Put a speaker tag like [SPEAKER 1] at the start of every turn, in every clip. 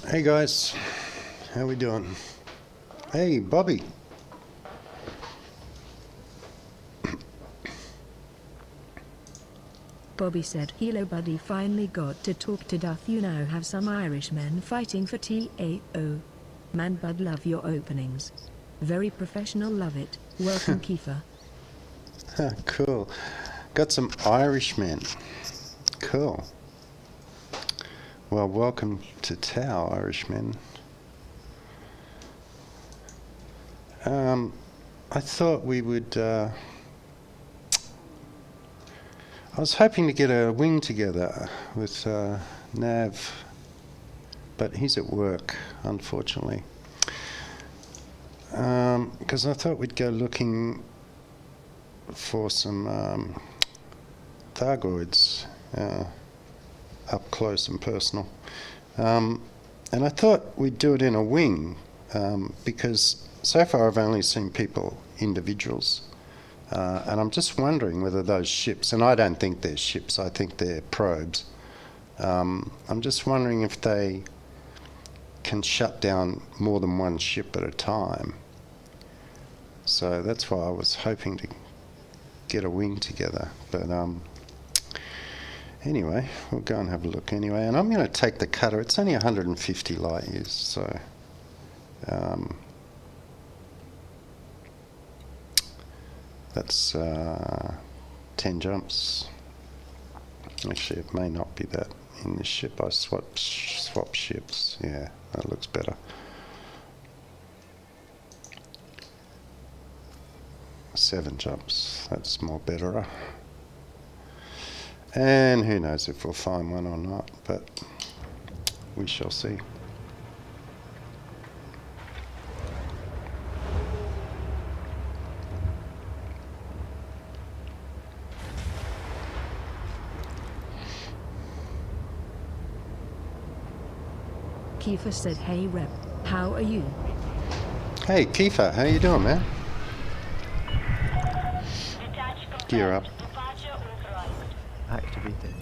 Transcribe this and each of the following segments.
[SPEAKER 1] Hey guys, how we doing? Hey Bobby.
[SPEAKER 2] Bobby said, "Hello buddy, finally got to talk to Duff. You now have some Irishmen fighting for TAO. Man bud, love your openings. Very professional, love it. Welcome Kiefer."
[SPEAKER 1] Cool. Got some Irishmen. Cool. Well, welcome to TAO, Irishmen. I thought we would... I was hoping to get a wing together with Nav, but he's at work, unfortunately. Because I thought we'd go looking for some Thargoids up close and personal. And I thought we'd do it in a wing, because so far I've only seen people, individuals. And I'm just wondering whether those ships, and I don't think they're ships, I think they're probes. I'm just wondering if they can shut down more than one ship at a time. So that's why I was hoping to get a wing together. But anyway, we'll go and have a look anyway. And I'm going to take the cutter. It's only 150 light years, so... that's 10 jumps. Actually, it may not be that in this ship. I swap ships. Yeah, that looks better. Seven jumps. That's more better. And who knows if we'll find one or not, but we shall see.
[SPEAKER 2] Kiefer said, "Hey Rep, how are you?"
[SPEAKER 1] Hey Kiefer, how you doing, man? Gear up.
[SPEAKER 3] Activated.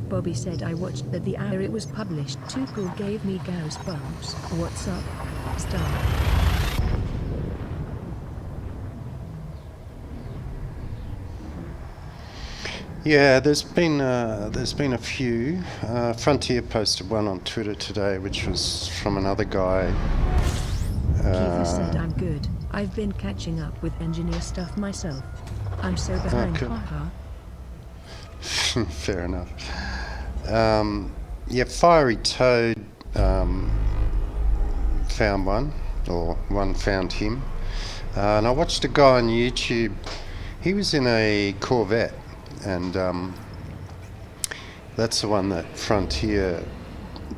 [SPEAKER 2] Bobby said, "I watched that the hour it was published. Too cool, gave me goosebumps. What's up, Star?"
[SPEAKER 1] Yeah, there's been a few. Frontier posted one on Twitter today, which was from another guy.
[SPEAKER 2] Kiefer said, "I'm good. I've been catching up with engineer stuff myself. I'm so behind,
[SPEAKER 1] cool.
[SPEAKER 2] haha."
[SPEAKER 1] Fair enough. Yeah, Fiery Toad found one, or one found him. And I watched a guy on YouTube. He was in a Corvette, and that's the one that Frontier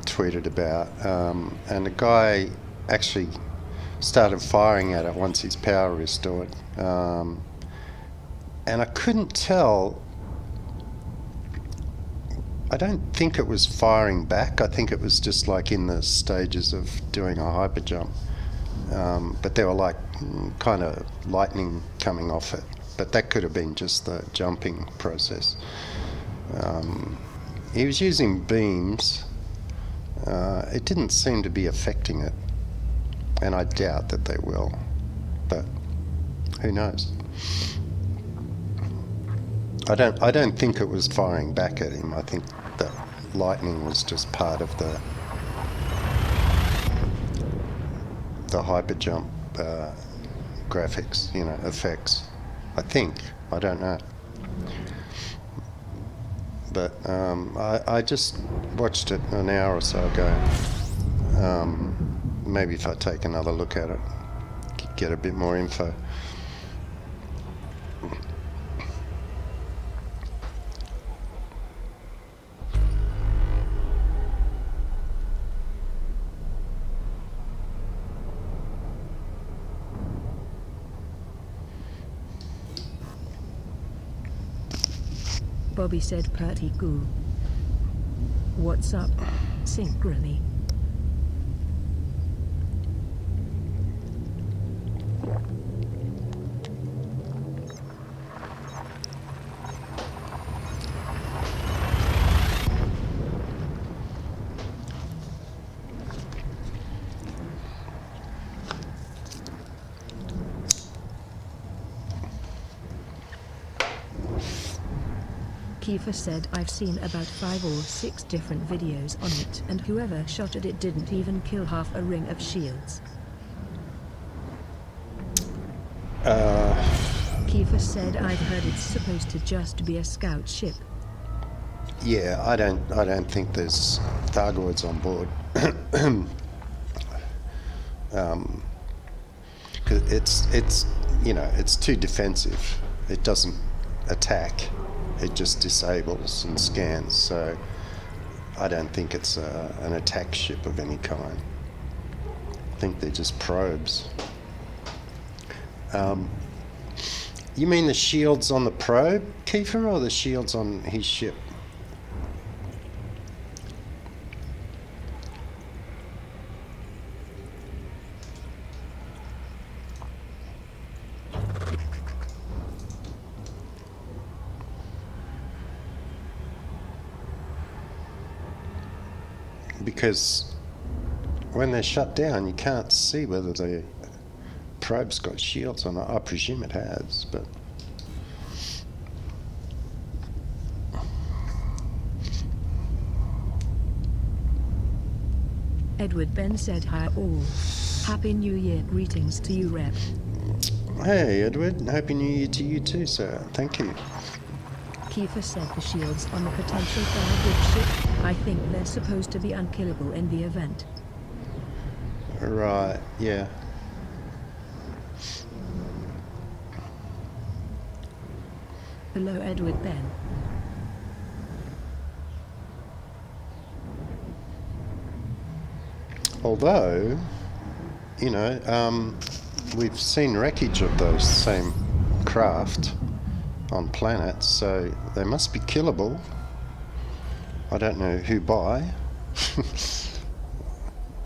[SPEAKER 1] tweeted about. And the guy actually started firing at it once his power restored. And I couldn't tell. I don't think it was firing back. I think it was just like in the stages of doing a hyper jump. But there were like kind of lightning coming off it. But that could have been just the jumping process. He was using beams. It didn't seem to be affecting it. And I doubt that they will. But who knows? I don't think it was firing back at him. I think that lightning was just part of the hyper jump graphics, effects. I think. I don't know. But I just watched it an hour or so ago. Maybe if I take another look at it, get a bit more info.
[SPEAKER 2] Bobby said pretty cool. What's up, Synchrony? Kiefer said I've seen about 5 or 6 different videos on it and whoever shot at it didn't even kill half a ring of shields. Kiefer said I've heard it's supposed to just be a scout ship.
[SPEAKER 1] Yeah, I don't think there's Thargoids on board. 'Cause it's it's too defensive. It doesn't attack. It just disables and scans. So I don't think it's an attack ship of any kind. I think they're just probes. You mean the shields on the probe, Kiefer, or the shields on his ship? Because when they're shut down, you can't see whether the probe's got shields on it. I presume it has, but...
[SPEAKER 2] Edward Ben said hi all. Happy New Year greetings to you, Rep.
[SPEAKER 1] Hey, Edward. Happy New Year to you too, sir. Thank you.
[SPEAKER 2] Kiefer said the shields on the potential Thargoid ship, I think they're supposed to be unkillable in the event.
[SPEAKER 1] Right, yeah.
[SPEAKER 2] Hello, Edward Ben.
[SPEAKER 1] Although, we've seen wreckage of those same craft on planets, so they must be killable. I don't know who by.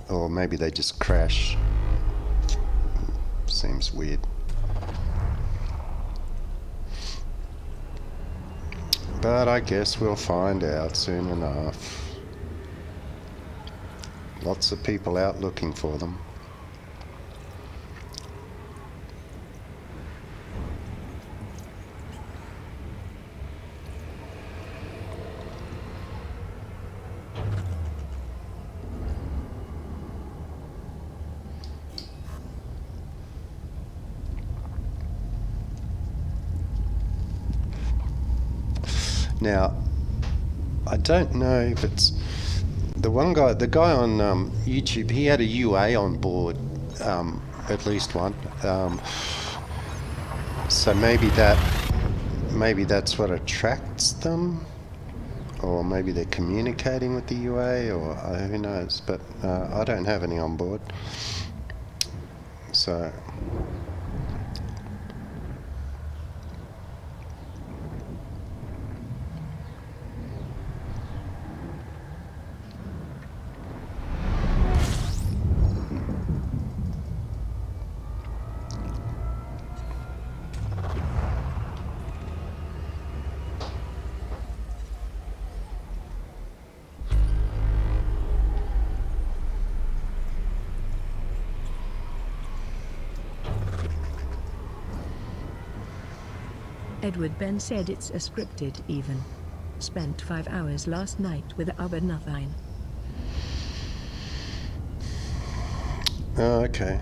[SPEAKER 1] Or maybe they just crash. Seems weird. But I guess we'll find out soon enough. Lots of people out looking for them. Now, I don't know if it's the guy on YouTube. He had a UA on board, at least one. So maybe that's what attracts them, or maybe they're communicating with the UA, or who knows. But I don't have any on board, so.
[SPEAKER 2] Edward Ben said it's a scripted even. Spent 5 hours last night with nothing.
[SPEAKER 1] Oh, okay.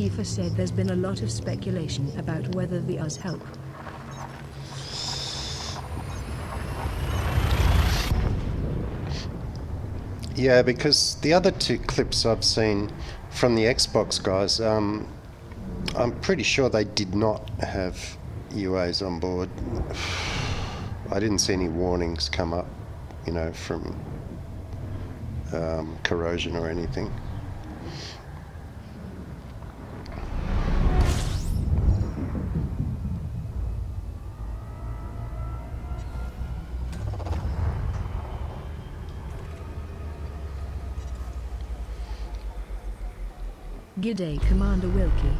[SPEAKER 2] Kiefer said there's been a lot of speculation about whether the Us help.
[SPEAKER 1] Yeah, because the other two clips I've seen from the Xbox guys, I'm pretty sure they did not have UAs on board. I didn't see any warnings come up, you know, from corrosion or anything.
[SPEAKER 2] G'day Commander Wilkie.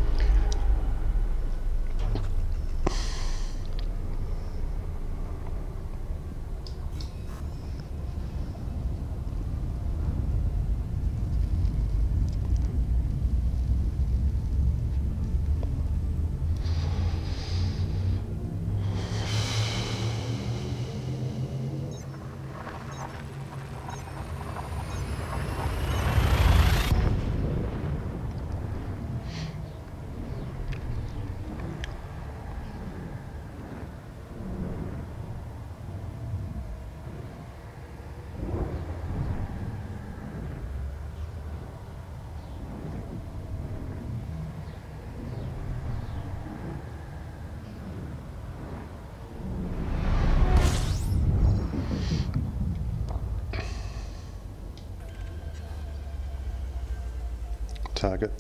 [SPEAKER 1] Target.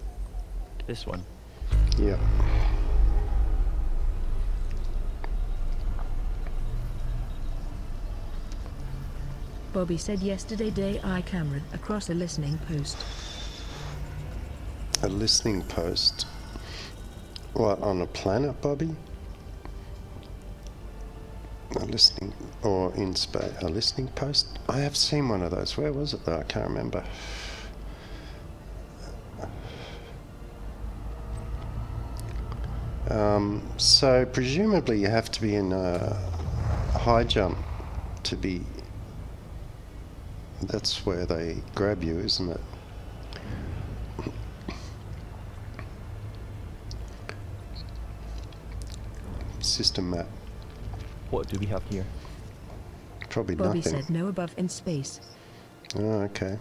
[SPEAKER 3] This one.
[SPEAKER 1] Yeah.
[SPEAKER 2] Bobby said yesterday day I cameraed across a listening post.
[SPEAKER 1] A listening post. What, on a planet, Bobby? A listening, or in space, a listening post? I have seen one of those. Where was it though? I can't remember. So presumably you have to be in a high jump to be. That's where they grab you, isn't it? System map.
[SPEAKER 3] What do we have here?
[SPEAKER 1] Probably
[SPEAKER 2] Bobby
[SPEAKER 1] nothing.
[SPEAKER 2] said no above in space.
[SPEAKER 1] Oh, okay.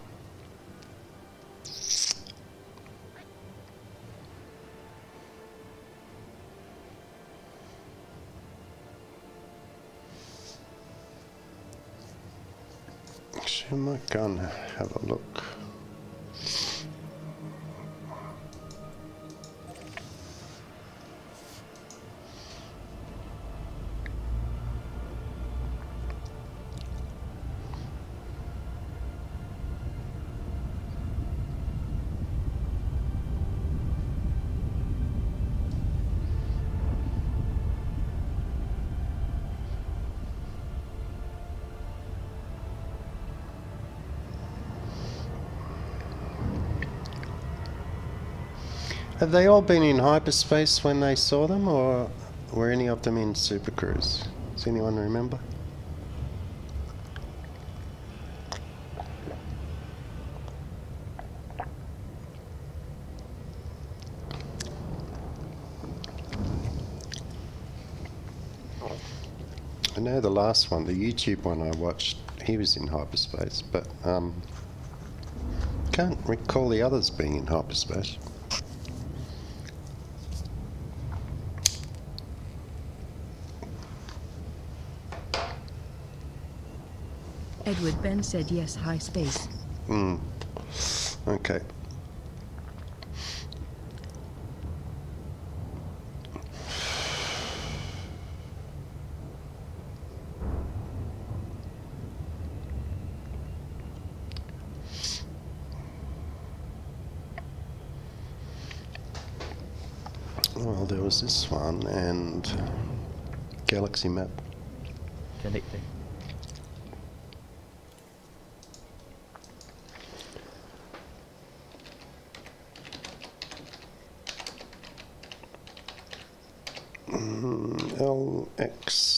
[SPEAKER 1] Actually, I might go and have a look. Have they all been in hyperspace when they saw them, or were any of them in Super Cruise? Does anyone remember? I know the last one, the YouTube one I watched, he was in hyperspace, but can't recall the others being in hyperspace.
[SPEAKER 2] Edward Ben said yes high space.
[SPEAKER 1] Okay. Well, there was this one and galaxy map.
[SPEAKER 3] Connecting.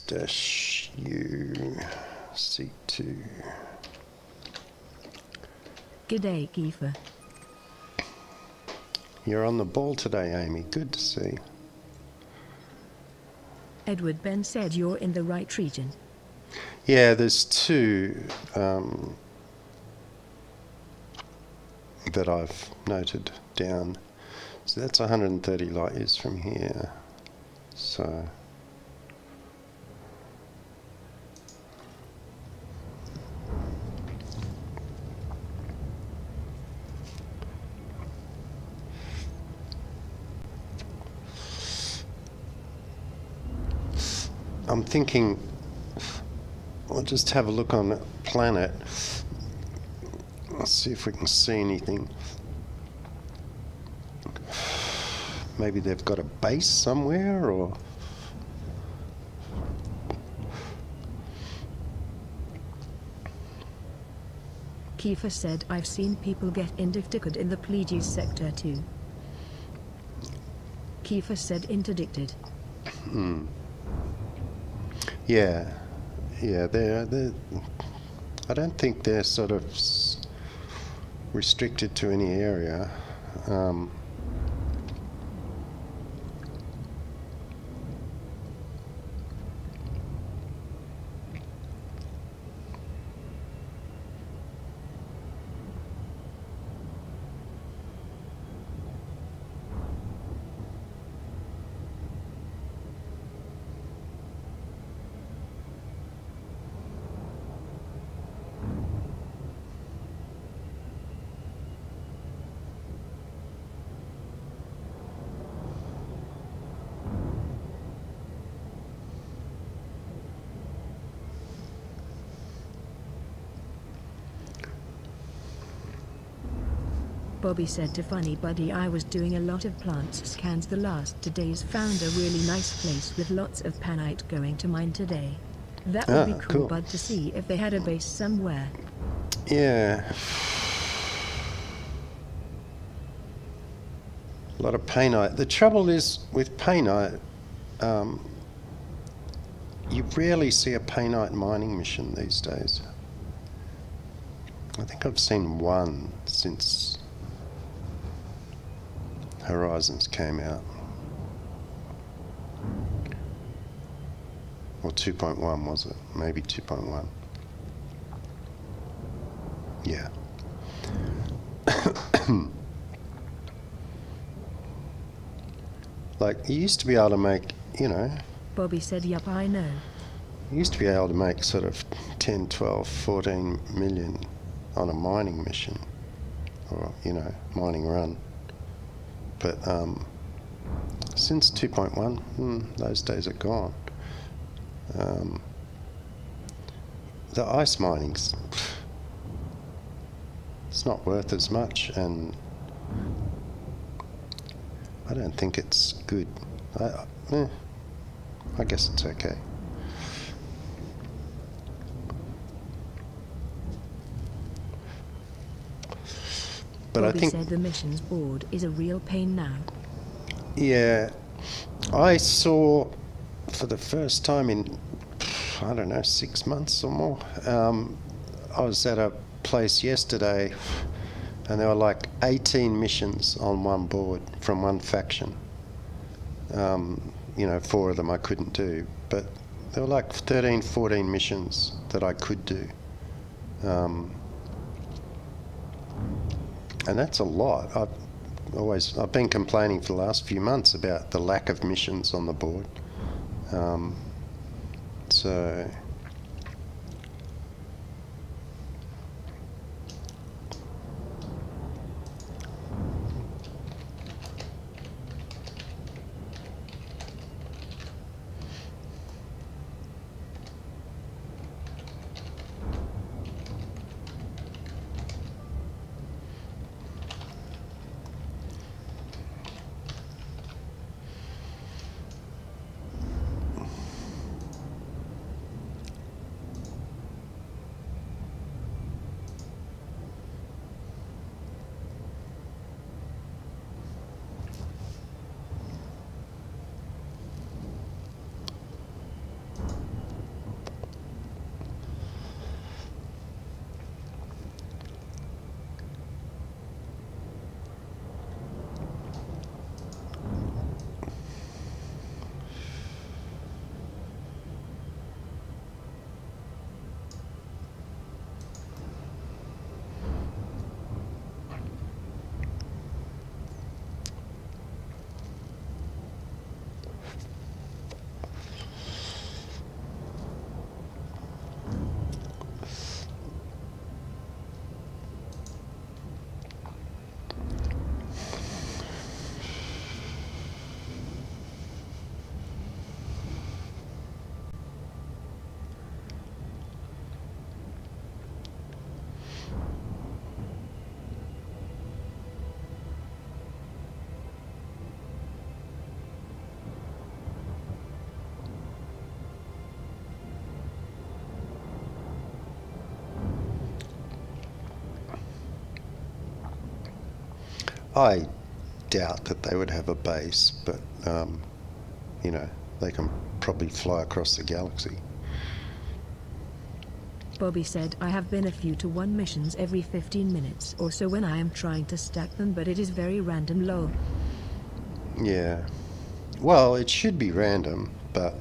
[SPEAKER 3] LX-U C2.
[SPEAKER 2] G'day Kiefer.
[SPEAKER 1] You're on the ball today, Amy. Good to see.
[SPEAKER 2] Edward Ben said you're in the right region.
[SPEAKER 1] Yeah, there's two that I've noted down. So that's 130 light years from here. So I'm thinking we'll just have a look on the planet. Let's see if we can see anything. Maybe they've got a base somewhere, or
[SPEAKER 2] Kiefer said I've seen people get interdicted in the Pleiades sector too. Kiefer said interdicted.
[SPEAKER 1] yeah, they're I don't think they're sort of restricted to any area.
[SPEAKER 2] Bobby said to Funny Buddy I was doing a lot of plants scans the last 2 days, found a really nice place with lots of panite, going to mine today. That would be cool, Bud, to see if they had a base somewhere.
[SPEAKER 1] Yeah. A lot of painite. The trouble is with painite, you rarely see a painite mining mission these days. I think I've seen one since Horizons came out. Or 2.1 was it? Maybe 2.1. Yeah. Like, you used to be able to make, you know,
[SPEAKER 2] Bobby said yup, I know.
[SPEAKER 1] you used to be able to make sort of 10, 12, 14 million on a mining mission, or, you know, mining run. But since 2.1, those days are gone. The ice mining's, it's not worth as much, and I don't think it's good. I guess it's okay. But
[SPEAKER 2] Bobby
[SPEAKER 1] I think,
[SPEAKER 2] said the missions board is a real pain now.
[SPEAKER 1] yeah, I saw for the first time in, I don't know, 6 months or more. I was at a place yesterday and there were like 18 missions on one board from one faction. You know, 4 of them I couldn't do, but there were like 13, 14 missions that I could do. And that's a lot. I've been complaining for the last few months about the lack of missions on the board. So I doubt that they would have a base, but, you know, they can probably fly across the galaxy.
[SPEAKER 2] Bobby said, I have been a few to one missions every 15 minutes or so when I am trying to stack them, but it is very random lol.
[SPEAKER 1] Yeah. Well, it should be random, but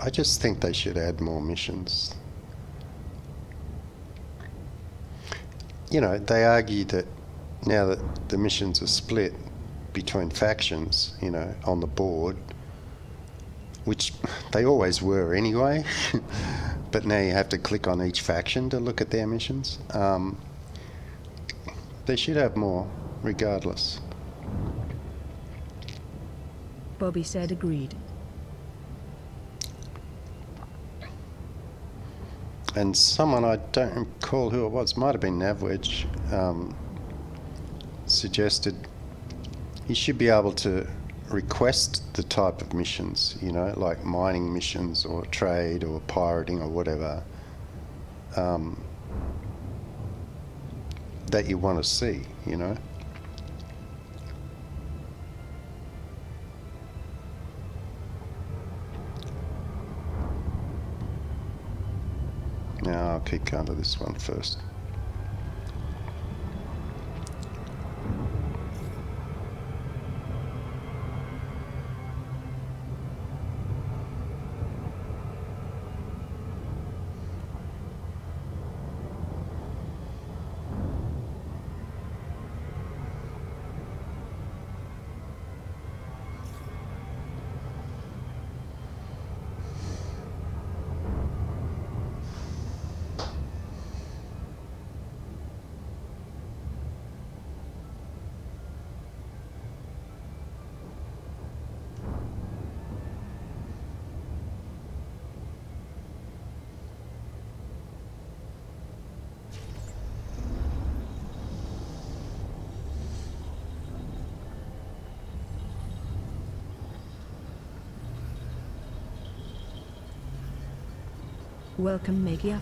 [SPEAKER 1] I just think they should add more missions. You know, they argue that now that the missions are split between factions, you know, on the board, which they always were anyway, but now you have to click on each faction to look at their missions. They should have more, regardless.
[SPEAKER 2] Bobby said agreed.
[SPEAKER 1] And someone, I don't recall who it was, might have been Navwedge, suggested you should be able to request the type of missions, you know, like mining missions or trade or pirating or whatever, that you want to see, you know. Now I'll keep going to this one first.
[SPEAKER 2] Welcome Magia.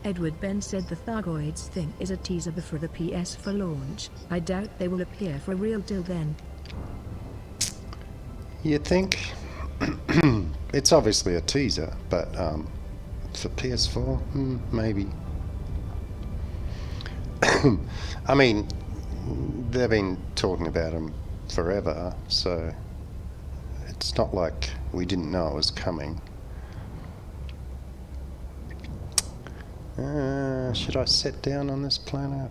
[SPEAKER 2] Edward Ben said the Thargoids thing is a teaser before the PS4 launch. I doubt they will appear for real till then.
[SPEAKER 1] You think? It's obviously a teaser, but for PS4, maybe. I mean, they've been talking about them forever, so it's not like we didn't know it was coming. Should I set down on this planet?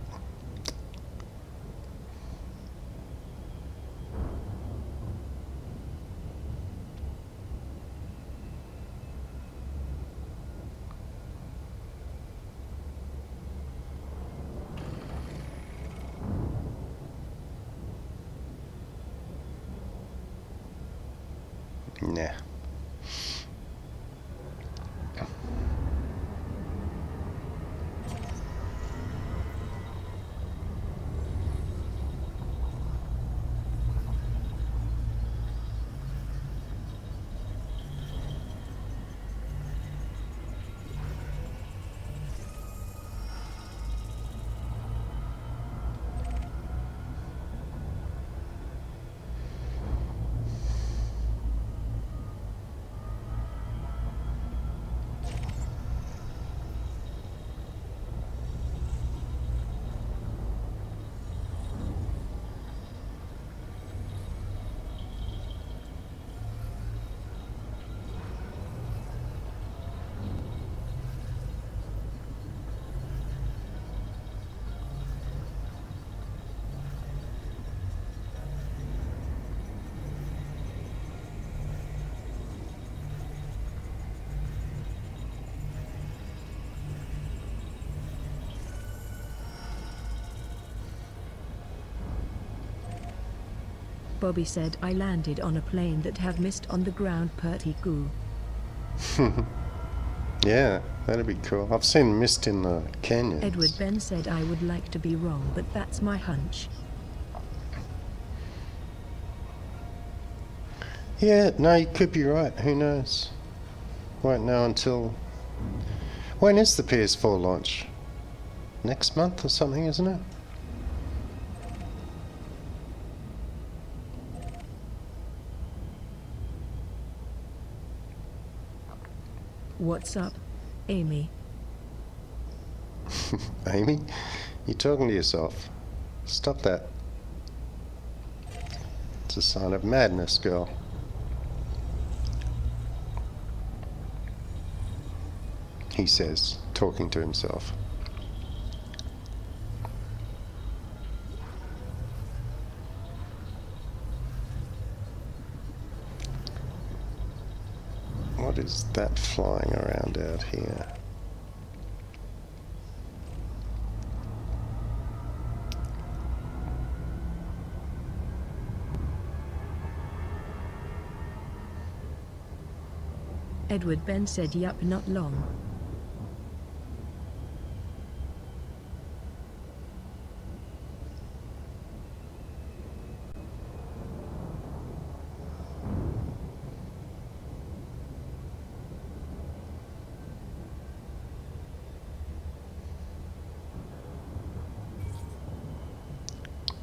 [SPEAKER 1] Nah.
[SPEAKER 2] Bobby said I landed on a plane that have mist on the ground pretty cool.
[SPEAKER 1] Yeah, that'd be cool. I've seen mist in the canyons.
[SPEAKER 2] Edward Ben said I would like to be wrong, but that's my hunch.
[SPEAKER 1] Yeah, no, you could be right. Who knows? Won't know until... When is the PS4 launch? Next month or something, isn't it?
[SPEAKER 2] What's up, Amy?
[SPEAKER 1] Amy? You're talking to yourself. Stop that. It's a sign of madness, girl. He says, talking to himself. What is that flying around out here?
[SPEAKER 2] Edward Ben said yup, not long.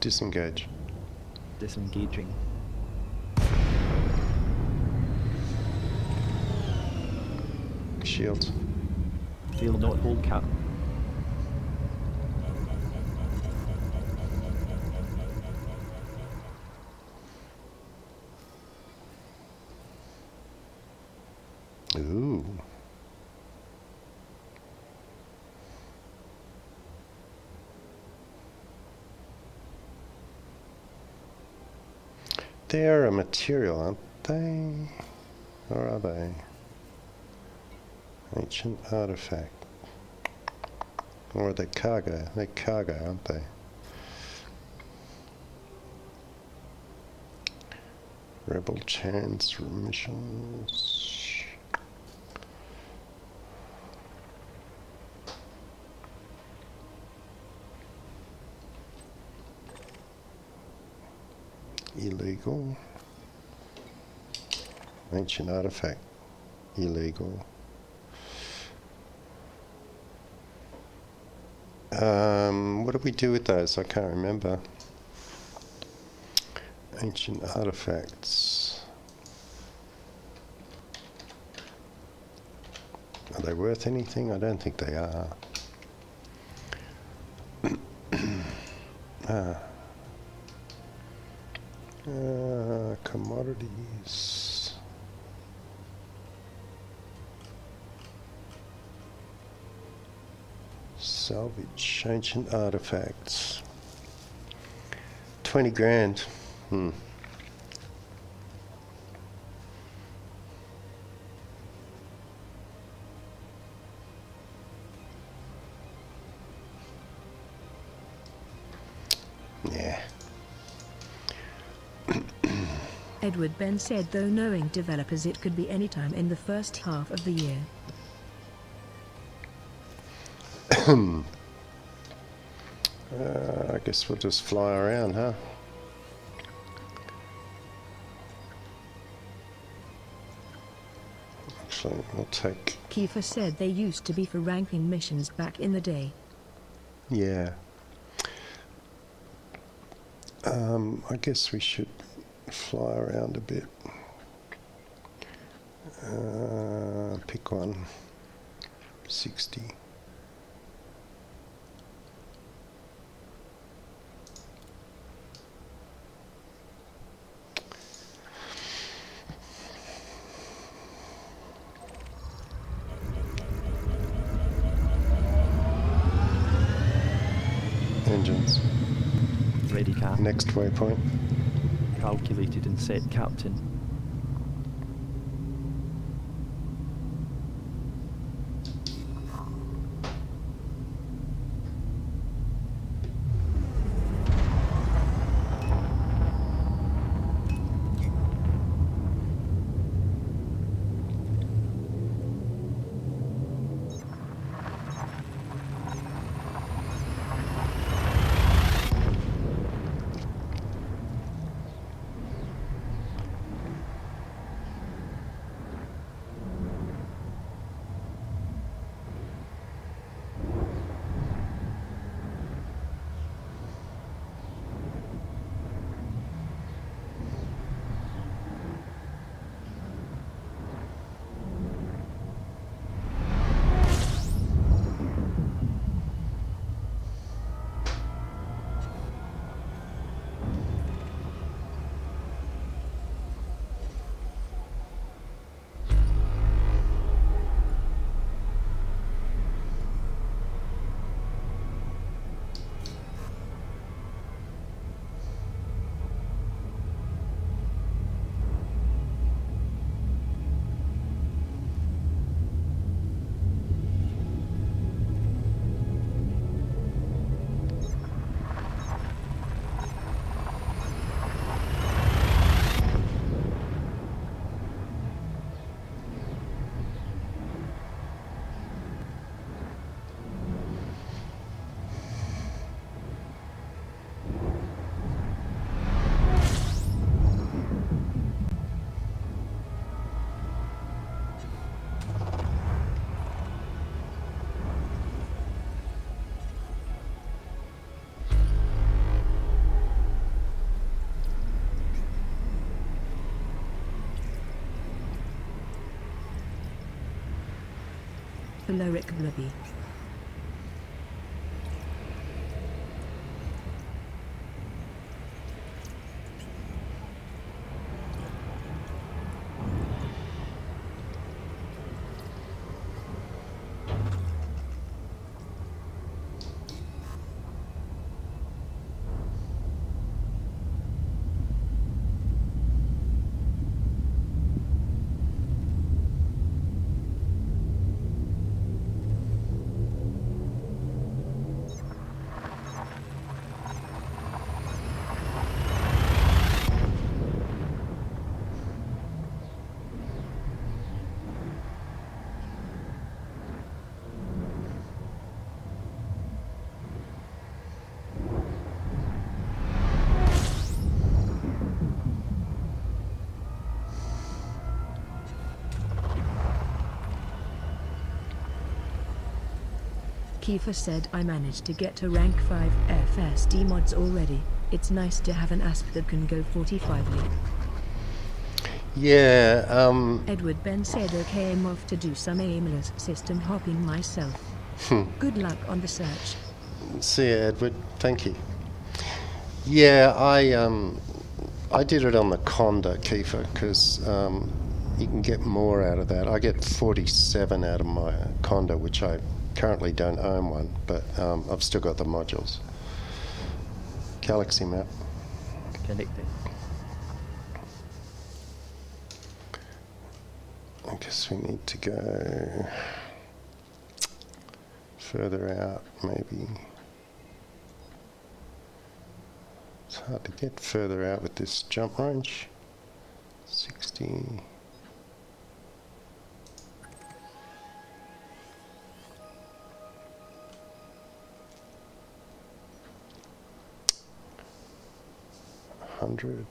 [SPEAKER 1] Disengage.
[SPEAKER 3] Disengaging.
[SPEAKER 1] Shields.
[SPEAKER 3] They'll not hold cap.
[SPEAKER 1] Ooh. They're a material, aren't they? Or are they? Ancient artifact. Or are they cargo? They're cargo, aren't they? Rebel transmissions. Illegal. Ancient artifact. Illegal. What do we do with those? I can't remember. Ancient artifacts. Are they worth anything? I don't think they are. Commodities. Salvage ancient artifacts. 20 grand. Yeah.
[SPEAKER 2] Edward Ben said though knowing developers it could be any time in the first half of the year.
[SPEAKER 1] I guess we'll just fly around, huh? Actually, we'll take...
[SPEAKER 2] Kiefer said they used to be for ranking missions back in the day.
[SPEAKER 1] Yeah. I guess we should fly around a bit. Pick one. 60. Engines.
[SPEAKER 3] Ready cap.
[SPEAKER 1] Next waypoint.
[SPEAKER 3] Calculated and set captain.
[SPEAKER 2] caloric blubby. Kiefer said I managed to get to rank 5 FSD mods already. It's nice to have an ASP that can go 45ly.
[SPEAKER 1] Yeah,
[SPEAKER 2] Edward Ben said okay, I'm off to do some aimless system hopping myself. Good luck on the search.
[SPEAKER 1] see you, Edward. Thank you. Yeah, I did it on the Conda, Kiefer, because you can get more out of that. I get 47 out of my Conda, which I currently don't own one, but I've still got the modules. Galaxy map.
[SPEAKER 3] Connecting.
[SPEAKER 1] I guess we need to go further out, maybe. It's hard to get further out with this jump range. 60. Hundred.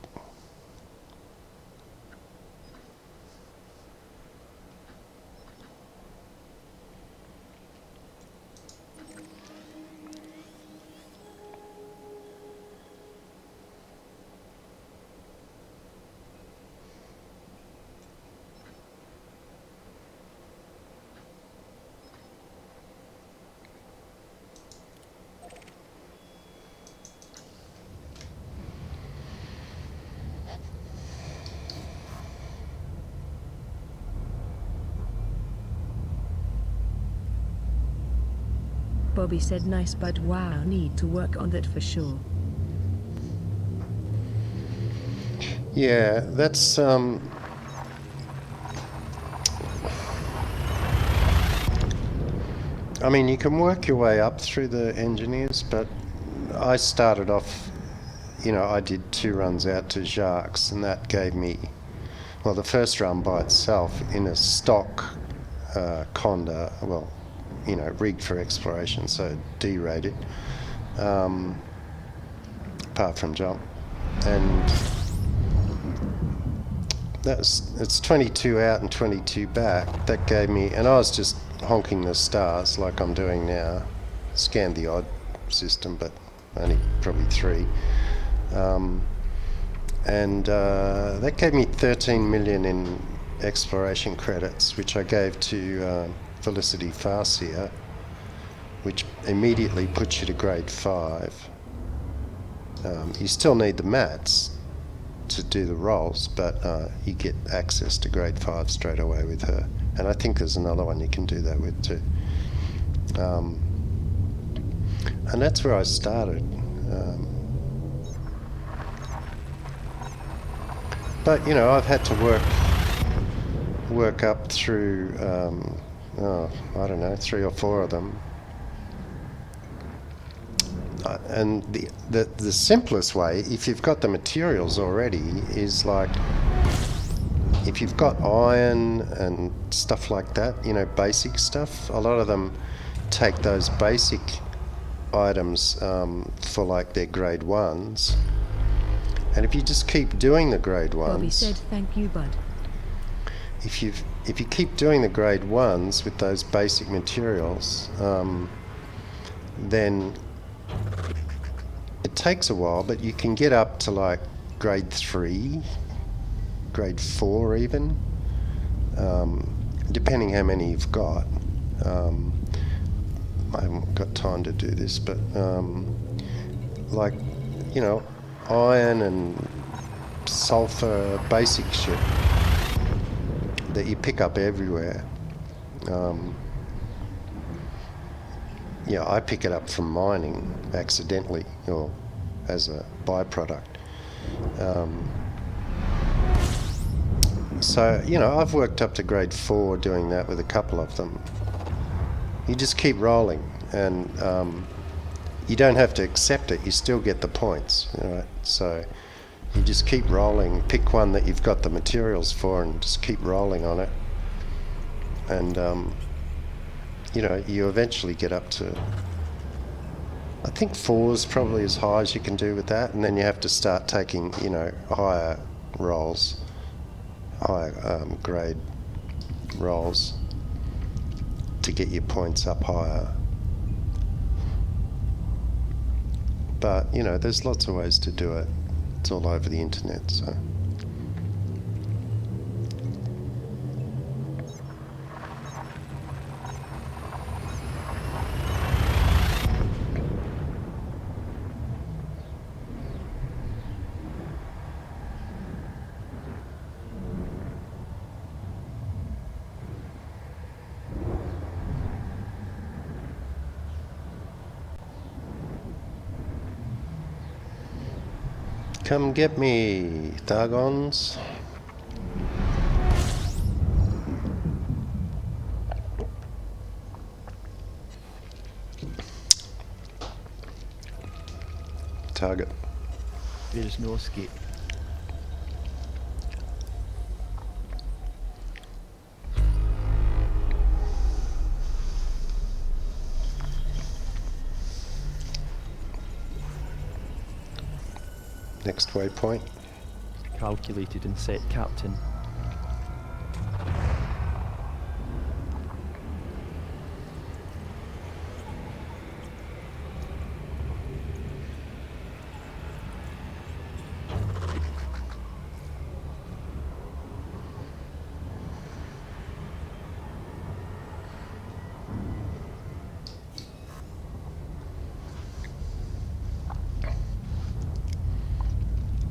[SPEAKER 2] Bobby said nice, but wow, need to work on that for sure.
[SPEAKER 1] Yeah, that's I mean, you can work your way up through the engineers, but I started off, you know, I did 2 runs out to Jacques, and that gave me, well, the first run by itself in a stock Conda, well, you know, rigged for exploration, so D-rated, apart from jump, and it's 22 out and 22 back. That gave me, and I was just honking the stars like I'm doing now, scanned the odd system, but only probably 3, and that gave me 13 million in exploration credits, which I gave to Felicity Farsier, which immediately puts you to grade 5. You still need the mats to do the rolls, but you get access to grade 5 straight away with her. And I think there's another one you can do that with too. And that's where I started. But you know, I've had to work up through I don't know, 3 or 4 of them. And the simplest way, if you've got the materials already, is like, if you've got iron and stuff like that, you know, basic stuff, a lot of them take those basic items for like their grade 1s. And if you just keep doing the grade 1s...
[SPEAKER 2] Bobby said thank you, bud.
[SPEAKER 1] If you keep doing the grade 1s with those basic materials, then it takes a while, but you can get up to like grade 3, grade 4 even, depending how many you've got. I haven't got time to do this, but like, you know, iron and sulfur, basic shit that you pick up everywhere. Yeah, I pick it up from mining accidentally or as a byproduct. So, you know, I've worked up to grade 4 doing that with a couple of them. You just keep rolling, and you don't have to accept it, you still get the points, right? So you just keep rolling, pick one that you've got the materials for and just keep rolling on it. And, you know, you eventually get up to, I think 4 is probably as high as you can do with that, and then you have to start taking, you know, higher rolls, higher grade rolls to get your points up higher. But, you know, there's lots of ways to do it. It's all over the internet, so. Come get me, Thagons. Target.
[SPEAKER 3] There is no escape.
[SPEAKER 1] Next waypoint.
[SPEAKER 3] Calculated and set, Captain.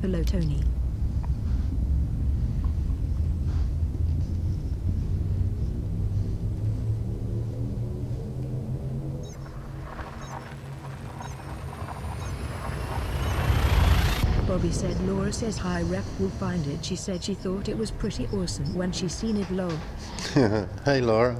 [SPEAKER 2] Hello, Tony. Bobby said Laura says hi, rep will find it. She said she thought it was pretty awesome when she seen it, lol.
[SPEAKER 1] Hey, Laura.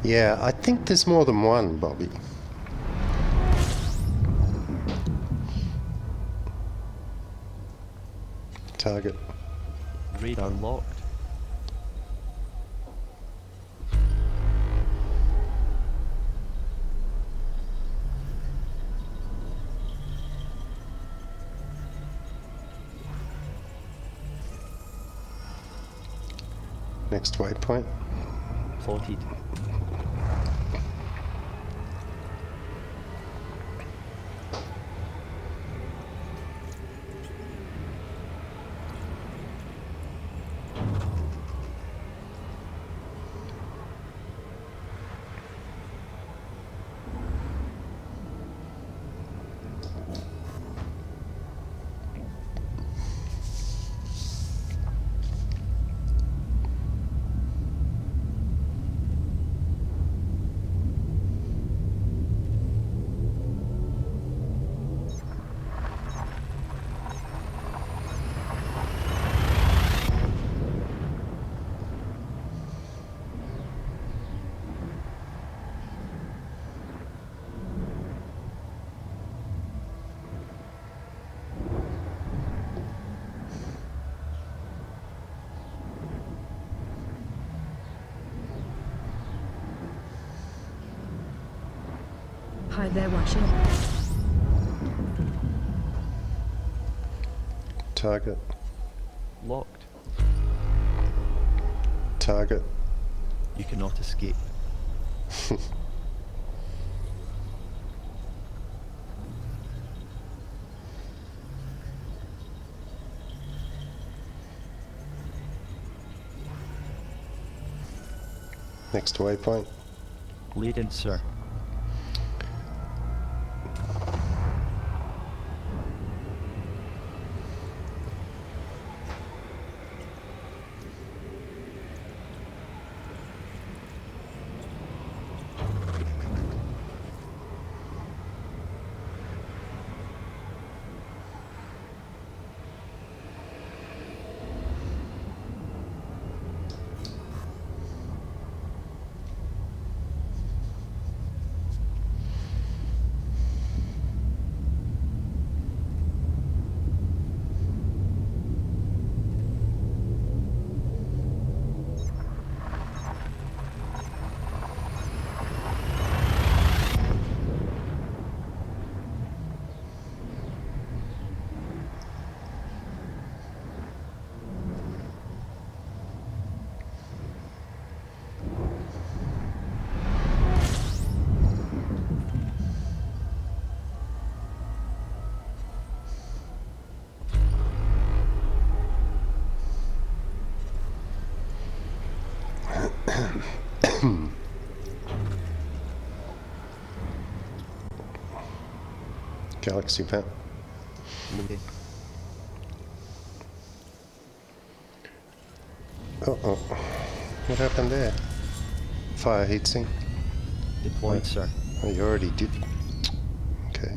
[SPEAKER 1] Yeah, I think there's more than one, Bobby. Target.
[SPEAKER 3] Radar locked.
[SPEAKER 1] Next waypoint.
[SPEAKER 3] Plotted.
[SPEAKER 2] Hi there, watching.
[SPEAKER 1] Target.
[SPEAKER 3] Locked.
[SPEAKER 1] Target.
[SPEAKER 3] You cannot escape.
[SPEAKER 1] Next waypoint.
[SPEAKER 3] Leading, sir.
[SPEAKER 1] Galaxy map.
[SPEAKER 3] Leading.
[SPEAKER 1] Oh, what happened there? Fire heatsink.
[SPEAKER 3] Deployed, sir.
[SPEAKER 1] Oh, you already did. Okay.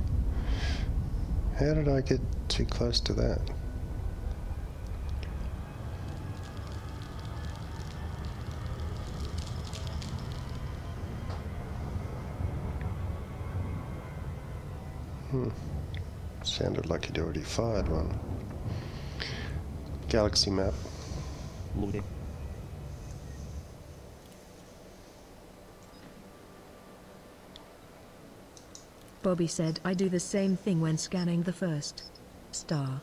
[SPEAKER 1] How did I get too close to that? Sounded like he'd already fired one. Galaxy map.
[SPEAKER 3] Loading.
[SPEAKER 2] Bobby said I do the same thing when scanning the first star.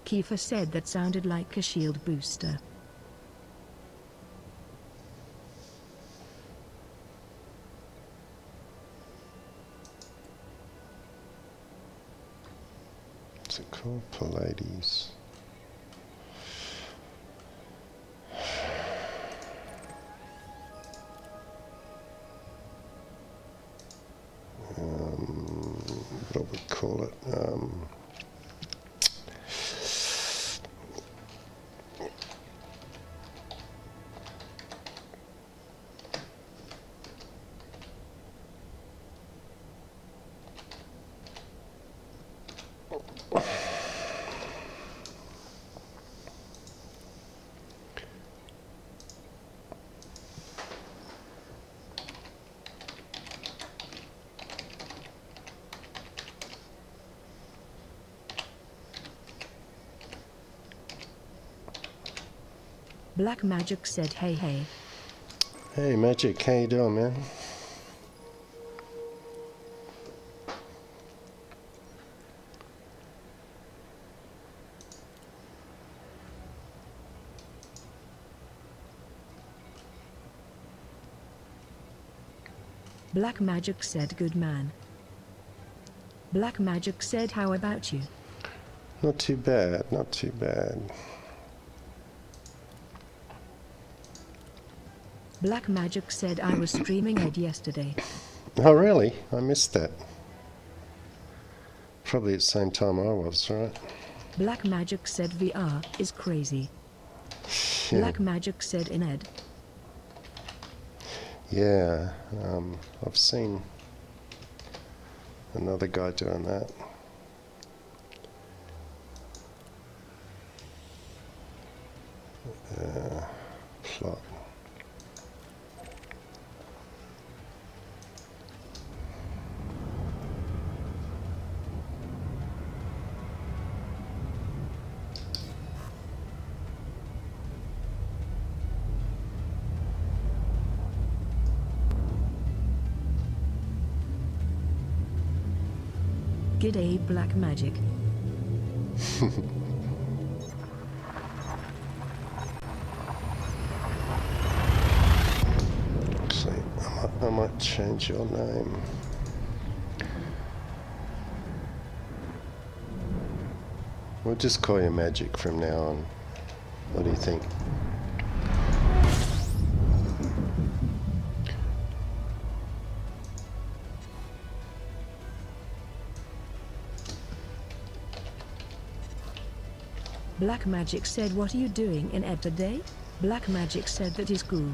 [SPEAKER 2] Kiefer said that sounded like a shield booster.
[SPEAKER 1] What's it called? Pallades. What would we call it?
[SPEAKER 2] Black Magic said hey hey.
[SPEAKER 1] Hey Magic, how you doing, man?
[SPEAKER 2] Black Magic said good man. Black Magic said how about you?
[SPEAKER 1] Not too bad, not too bad.
[SPEAKER 2] Black Magic said I was streaming Ed yesterday.
[SPEAKER 1] Oh really? I missed that. Probably at the same time I was, right?
[SPEAKER 2] Black Magic said VR is crazy.
[SPEAKER 1] Yeah.
[SPEAKER 2] Black Magic said in Ed.
[SPEAKER 1] Yeah, I've seen another guy doing that. Plot.
[SPEAKER 2] G'day Black Magic.
[SPEAKER 1] Actually, I might change your name. We'll just call you Magic from now on. What do you think?
[SPEAKER 2] Black Magic said, what are you doing in Ed today? Black Magic said that is cool.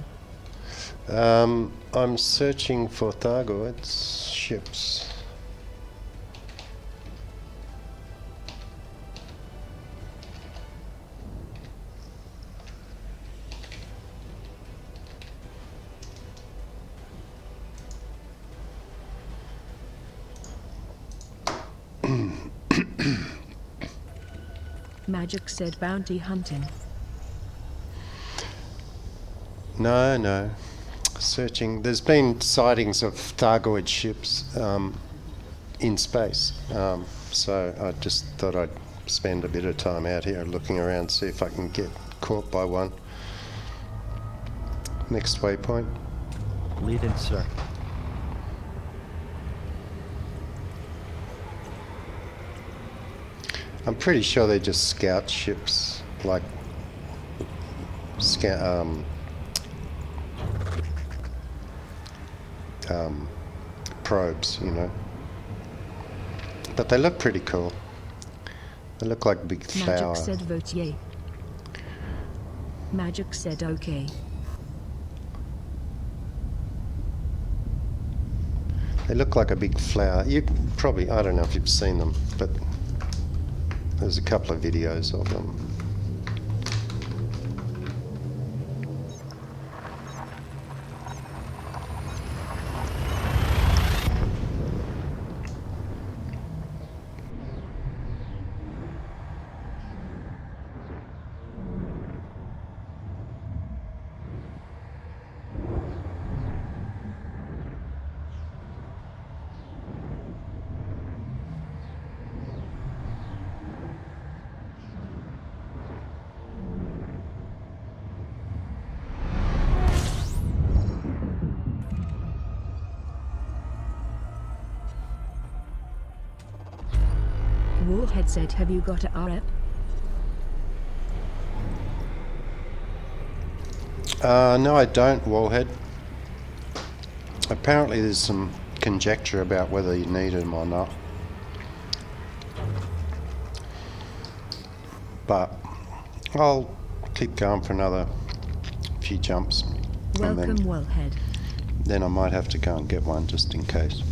[SPEAKER 1] I'm searching for Thargoids ships.
[SPEAKER 2] Magic said bounty hunting.
[SPEAKER 1] No. Searching. There's been sightings of Thargoid ships in space. So I just thought I'd spend a bit of time out here looking around, see if I can get caught by one. Next waypoint.
[SPEAKER 3] Lead in, sir.
[SPEAKER 1] I'm pretty sure they're just scout ships, like probes, you know. But they look pretty cool. They look like a big flower.
[SPEAKER 2] Magic said vote yay. Magic said okay.
[SPEAKER 1] They look like a big flower. You probably, I don't know if you've seen them, but there's a couple of videos of them.
[SPEAKER 2] Warhead said, have you got a RF?
[SPEAKER 1] No, I don't, Wallhead. Apparently there's some conjecture about whether you need them or not. But I'll keep going for another few jumps.
[SPEAKER 2] Welcome, Wellhead.
[SPEAKER 1] Then I might have to go and get one just in case.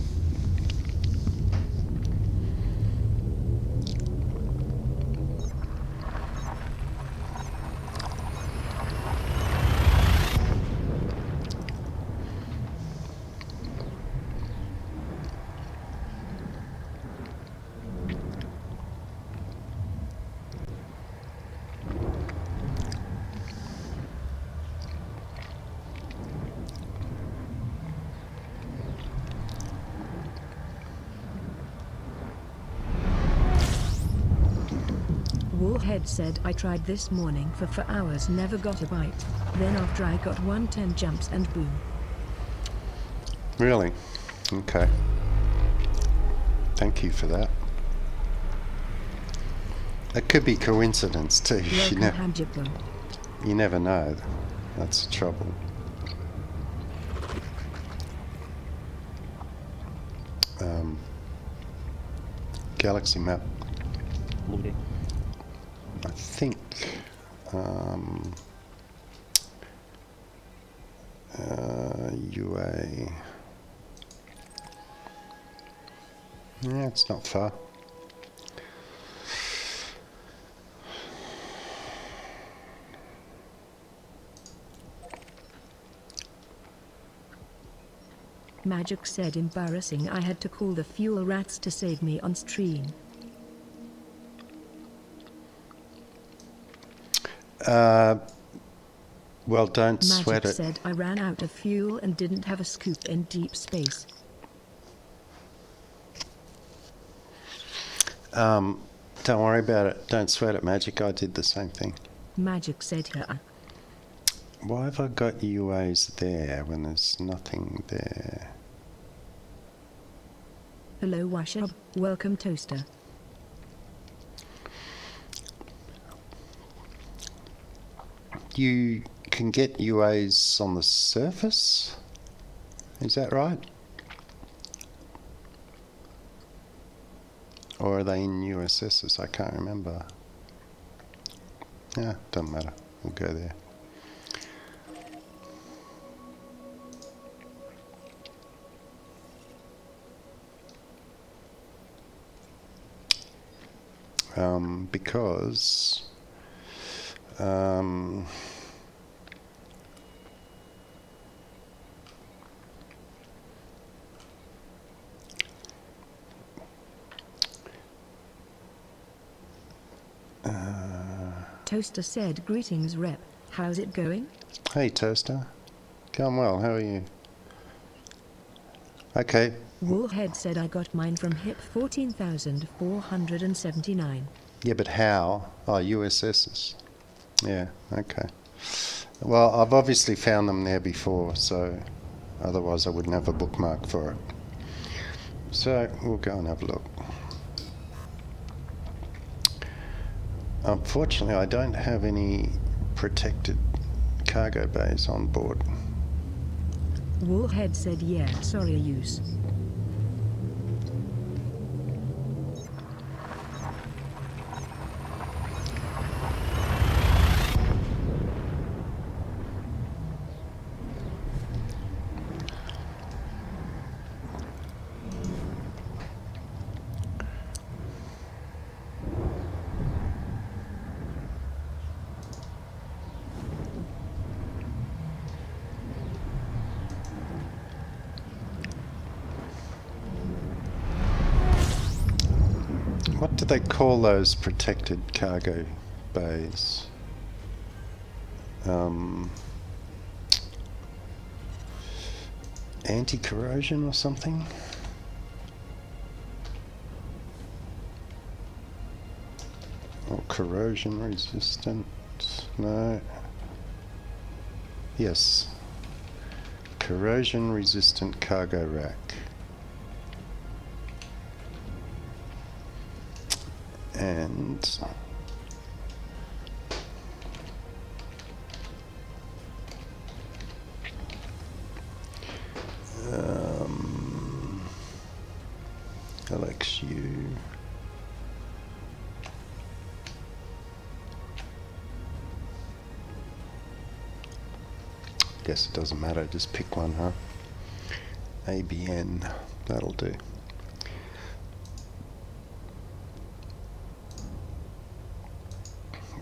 [SPEAKER 2] Warhead said, I tried this morning for 4 hours, never got a bite. Then after I got 110 jumps and boom.
[SPEAKER 1] Really? Okay. Thank you for that. It could be coincidence too. You never know. That's the trouble. Galaxy map.
[SPEAKER 3] Loading.
[SPEAKER 1] I think UA. Yeah, it's not far.
[SPEAKER 2] Magic said, embarrassing, I had to call the fuel rats to save me on stream.
[SPEAKER 1] Well, don't sweat it.
[SPEAKER 2] Magic said, I ran out of fuel and didn't have a scoop in deep space.
[SPEAKER 1] Don't worry about it. Don't sweat it, Magic. I did the same thing.
[SPEAKER 2] Magic said,
[SPEAKER 1] Why have I got UAs there when there's nothing there?
[SPEAKER 2] Hello, Washab. Welcome, Toaster.
[SPEAKER 1] you can get UAs on the surface. Is that right? Or are they in USSs? I can't remember. Yeah, doesn't matter. We'll go there. Because
[SPEAKER 2] Toaster said, "Greetings, Rep. How's it going?"
[SPEAKER 1] hey, Toaster. Going well. How are you? Okay.
[SPEAKER 2] Woolhead said, "I got mine from HIP 14,479.
[SPEAKER 1] Yeah, but how? Oh, USSs. Yeah, okay. Well, I've obviously found them there before, so otherwise I wouldn't have a bookmark for it. So we'll go and have a look. Unfortunately, I don't have any protected cargo bays on board.
[SPEAKER 2] Woolhead said, "Yeah, sorry, use."
[SPEAKER 1] What do they call those protected cargo bays? Anti-corrosion or something? Or corrosion resistant? No. Yes. Corrosion resistant cargo rack. And LXU. Guess it doesn't matter, just pick one, huh? ABN, that'll do.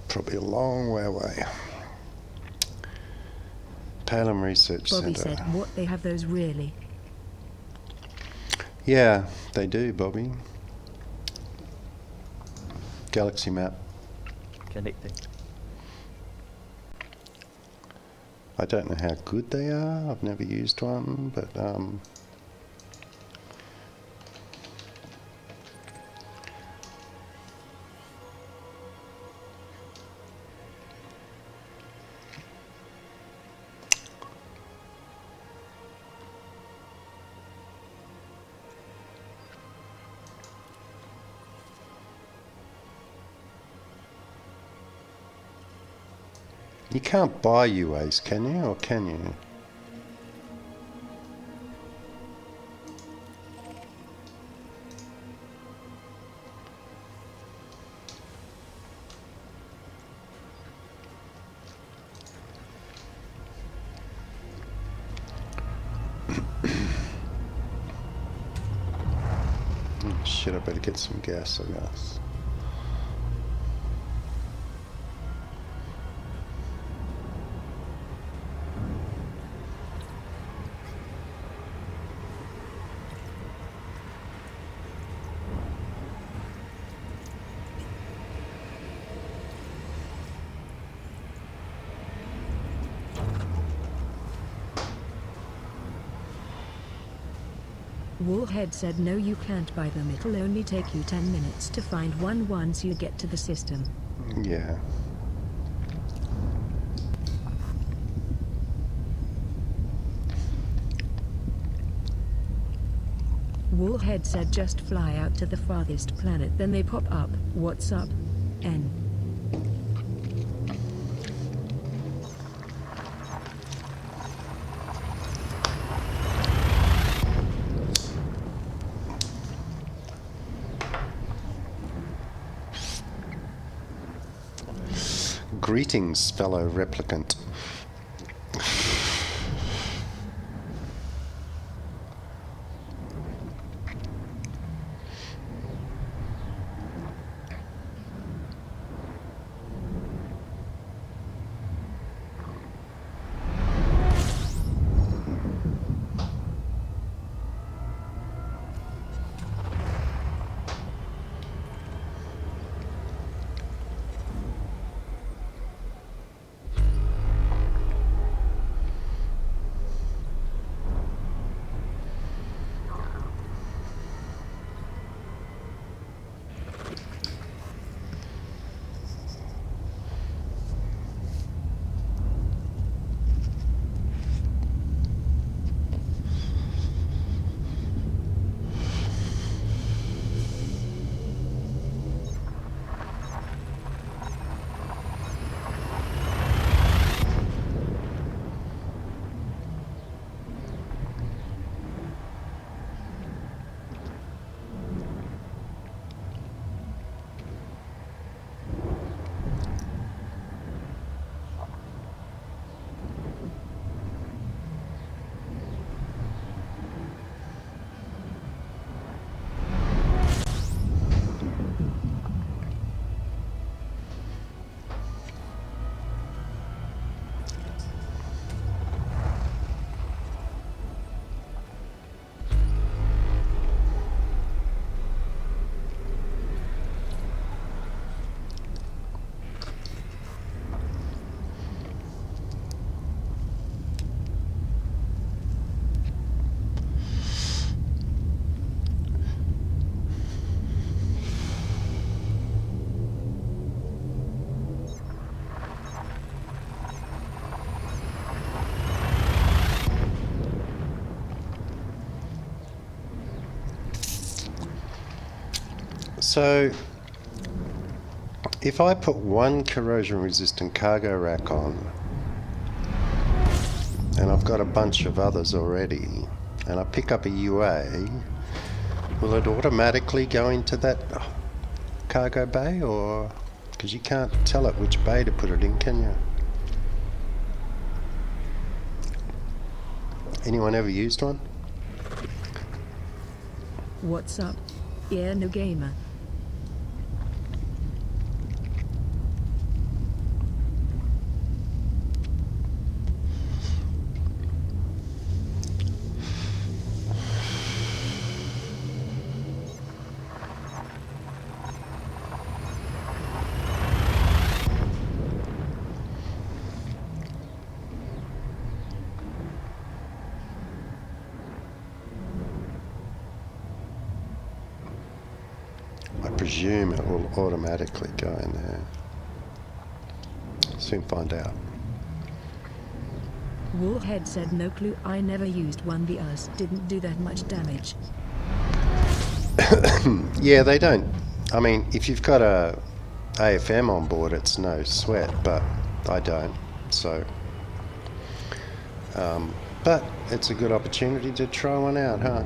[SPEAKER 1] Probably a long way away. Palin Research
[SPEAKER 2] Bobby
[SPEAKER 1] Centre.
[SPEAKER 2] said, "What, they have those really?"
[SPEAKER 1] Yeah, they do, Bobby. Galaxy map.
[SPEAKER 3] Connecting.
[SPEAKER 1] I don't know how good they are. I've never used one, but you can't buy UAs, can you? Or can you? Oh, shit, I better get some gas, I guess.
[SPEAKER 2] Woolhead said, "No, you can't buy them. It'll only take you 10 minutes to find one once you get to the system."
[SPEAKER 1] Yeah.
[SPEAKER 2] Woolhead said, "Just fly out to the farthest planet, then they pop up. What's up? N."
[SPEAKER 1] Greetings, fellow replicant. So, if I put one corrosion resistant cargo rack on, and I've got a bunch of others already, and I pick up a UA, will it automatically go into that cargo bay, or because you can't tell it which bay to put it in, can you? Anyone ever used one?
[SPEAKER 2] What's up? Yeah, no gamer.
[SPEAKER 1] I presume it will automatically go in there. Soon find out.
[SPEAKER 2] Warhead said no clue, I never used one, the us didn't do that much damage.
[SPEAKER 1] Yeah, they don't. I mean, if you've got a AFM on board, it's no sweat, but I don't. So, but it's a good opportunity to try one out, huh?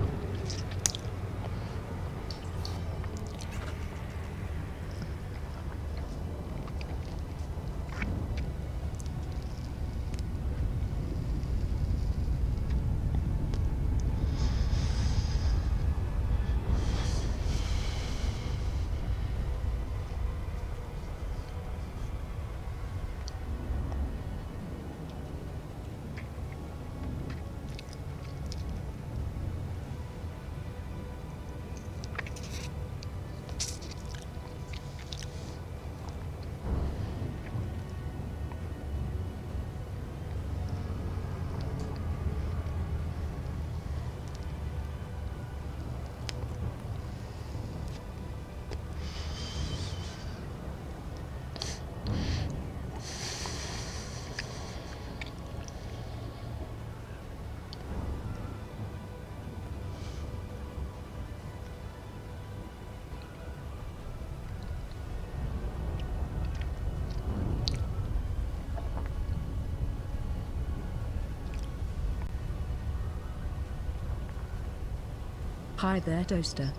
[SPEAKER 2] Hi there, Toaster.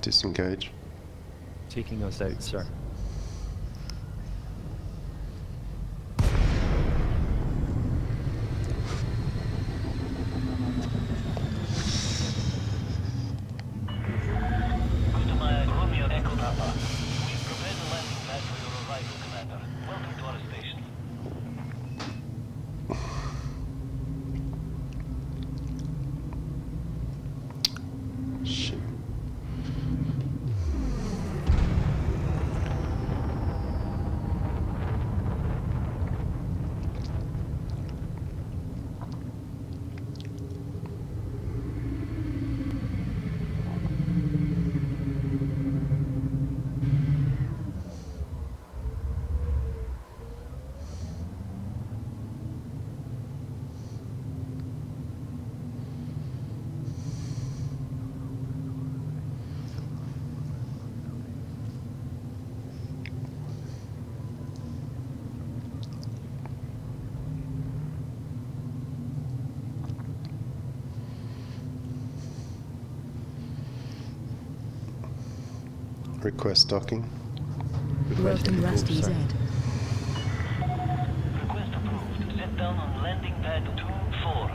[SPEAKER 1] Disengage.
[SPEAKER 3] Taking us out, sir.
[SPEAKER 4] Romeo Echo Papa. We've prepared the landing pad for your arrival, Commander. Welcome to our station.
[SPEAKER 1] Shit. Request docking.
[SPEAKER 2] Welcome, Rusty Z.
[SPEAKER 4] Request approved. Set down on landing pad 2-4.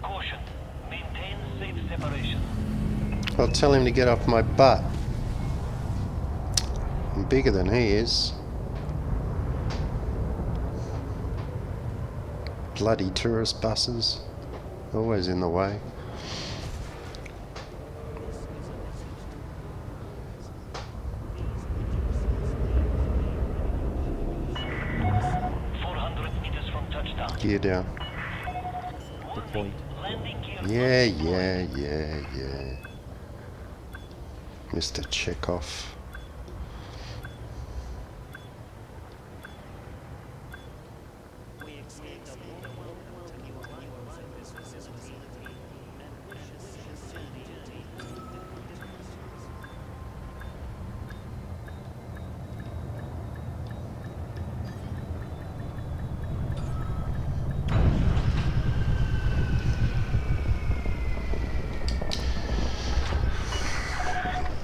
[SPEAKER 4] Caution. Maintain safe separation.
[SPEAKER 1] I'll tell him to get off my butt. I'm bigger than he is. Bloody tourist buses. Always in the way.
[SPEAKER 4] .400 meters from touchdown.
[SPEAKER 1] Gear down.
[SPEAKER 3] Deployed.
[SPEAKER 4] Landing gear.
[SPEAKER 1] Yeah. Mr. Chekhov.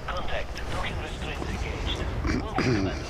[SPEAKER 4] Contact. Docking restraints engaged. Welcome, Commander.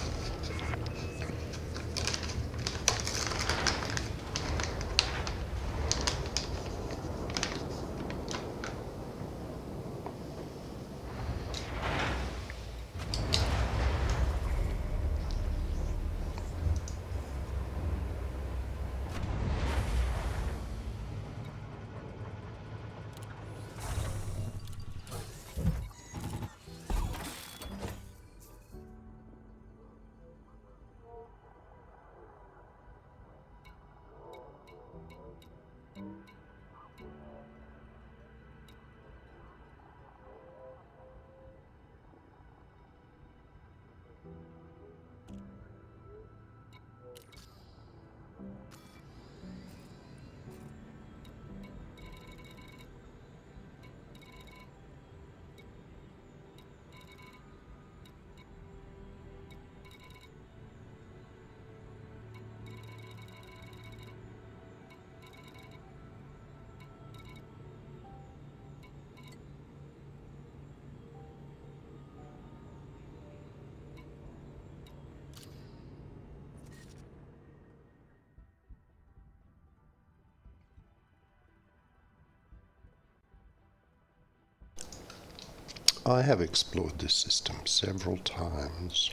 [SPEAKER 1] I have explored this system several times.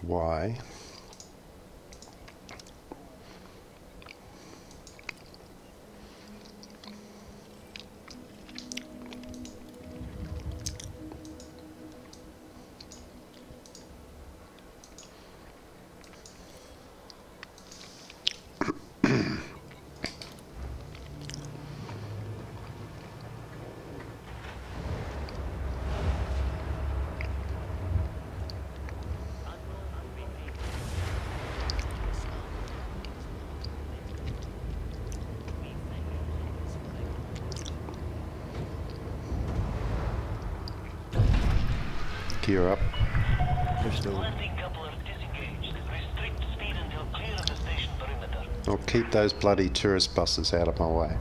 [SPEAKER 1] Why? Gear up.
[SPEAKER 3] They're still.
[SPEAKER 4] Landing coupler disengaged. Restrict speed until clear of the station perimeter.
[SPEAKER 1] Or keep those bloody tourist buses out of my way.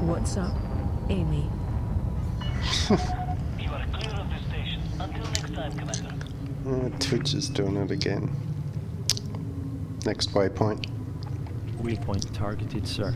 [SPEAKER 2] What's up, Amy?
[SPEAKER 4] You are clear of the station. Until next time, Commander.
[SPEAKER 1] Twitch is doing it again. Next waypoint.
[SPEAKER 3] Waypoint targeted, sir.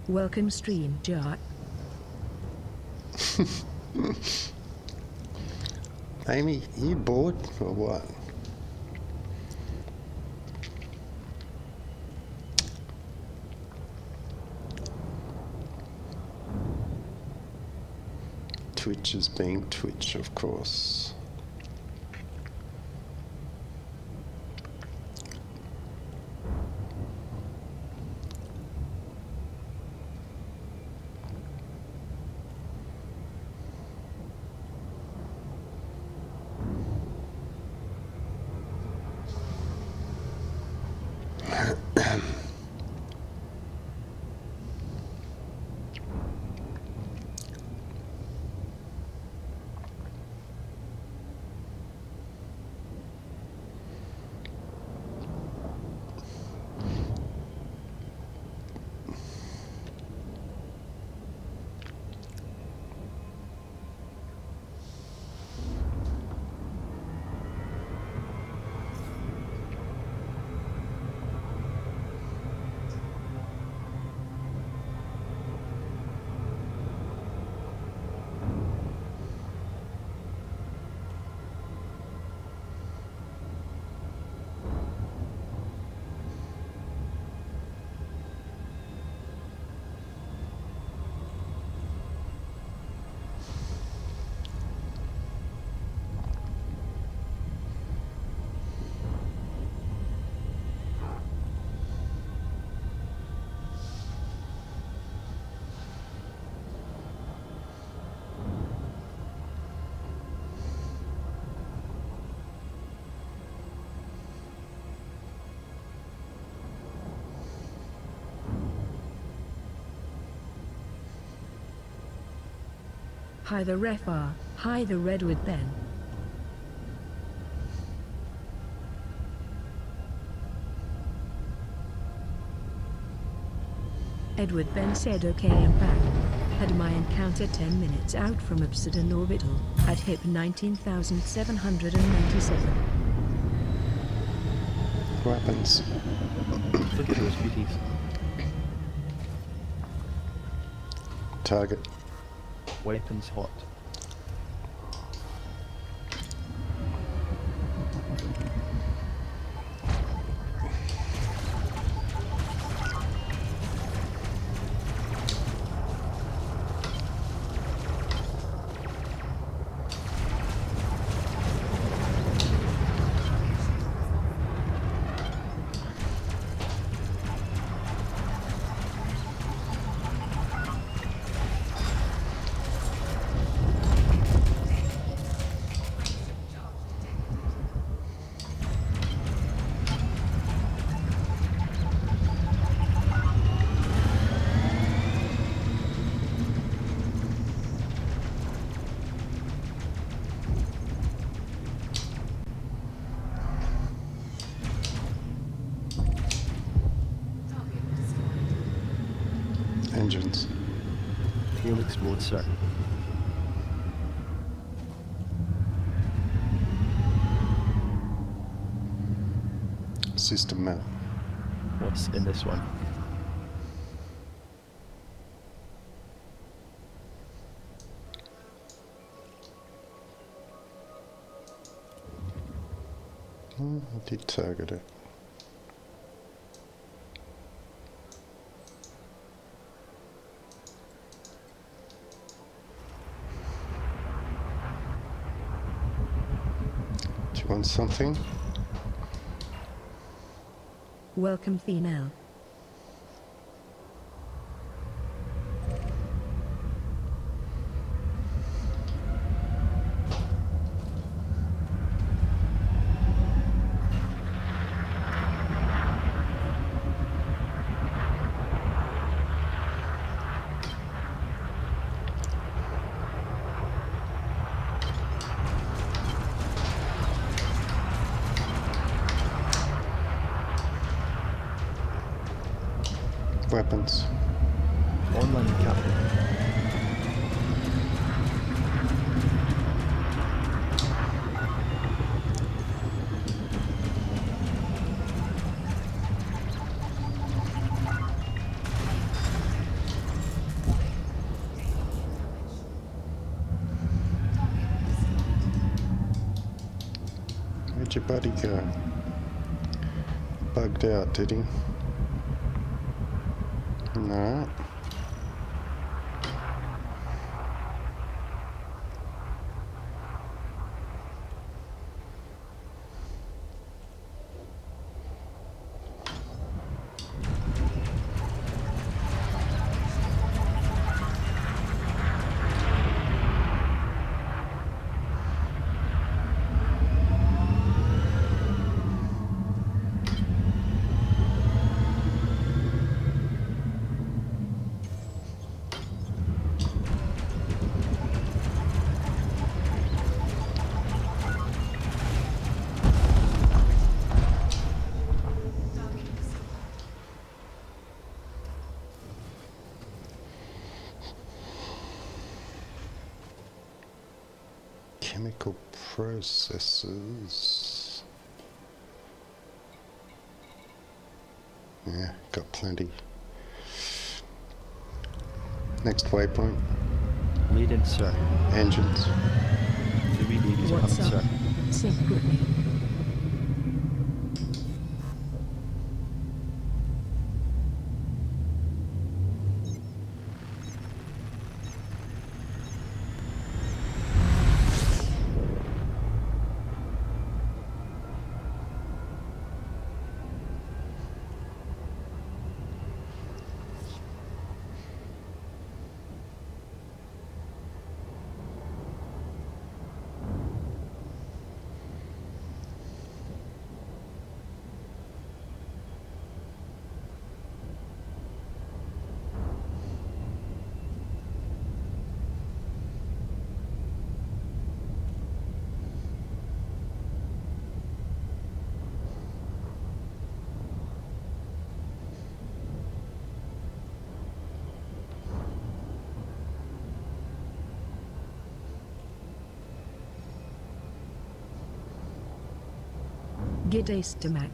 [SPEAKER 2] Welcome stream, Jar.
[SPEAKER 1] Amy, you bored or what? Twitch is being Twitch, of course.
[SPEAKER 2] Hi the ref R, hi the Redwood then. Edward Ben said okay, I'm back. Had my encounter 10 minutes out from Obsidian Orbital, at HIP 19,797.
[SPEAKER 1] Weapons.
[SPEAKER 3] Look at those beauties.
[SPEAKER 1] Target.
[SPEAKER 3] Weapons hot.
[SPEAKER 1] Engines.
[SPEAKER 3] Tail explode, sir.
[SPEAKER 1] System map.
[SPEAKER 3] What's in this one?
[SPEAKER 1] I did target it. Do you want something?
[SPEAKER 2] Welcome Thenel.
[SPEAKER 1] Weapons.
[SPEAKER 3] Online captain.
[SPEAKER 1] Where'd your buddy go? Bugged out, did he? No. Chemical processes. Yeah, got plenty. Next waypoint.
[SPEAKER 3] Lead in, sir.
[SPEAKER 1] Engines.
[SPEAKER 3] The wee babies are
[SPEAKER 2] What's
[SPEAKER 3] coming,
[SPEAKER 2] up?
[SPEAKER 3] sir.
[SPEAKER 2] Sync with me. G'day Stamak.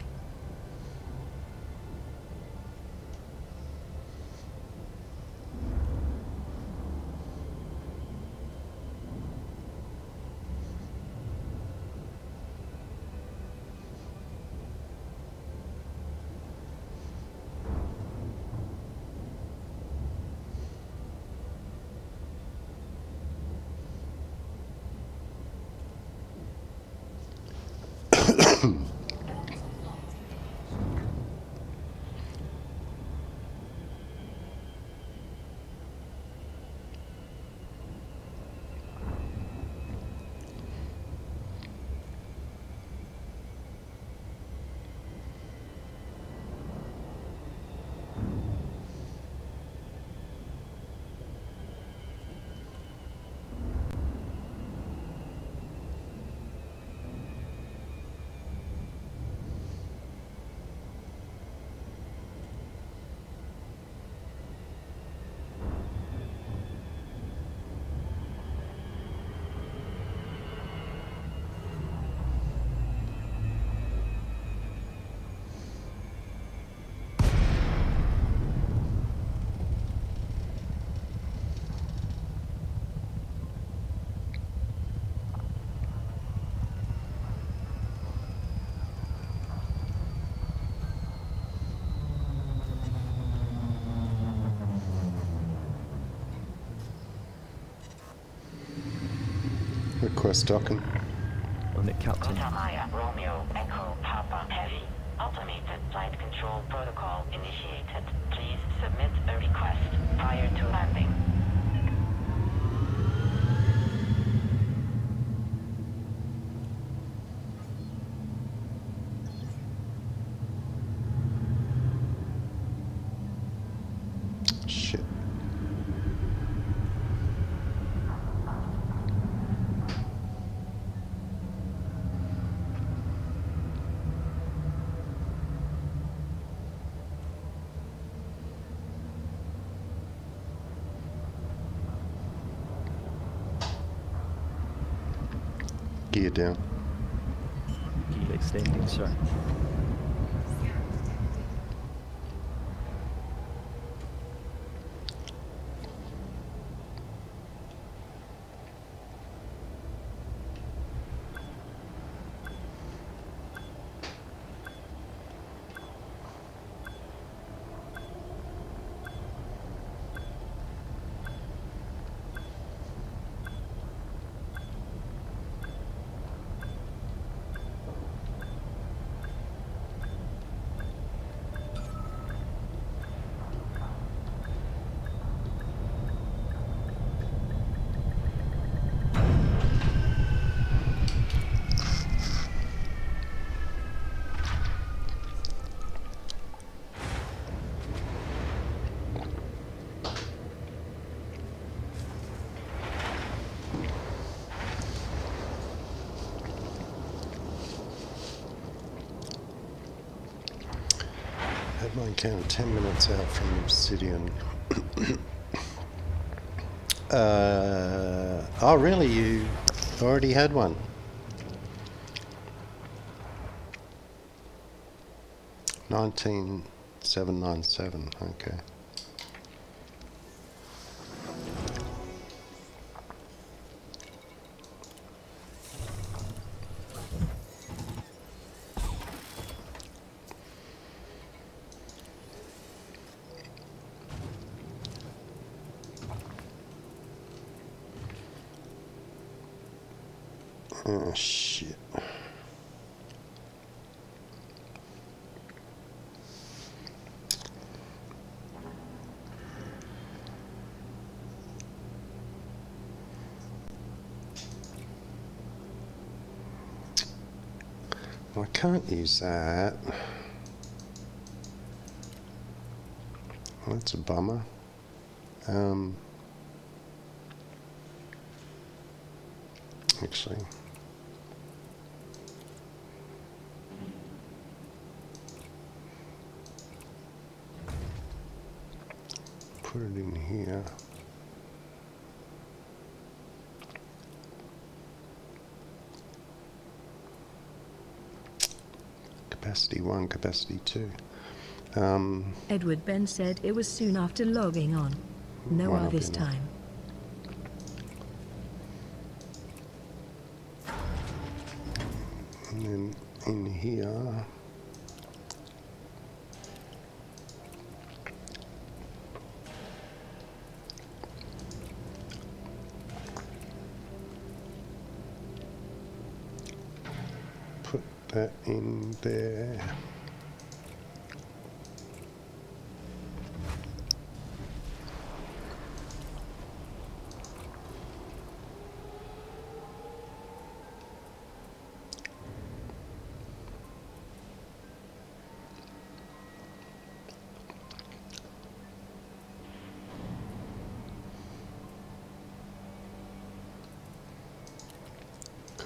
[SPEAKER 1] Request docking.
[SPEAKER 3] On it, Captain.
[SPEAKER 5] Maya, Romeo, Echo, Papa, Heavy. Automated flight control protocol initiated. Please submit a request prior to landing.
[SPEAKER 1] Shit. Gear down.
[SPEAKER 3] Gear extending, sir.
[SPEAKER 1] Had my encounter 10 minutes out from Obsidian. Oh really, you already had one? 19797, okay. Oh shit. I can't use that. That's a bummer. Actually, put it in here. capacity 1, capacity 2.
[SPEAKER 2] Edward Ben said it was soon after logging on. No
[SPEAKER 1] Might
[SPEAKER 2] R
[SPEAKER 1] not
[SPEAKER 2] this
[SPEAKER 1] be enough.
[SPEAKER 2] time.
[SPEAKER 1] And then in here, put that in there.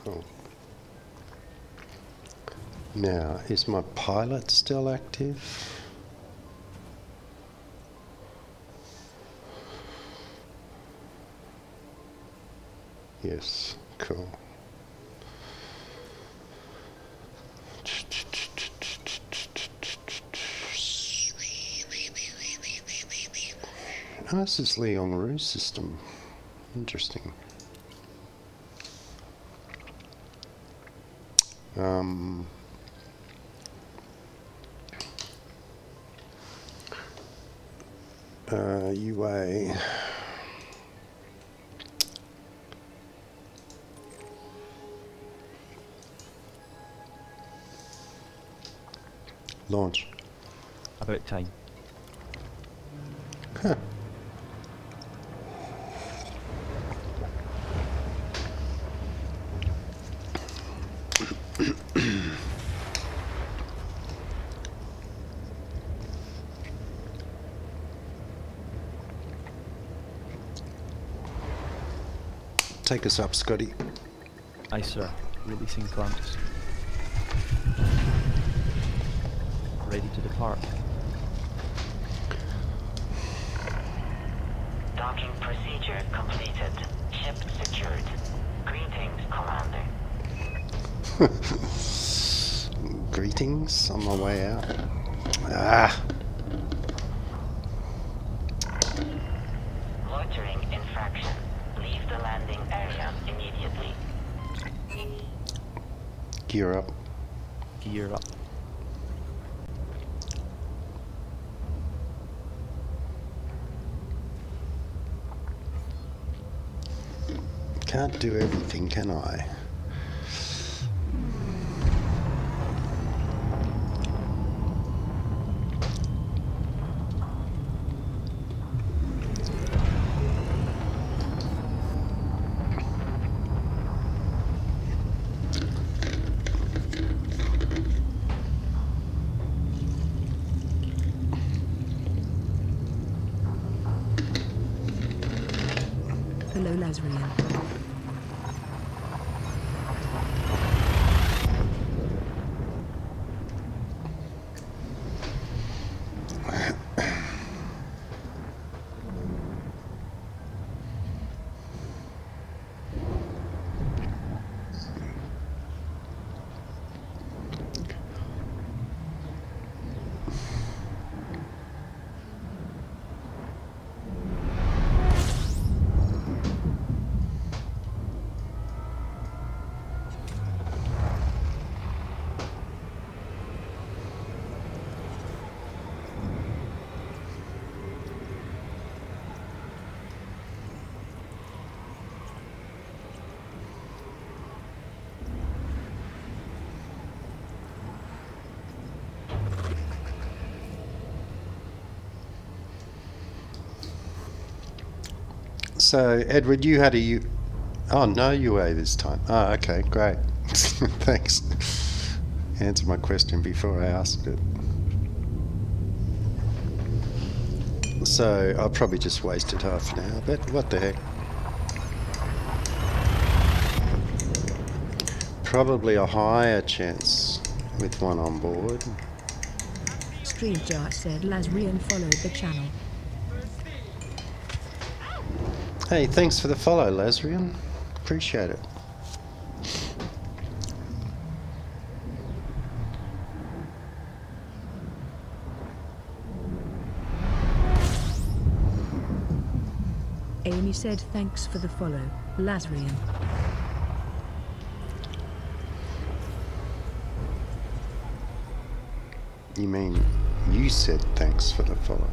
[SPEAKER 1] Cool. Now, is my pilot still active? Yes, cool. Oh, this is Leon Rue's system. Interesting. UA. Launch.
[SPEAKER 3] About time.
[SPEAKER 1] Huh. Take us up, Scotty.
[SPEAKER 3] Aye, sir. Releasing clamps. Ready to depart.
[SPEAKER 5] Docking procedure completed. Ship secured. Greetings, Commander.
[SPEAKER 1] Greetings on my way out. Ah!
[SPEAKER 5] Loitering infraction. Leave the landing area immediately.
[SPEAKER 1] Gear up.
[SPEAKER 3] Gear up.
[SPEAKER 1] Can't do everything, can I?
[SPEAKER 2] Hello, Lazarian. So, Edward, you had a oh, no UA this time. Oh, okay, great. Thanks. Answer my question before I asked it. So, I probably just wasted half an hour, but what the heck. Probably a higher chance with one on board. StreamJar said Lazarian followed the channel.
[SPEAKER 1] Hey, thanks for the follow, Lazarian. Appreciate it.
[SPEAKER 2] Tony said thanks for the follow, Lazarian.
[SPEAKER 1] You mean you said thanks for the follow?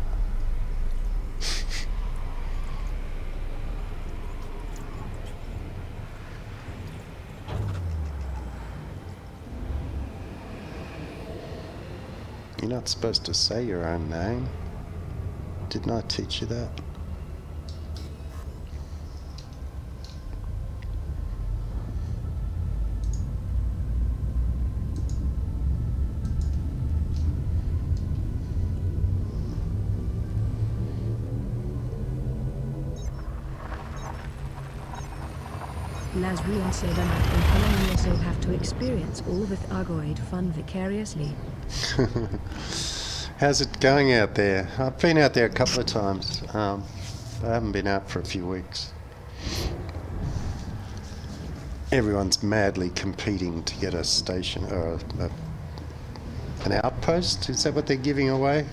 [SPEAKER 1] You're not supposed to say your own name. Didn't I teach you that?
[SPEAKER 2] Lazarian said Amat and Helen also have to experience all the Thargoid fun vicariously.
[SPEAKER 1] How's it going out there? I've been out there a couple of times. I haven't been out for a few weeks. Everyone's madly competing to get a station or an outpost. Is that what they're giving away?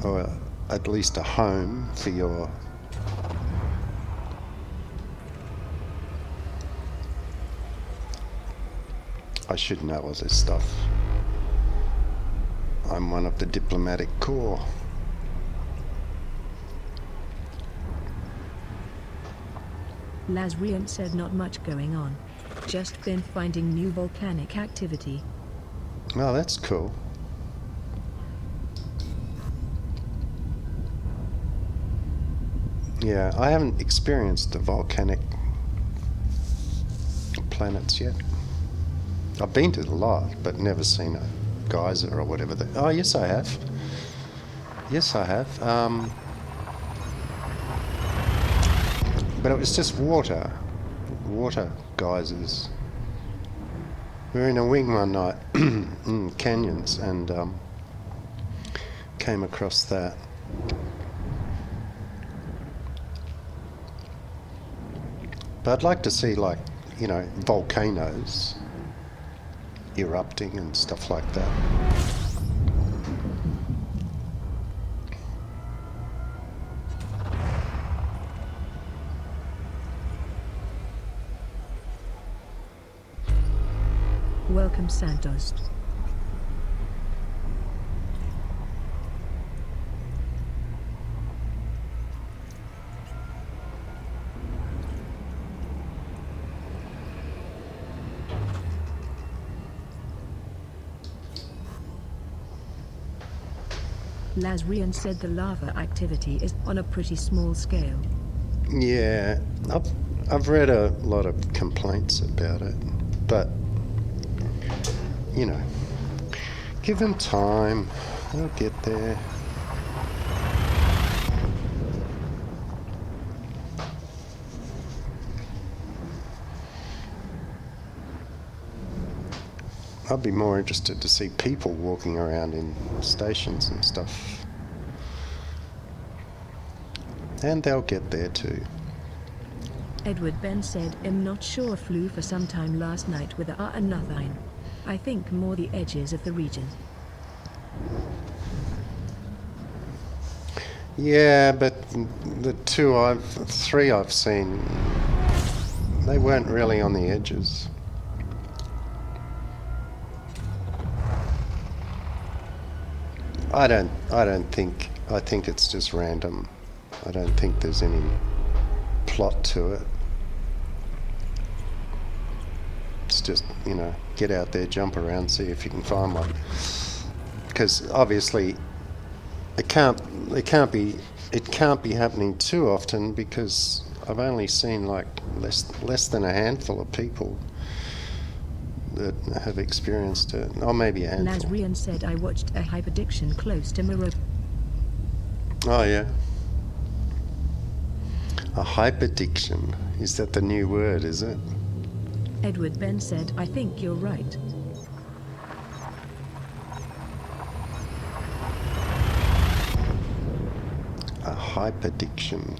[SPEAKER 1] Or at least a home for your... I should know all this stuff. I'm one of the diplomatic corps.
[SPEAKER 2] Lazarian said not much going on. Just been finding new volcanic activity.
[SPEAKER 1] Oh, that's cool. Yeah, I haven't experienced the volcanic planets yet. I've been to a lot, but never seen a geyser or whatever. Oh, yes, I have. Yes, I have. But it was just water geysers. We were in a wing one night in canyons and came across that. But I'd like to see, like, you know, volcanoes erupting and stuff like that.
[SPEAKER 2] Welcome, Santos. Lazarian said the lava activity is on a pretty small scale.
[SPEAKER 1] Yeah, I've read a lot of complaints about it, but you know, give them time, they'll get there. I'd be more interested to see people walking around in stations and stuff. And they'll get there too.
[SPEAKER 2] Edward Ben said, I'm not sure, flew for some time last night with a and nothing. I think more the edges of the region.
[SPEAKER 1] Yeah, but the three I've seen, they weren't really on the edges. I think it's just random. I don't think there's any plot to it. It's just, you know, get out there, jump around, see if you can find one. Because obviously it can't be happening too often, because I've only seen like less than a handful of people that have experienced it, or maybe a handful.
[SPEAKER 2] Lazarian said, I watched a hyperdiction close to Morocco.
[SPEAKER 1] Oh yeah. A hyperdiction. Is that the new word, is it?
[SPEAKER 2] Edward Ben said, I think you're right.
[SPEAKER 1] A hyperdiction.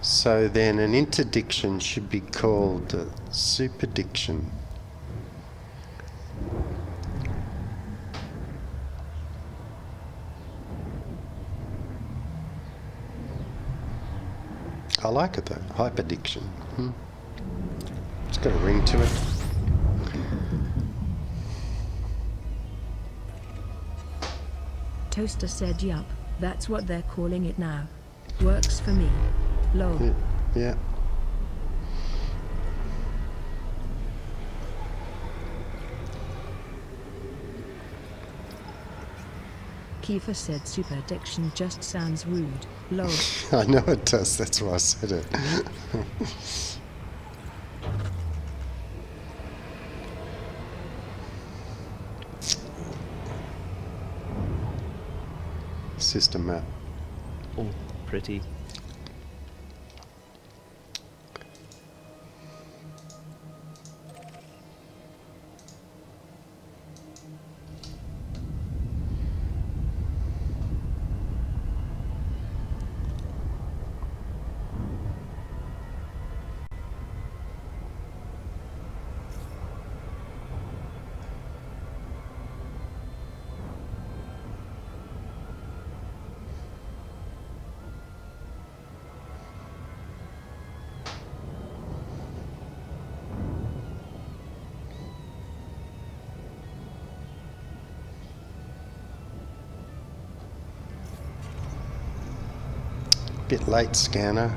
[SPEAKER 1] So then an interdiction should be called a superdiction. I like it though. Hyperdiction. It's got a ring to it.
[SPEAKER 2] Toaster said yup, that's what they're calling it now. Works for me. Lol.
[SPEAKER 1] Yeah.
[SPEAKER 2] Kiefer said superdiction just sounds rude. Lol.
[SPEAKER 1] I know it does, that's why I said it. System map.
[SPEAKER 3] Oh, pretty.
[SPEAKER 1] Bit late, scanner.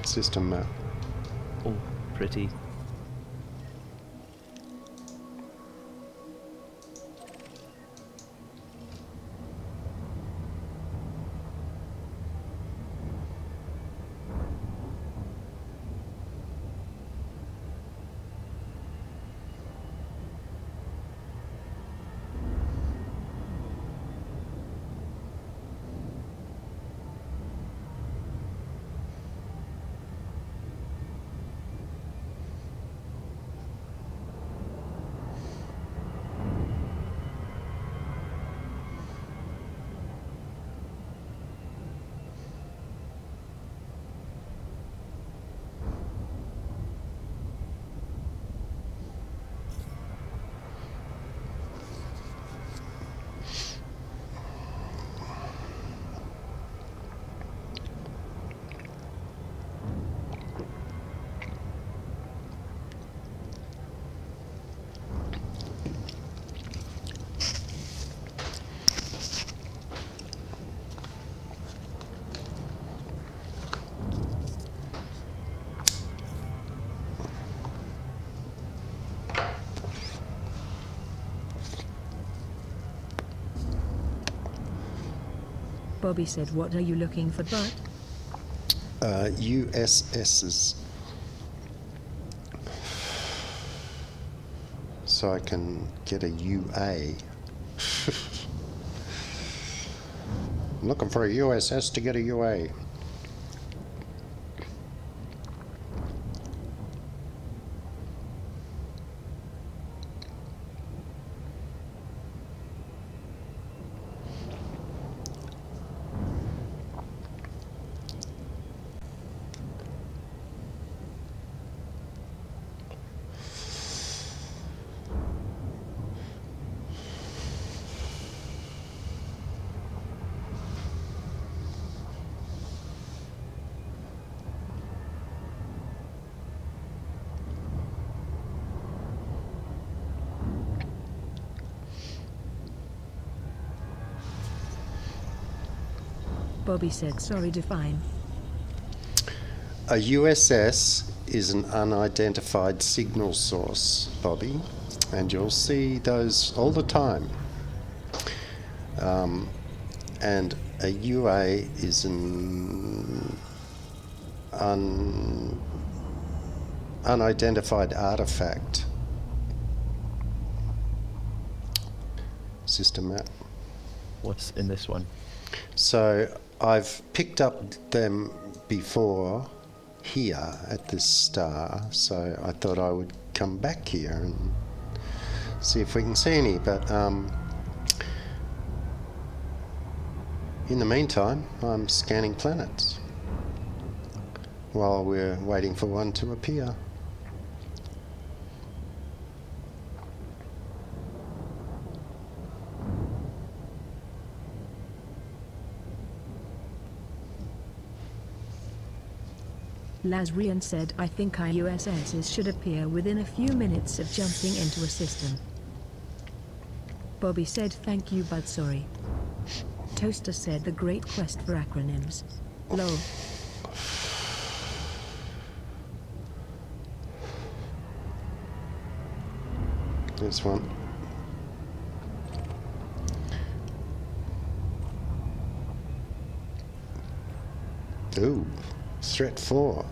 [SPEAKER 1] System map.
[SPEAKER 3] Oh, pretty.
[SPEAKER 2] Bobby said, what are you looking for, bud?
[SPEAKER 1] USSs. So I can get a UA. I'm looking for a USS to get a UA.
[SPEAKER 2] Bobby said, sorry, define.
[SPEAKER 1] A USS is an unidentified signal source, Bobby, and you'll see those all the time. And a UA is an unidentified artifact. System map.
[SPEAKER 3] What's in this one?
[SPEAKER 1] So I've picked up them before here at this star, so I thought I would come back here and see if we can see any, but in the meantime I'm scanning planets while we're waiting for one to appear.
[SPEAKER 2] Lazrian said, I think IUSSs should appear within a few minutes of jumping into a system. Bobby said, thank you but sorry. Toaster said, the great quest for acronyms. Lol.
[SPEAKER 1] This one. Ooh, threat 4.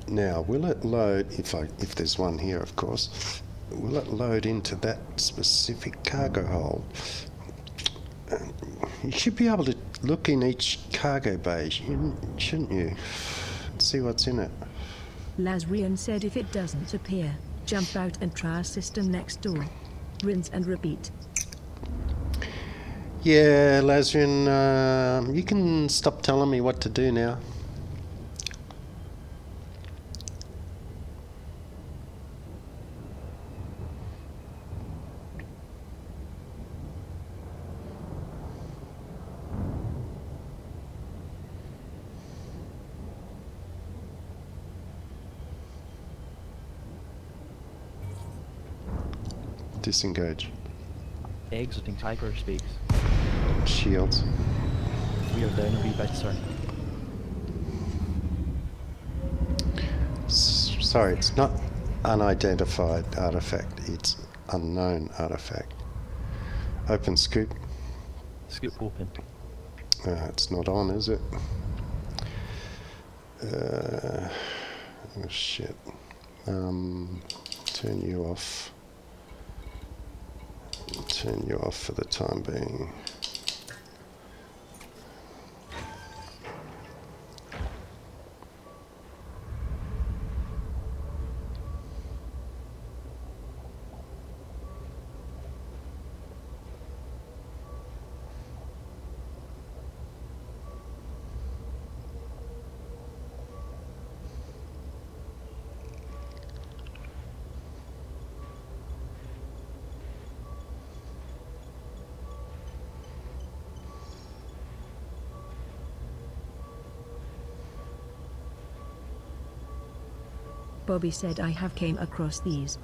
[SPEAKER 1] Now, will it load, if there's one here, of course, will it load into that specific cargo hold? You should be able to look in each cargo bay, shouldn't you? See what's in it.
[SPEAKER 2] Lazrian said, if it doesn't appear, jump out and try a system next door. Rinse and repeat.
[SPEAKER 1] Yeah, Lazrian, you can stop telling me what to do now. Disengage.
[SPEAKER 3] Exiting hyperspace.
[SPEAKER 1] Shields.
[SPEAKER 3] We are down a wee bit, sir.
[SPEAKER 1] Sorry, it's not unidentified artifact, it's unknown artifact. Open scoop.
[SPEAKER 3] Scoop open.
[SPEAKER 1] It's not on, is it? Oh shit. Turn you off. Turn you off for the time being.
[SPEAKER 2] Bobby said, I have came across these.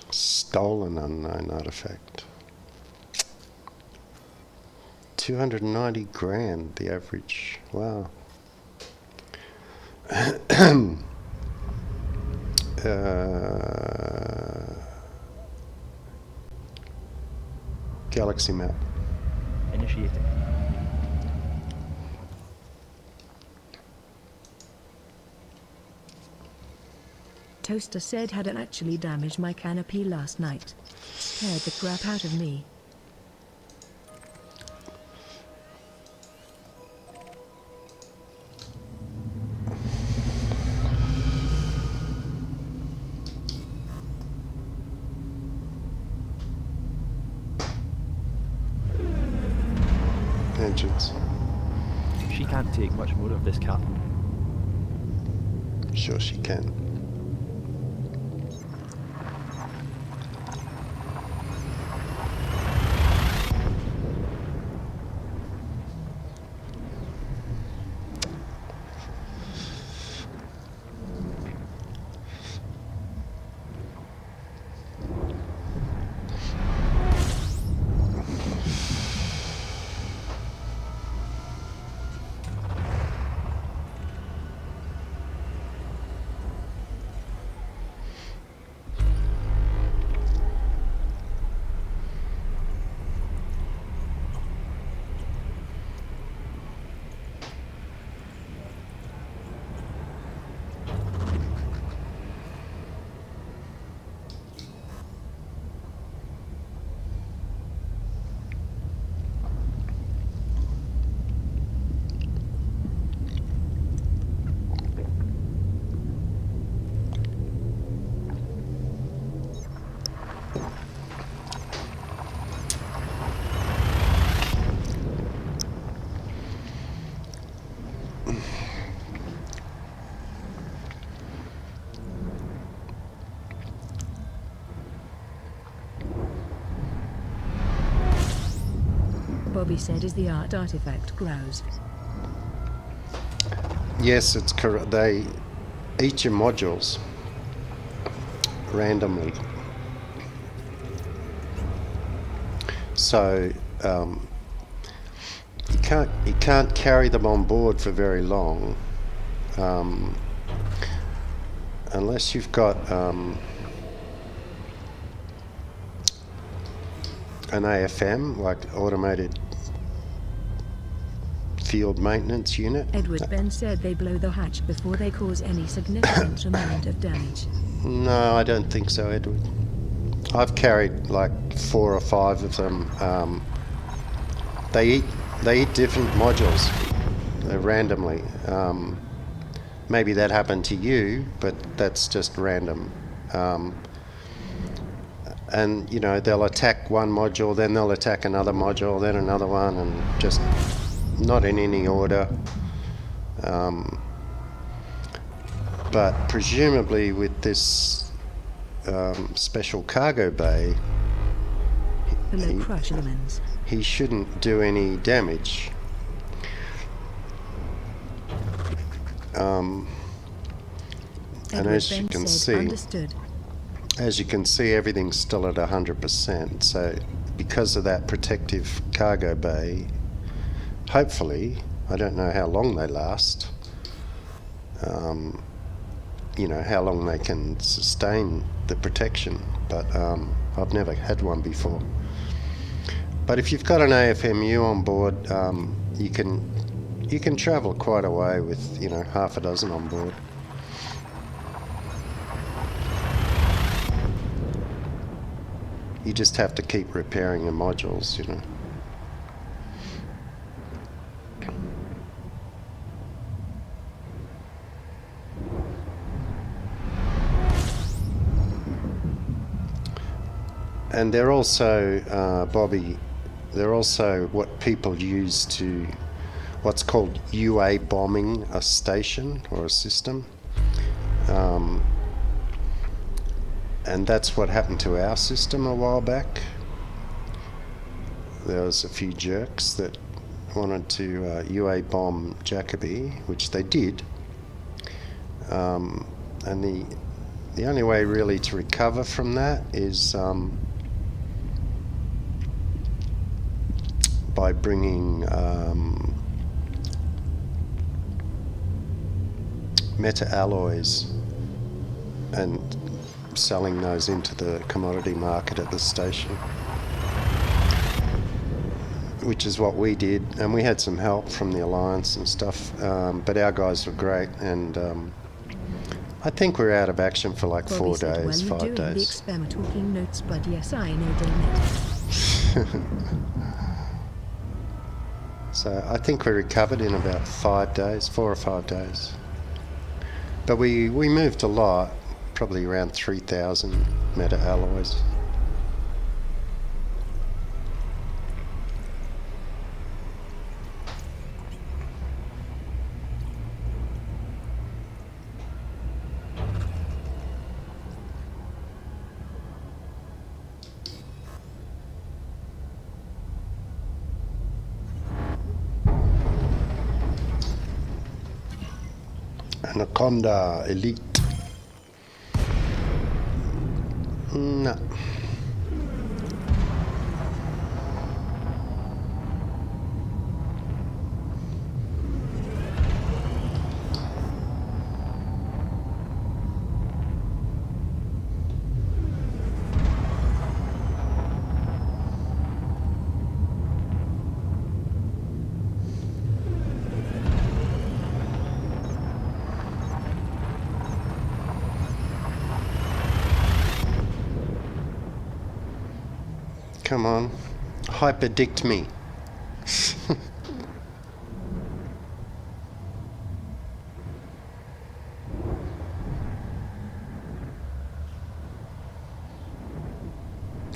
[SPEAKER 1] Stolen unknown artifact. 290 grand, the average. Wow. Galaxy map.
[SPEAKER 3] Initiating.
[SPEAKER 2] Toaster said, hadn't actually damaged my canopy last night. Scared the crap out of me.
[SPEAKER 1] Richards.
[SPEAKER 3] She can't take much more of this, Captain.
[SPEAKER 1] Sure she can.
[SPEAKER 2] Bobby said as the art artifact grows.
[SPEAKER 1] Yes, it's correct. They each your modules randomly. So you can't carry them on board for very long, unless you've got an AFM, like automated field maintenance unit.
[SPEAKER 2] Edward Ben said they blow the hatch before they cause any significant amount of damage.
[SPEAKER 1] No, I don't think so, Edward. I've carried like 4 or 5 of them. They eat different modules randomly. Maybe that happened to you, but that's just random. And you know, they'll attack one module, then they'll attack another module, then another one, and just not in any order. But presumably with this special cargo bay,
[SPEAKER 2] Below crush elements.
[SPEAKER 1] he shouldn't do any damage. And
[SPEAKER 2] Edward
[SPEAKER 1] as you
[SPEAKER 2] Ben
[SPEAKER 1] can
[SPEAKER 2] said,
[SPEAKER 1] see,
[SPEAKER 2] understood.
[SPEAKER 1] as you can see, everything's still at 100%. So because of that protective cargo bay, hopefully, I don't know how long they last, you know, how long they can sustain the protection, but I've never had one before. But if you've got an AFMU on board, you can travel quite a way with, you know, half a dozen on board. You just have to keep repairing your modules, you know. And they're also, Bobby, they're also what people use to, what's called UA bombing a station or a system. And that's what happened to our system a while back. There was a few jerks that wanted to UA bomb Jacoby, which they did. And the only way really to recover from that is by bringing meta alloys and selling those into the commodity market at the station, which is what we did, and we had some help from the Alliance and stuff, but our guys were great, and I think we're out of action for like
[SPEAKER 2] Bobby
[SPEAKER 1] 4
[SPEAKER 2] said,
[SPEAKER 1] days,
[SPEAKER 2] well,
[SPEAKER 1] 5
[SPEAKER 2] you're doing the
[SPEAKER 1] days.
[SPEAKER 2] experiment talking notes, but yes, I know, damn it.
[SPEAKER 1] So I think we recovered in about 5 days, 4 or 5 days. But we moved a lot, probably around 3,000 meta alloys. Anaconda Elite. No. Come on, hyperdict me.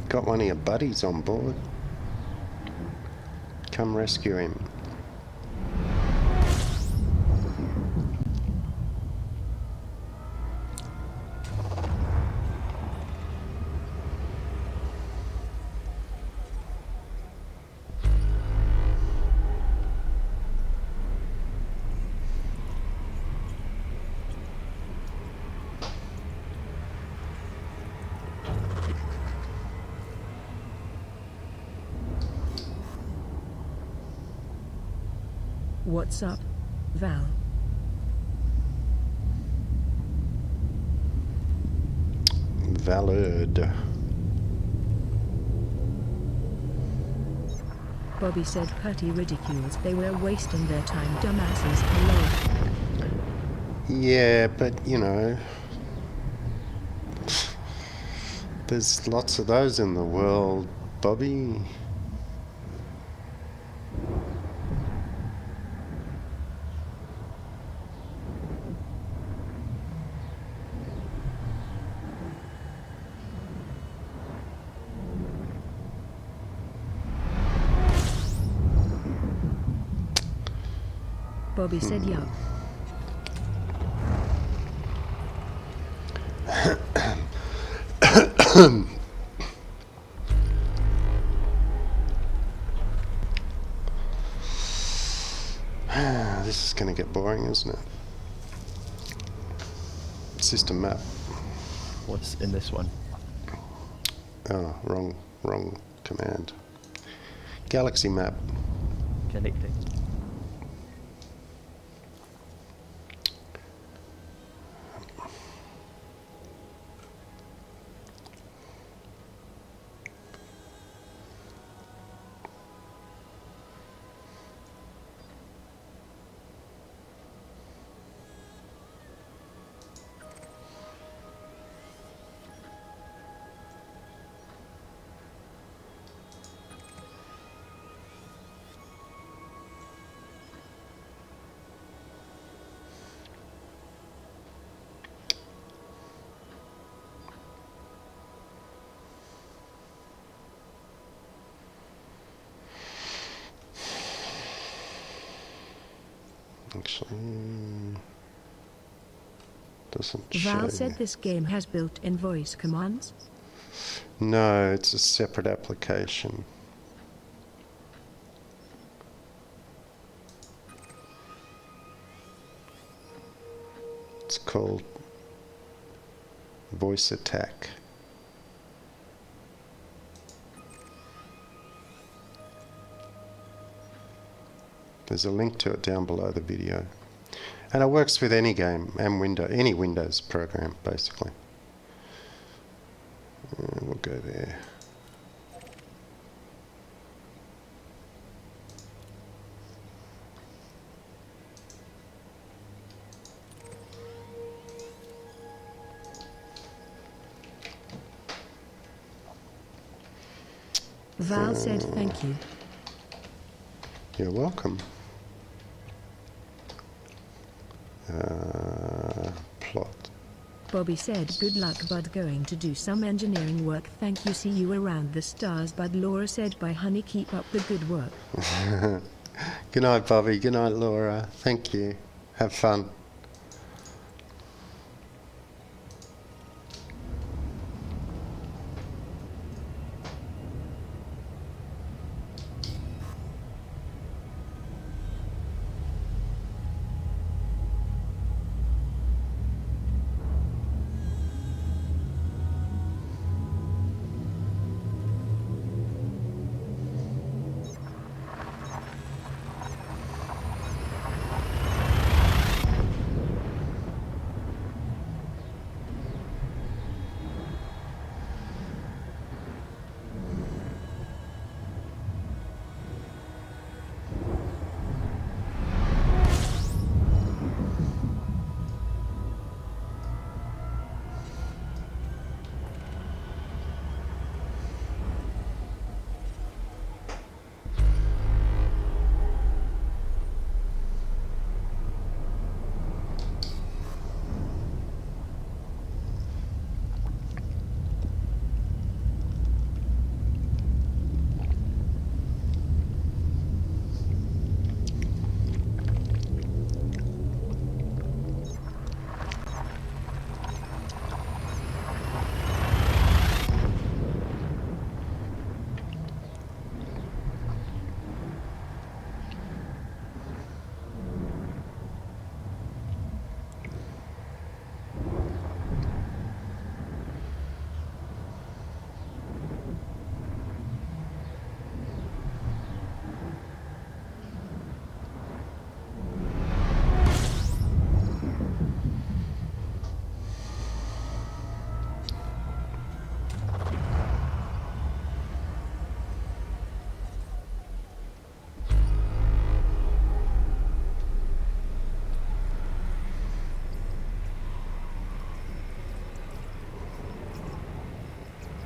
[SPEAKER 1] Got one of your buddies on board. Come rescue him.
[SPEAKER 2] What's up, Val?
[SPEAKER 1] Valid.
[SPEAKER 2] Bobby said Putty ridicules they were wasting their time, dumbasses. Hello.
[SPEAKER 1] Yeah, but you know, there's lots of those in the world, Bobby.
[SPEAKER 2] Bobby said yup.
[SPEAKER 1] This is going to get boring, isn't it? System map.
[SPEAKER 3] What's in this one?
[SPEAKER 1] Oh, wrong command. Galaxy map.
[SPEAKER 3] Connecting.
[SPEAKER 1] Actually, doesn't show.
[SPEAKER 2] Val said this game has built-in voice commands.
[SPEAKER 1] No, it's a separate application. It's called Voice Attack. There's a link to it down below the video. And it works with any game and any Windows program, basically. We'll go there.
[SPEAKER 2] Val said thank you.
[SPEAKER 1] You're welcome. Plot.
[SPEAKER 2] Bobby said good luck bud, going to do some engineering work, thank you, see you around the stars bud. Laura said bye honey, keep up the good work.
[SPEAKER 1] Good night Bobby, good night Laura, thank you, have fun.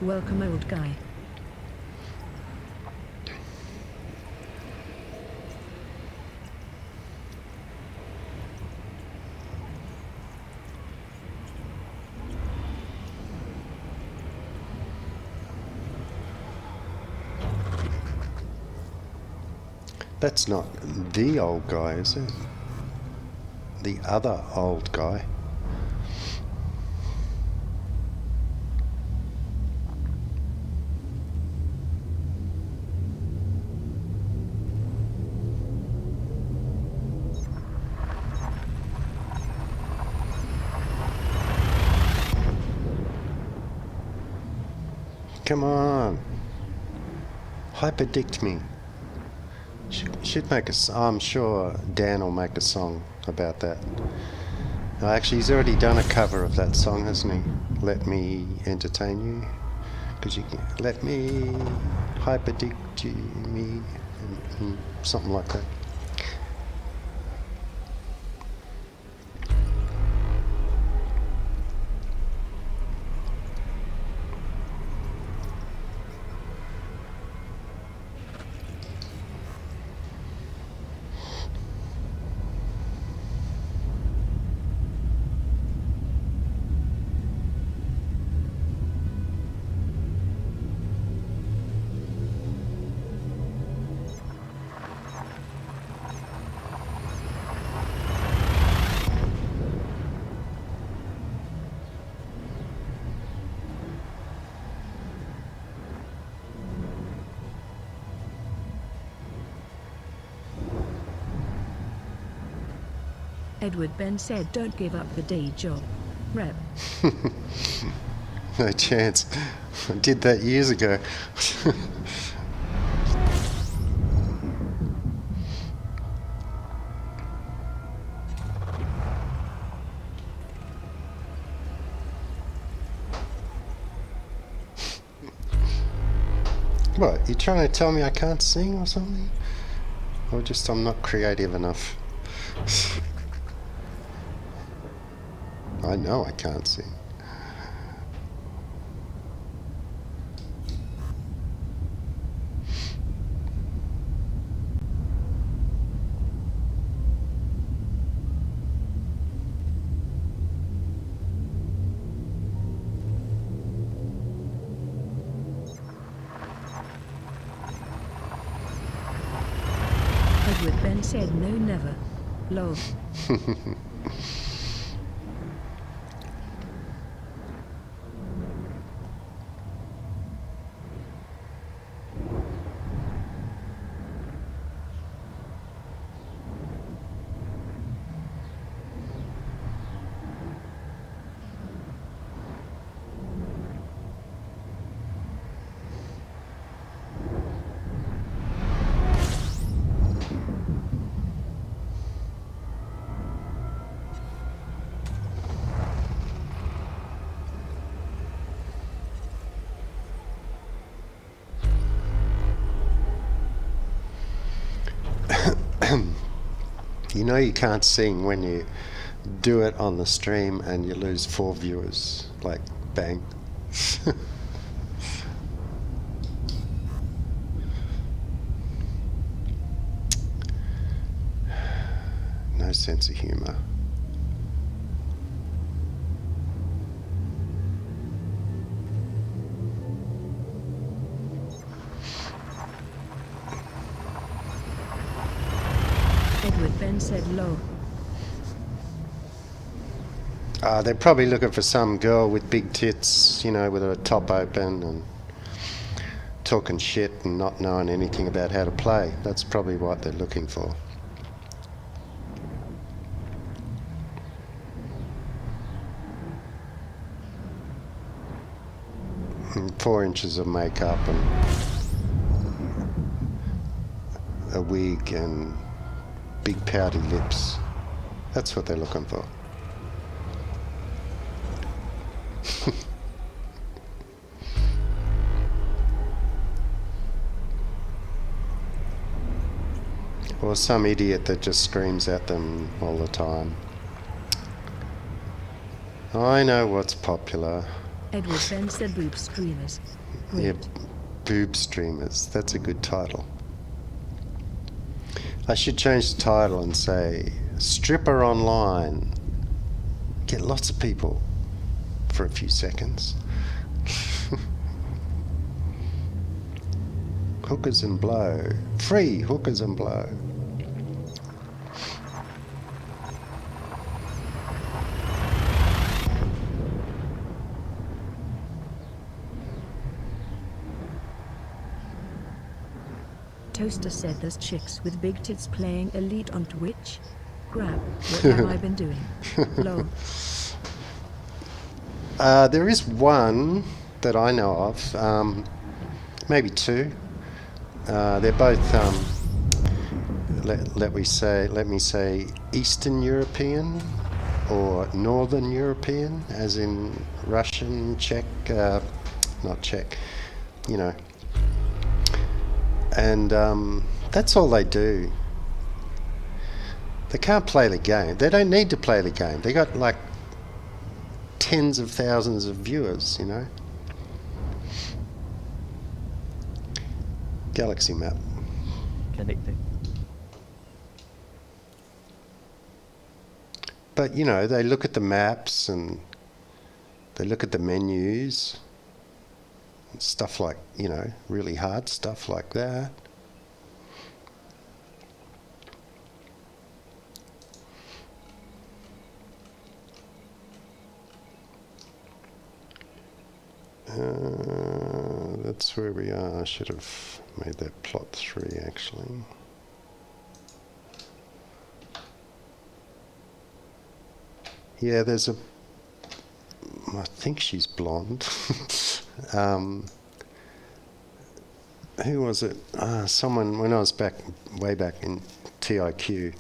[SPEAKER 2] Welcome, old guy.
[SPEAKER 1] That's not the old guy, is it? The other old guy. Come on. Hyperdict me. Should make a. I'm sure Dan will make a song about that. No, actually, he's already done a cover of that song, hasn't he? Let me entertain you. Because you can let me hyperdict you, me, something like that.
[SPEAKER 2] Edward Ben said don't give up the day job. Rep.
[SPEAKER 1] No chance. I did that years ago. What, you trying to tell me I can't sing or something? Or just I'm not creative enough? I know I can't sing.
[SPEAKER 2] Edward Ben said no never. Lol.
[SPEAKER 1] You know you can't sing when you do it on the stream and you lose 4 viewers. Like, bang. No sense of humour.
[SPEAKER 2] Edward Ben said lol.
[SPEAKER 1] They're probably looking for some girl with big tits, you know, with her top open and talking shit and not knowing anything about how to play. That's probably what they're looking for. And 4 inches of makeup and a wig and big pouty lips. That's what they're looking for. Or some idiot that just screams at them all the time. I know what's popular.
[SPEAKER 2] Edward Fenn said boob streamers.
[SPEAKER 1] Yeah,
[SPEAKER 2] Great.
[SPEAKER 1] boob streamers. That's a good title. I should change the title and say stripper online. Get lots of people for a few seconds. Hookers and blow. Free hookers and blow.
[SPEAKER 2] Toaster said there's chicks with big tits playing Elite on Twitch. Grab, what have I been doing? Lol.
[SPEAKER 1] There is one that I know of, maybe two. They're both, let me say, Eastern European or Northern European, as in Russian, Czech, not Czech, you know. And that's all they do. They can't play the game. They don't need to play the game. They got like tens of thousands of viewers, you know. Galaxy map.
[SPEAKER 3] Connecting.
[SPEAKER 1] But, you know, they look at the maps and they look at the menus. Stuff like, you know, really hard stuff like that. That's where we are. I should have made that plot 3 actually. Yeah, there's a, I think she's blonde. Who was it? Someone, when I was way back in TIQ,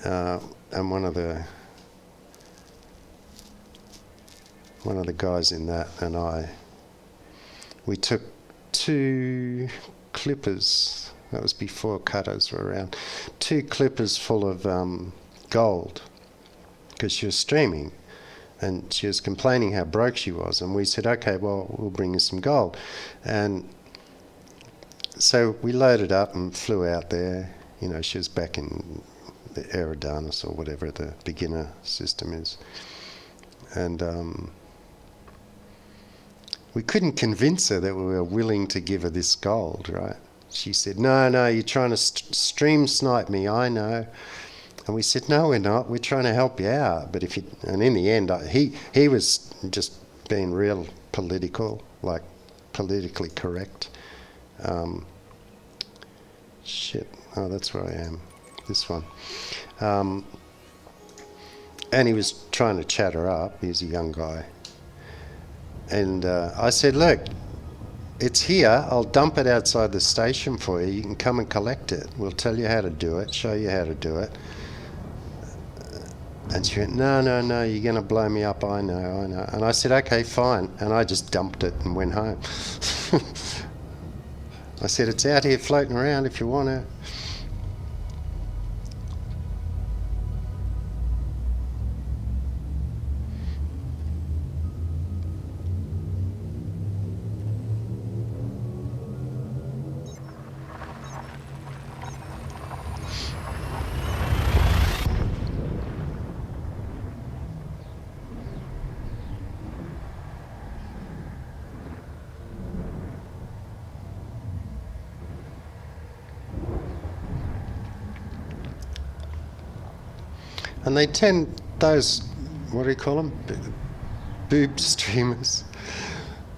[SPEAKER 1] and one of the guys in that and we took 2 clippers, that was before cutters were around, 2 clippers full of gold, because she was streaming and she was complaining how broke she was, and we said, okay, well, we'll bring you some gold. And so we loaded up and flew out there. You know, she was back in the Eridanus or whatever the beginner system is. And we couldn't convince her that we were willing to give her this gold, right? She said, no, you're trying to stream snipe me, I know. And we said, no, we're not. We're trying to help you out. But if you, and in the end, he was just being real political, like politically correct. Shit. Oh, that's where I am. This one. And he was trying to chat her up. He's a young guy. And I said, look, it's here. I'll dump it outside the station for you. You can come and collect it. We'll tell you how to do it, show you how to do it. And she went, no, you're going to blow me up, I know. And I said, okay, fine. And I just dumped it and went home. I said, it's out here floating around if you want it. And they tend, those, what do you call them? Boob streamers.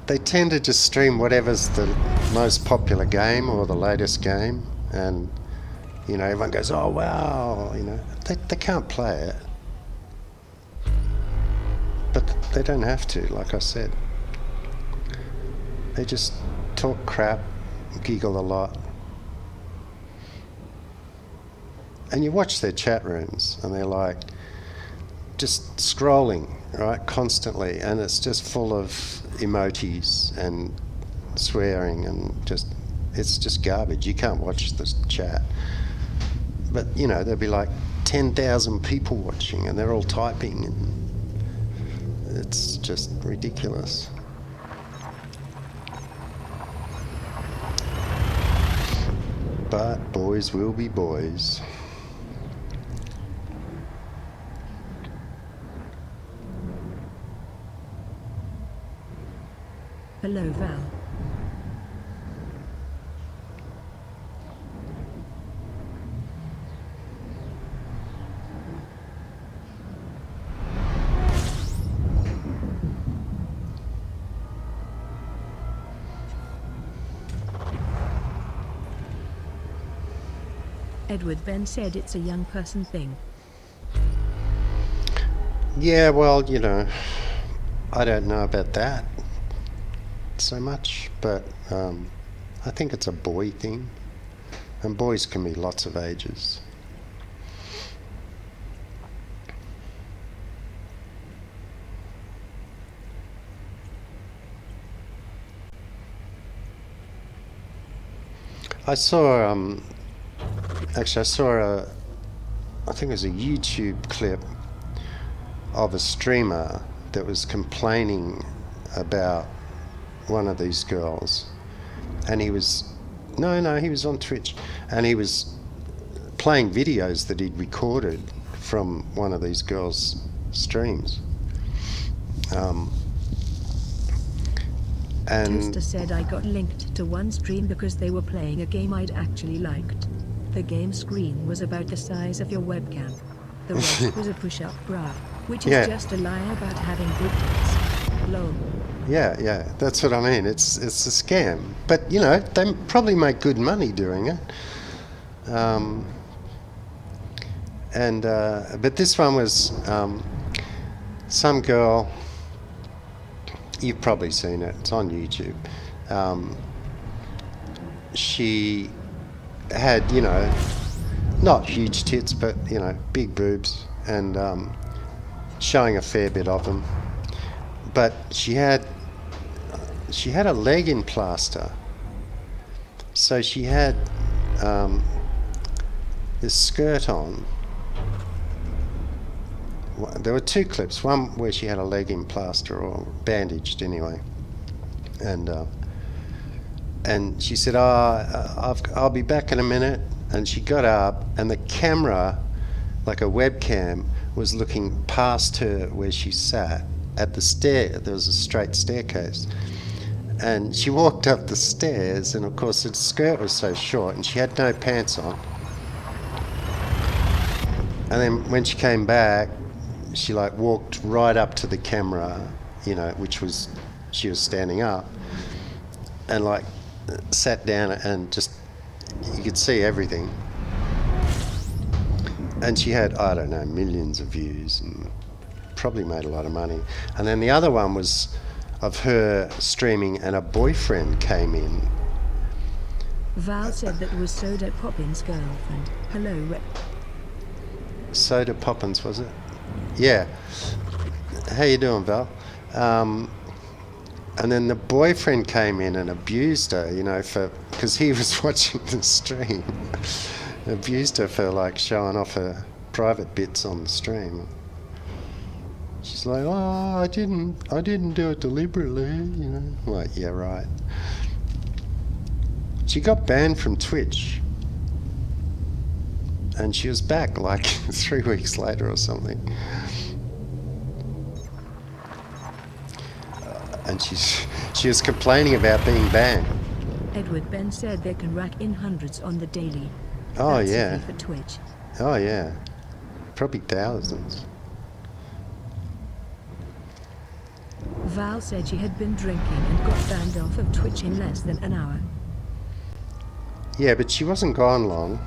[SPEAKER 1] They tend to just stream whatever's the most popular game or the latest game. And, you know, everyone goes, oh, wow, you know. They can't play it. But they don't have to, like I said. They just talk crap, giggle a lot. And you watch their chat rooms and they're like just scrolling, right, constantly, and it's just full of emojis and swearing and it's just garbage. You can't watch this chat. But, you know, there'll be like 10,000 people watching and they're all typing and it's just ridiculous. But boys will be boys.
[SPEAKER 2] Hello, Val. Edward Ben said it's a young person thing.
[SPEAKER 1] Yeah, well, you know, I don't know about that so much, but I think it's a boy thing, and boys can be lots of ages. I saw actually I saw I think it was a YouTube clip of a streamer that was complaining about one of these girls, and he was he was on Twitch, and he was playing videos that he'd recorded from one of these girls' streams. And
[SPEAKER 2] Toaster said I got linked to one stream because they were playing a game I'd actually liked. The game screen was about the size of your webcam. The rest was a push-up bra, which is
[SPEAKER 1] Yeah.
[SPEAKER 2] just a lie about having big tits. Lol.
[SPEAKER 1] yeah, that's what I mean. It's a scam, but you know they probably make good money doing it. But this one was some girl. You've probably seen it. It's on YouTube. She had, you know, not huge tits, but you know, big boobs, and showing a fair bit of them. But she had a leg in plaster, so she had this skirt on. There were two clips, one where she had a leg in plaster, or bandaged anyway, and she said, I'll be back in a minute, and she got up, and the camera, like a webcam, was looking past her where she sat at the stair. There was a straight staircase, and she walked up the stairs, and of course the skirt was so short, and she had no pants on. And then when she came back, she like walked right up to the camera, you know, she was standing up, and like sat down, and just, you could see everything. And she had, I don't know, millions of views, and probably made a lot of money. And then the other one was of her streaming, and a boyfriend came in.
[SPEAKER 2] Val said that was Soda Poppins' girlfriend. Hello, Rep.
[SPEAKER 1] Soda Poppins, was it? Yeah. How you doing, Val? And then the boyfriend came in and abused her, you know, because he was watching the stream. Abused her for like showing off her private bits on the stream. She's like, oh, I didn't do it deliberately, you know. Like, yeah, right. She got banned from Twitch, and she was back like 3 weeks later or something. And she was complaining about being banned.
[SPEAKER 2] Edward Ben said they can rack in hundreds on the daily.
[SPEAKER 1] Oh,
[SPEAKER 2] That's
[SPEAKER 1] yeah.
[SPEAKER 2] for Twitch.
[SPEAKER 1] Oh, yeah. Probably thousands.
[SPEAKER 2] Val said she had been drinking and got banned off of Twitch in less than an hour.
[SPEAKER 1] Yeah, but she wasn't gone long.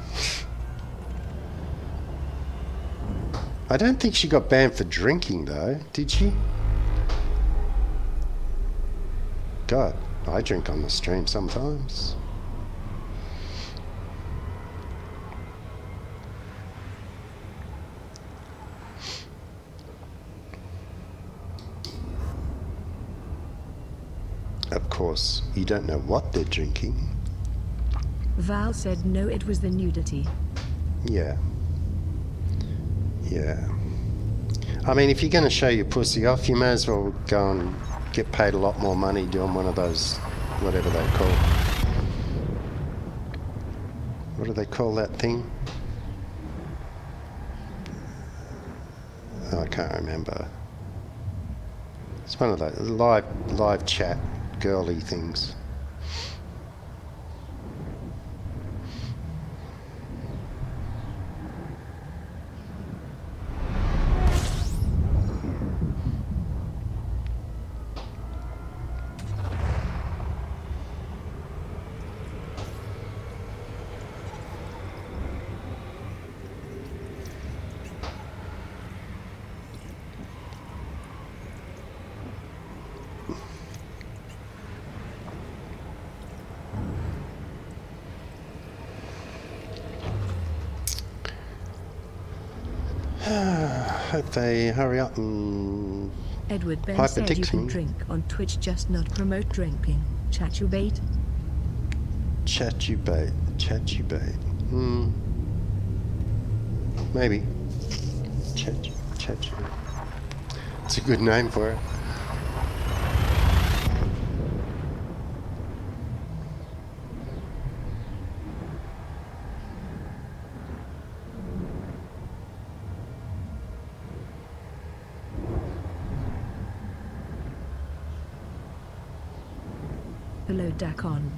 [SPEAKER 1] I don't think she got banned for drinking, though, did she? God, I drink on the stream sometimes. Of course, you don't know what they're drinking.
[SPEAKER 2] Val said no, it was the nudity.
[SPEAKER 1] Yeah. Yeah. I mean, if you're going to show your pussy off, you may as well go and get paid a lot more money doing one of those, whatever they're called. What do they call that thing? Oh, I can't remember. It's one of those live chat girly things. Hope they hurry up and
[SPEAKER 2] Edward Ben said you
[SPEAKER 1] hyperdict
[SPEAKER 2] can
[SPEAKER 1] me.
[SPEAKER 2] drink on Twitch, just not promote drinking. Chat you bait.
[SPEAKER 1] Chat you bait. Maybe. Chat you. It's a good name for it.
[SPEAKER 2] Hello Dakon.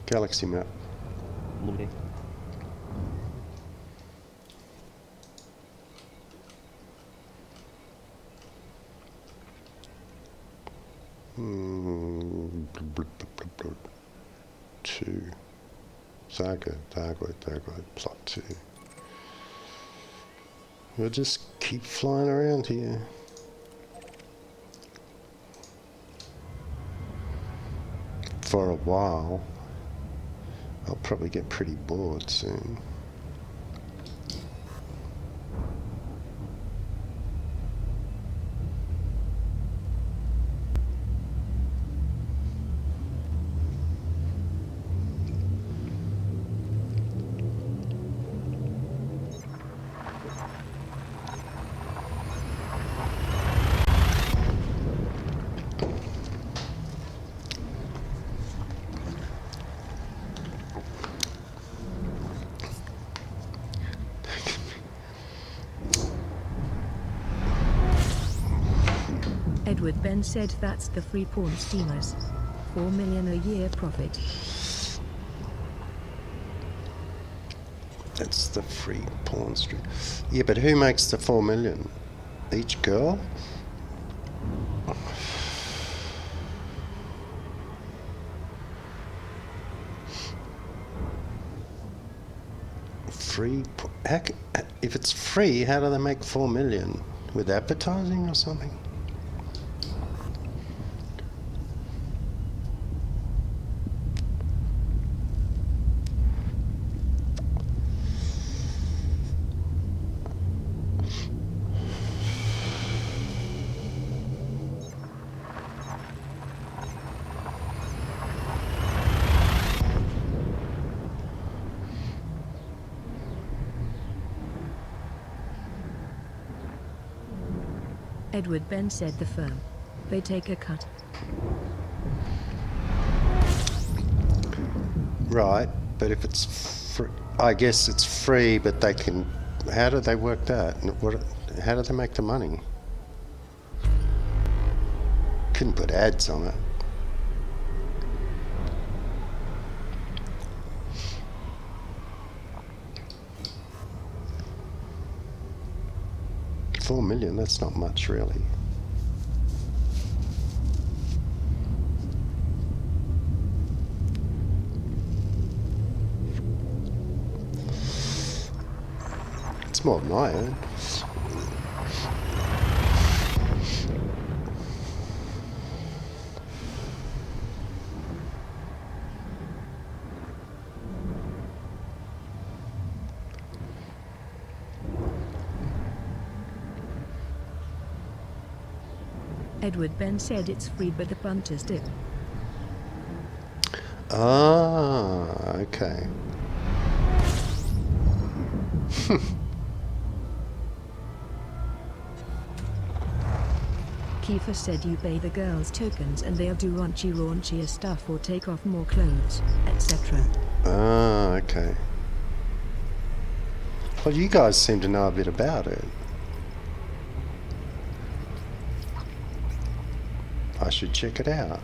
[SPEAKER 1] Galaxy map.
[SPEAKER 3] Lovely.
[SPEAKER 1] Two. Saga, plot 2. We'll just keep flying around here. For a while. I'll probably get pretty bored soon.
[SPEAKER 2] Edward Ben said that's the free porn steamers. 4 million a year profit.
[SPEAKER 1] That's the free porn stream. Yeah, but who makes the 4 million? Each girl? Free. If it's free, how do they make 4 million? With advertising or something?
[SPEAKER 2] Edward Ben said the firm. They take a cut.
[SPEAKER 1] Right, but if it's free, I guess it's free, but they can. How do they work that? How do they make the money? Couldn't put ads on it. $4 million, that's not much really. It's more than I earn.
[SPEAKER 2] Edward Ben said it's free but the punters tip.
[SPEAKER 1] Ah, okay.
[SPEAKER 2] Kiefer said you pay the girls tokens and they'll do raunchier stuff or take off more clothes, etc.
[SPEAKER 1] Ah, okay. Well, you guys seem to know a bit about it. I should check it out.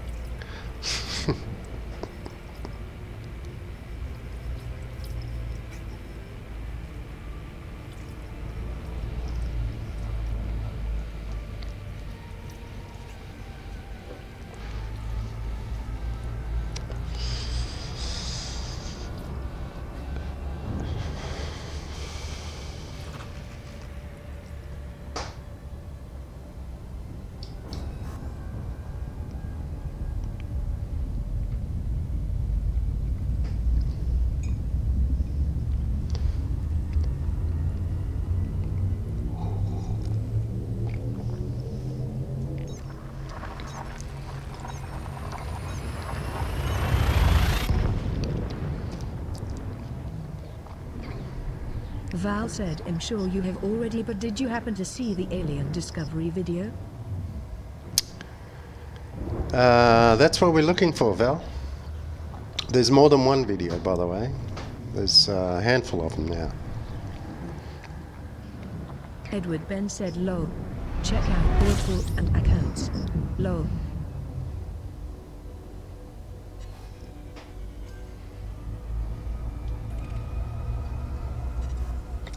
[SPEAKER 2] Val said I'm sure you have already, but did you happen to see the alien discovery video?
[SPEAKER 1] That's what we're looking for, Val. There's more than one video, by the way. There's a handful of them now.
[SPEAKER 2] Edward Ben said lol. Check out the report and accounts. Lol.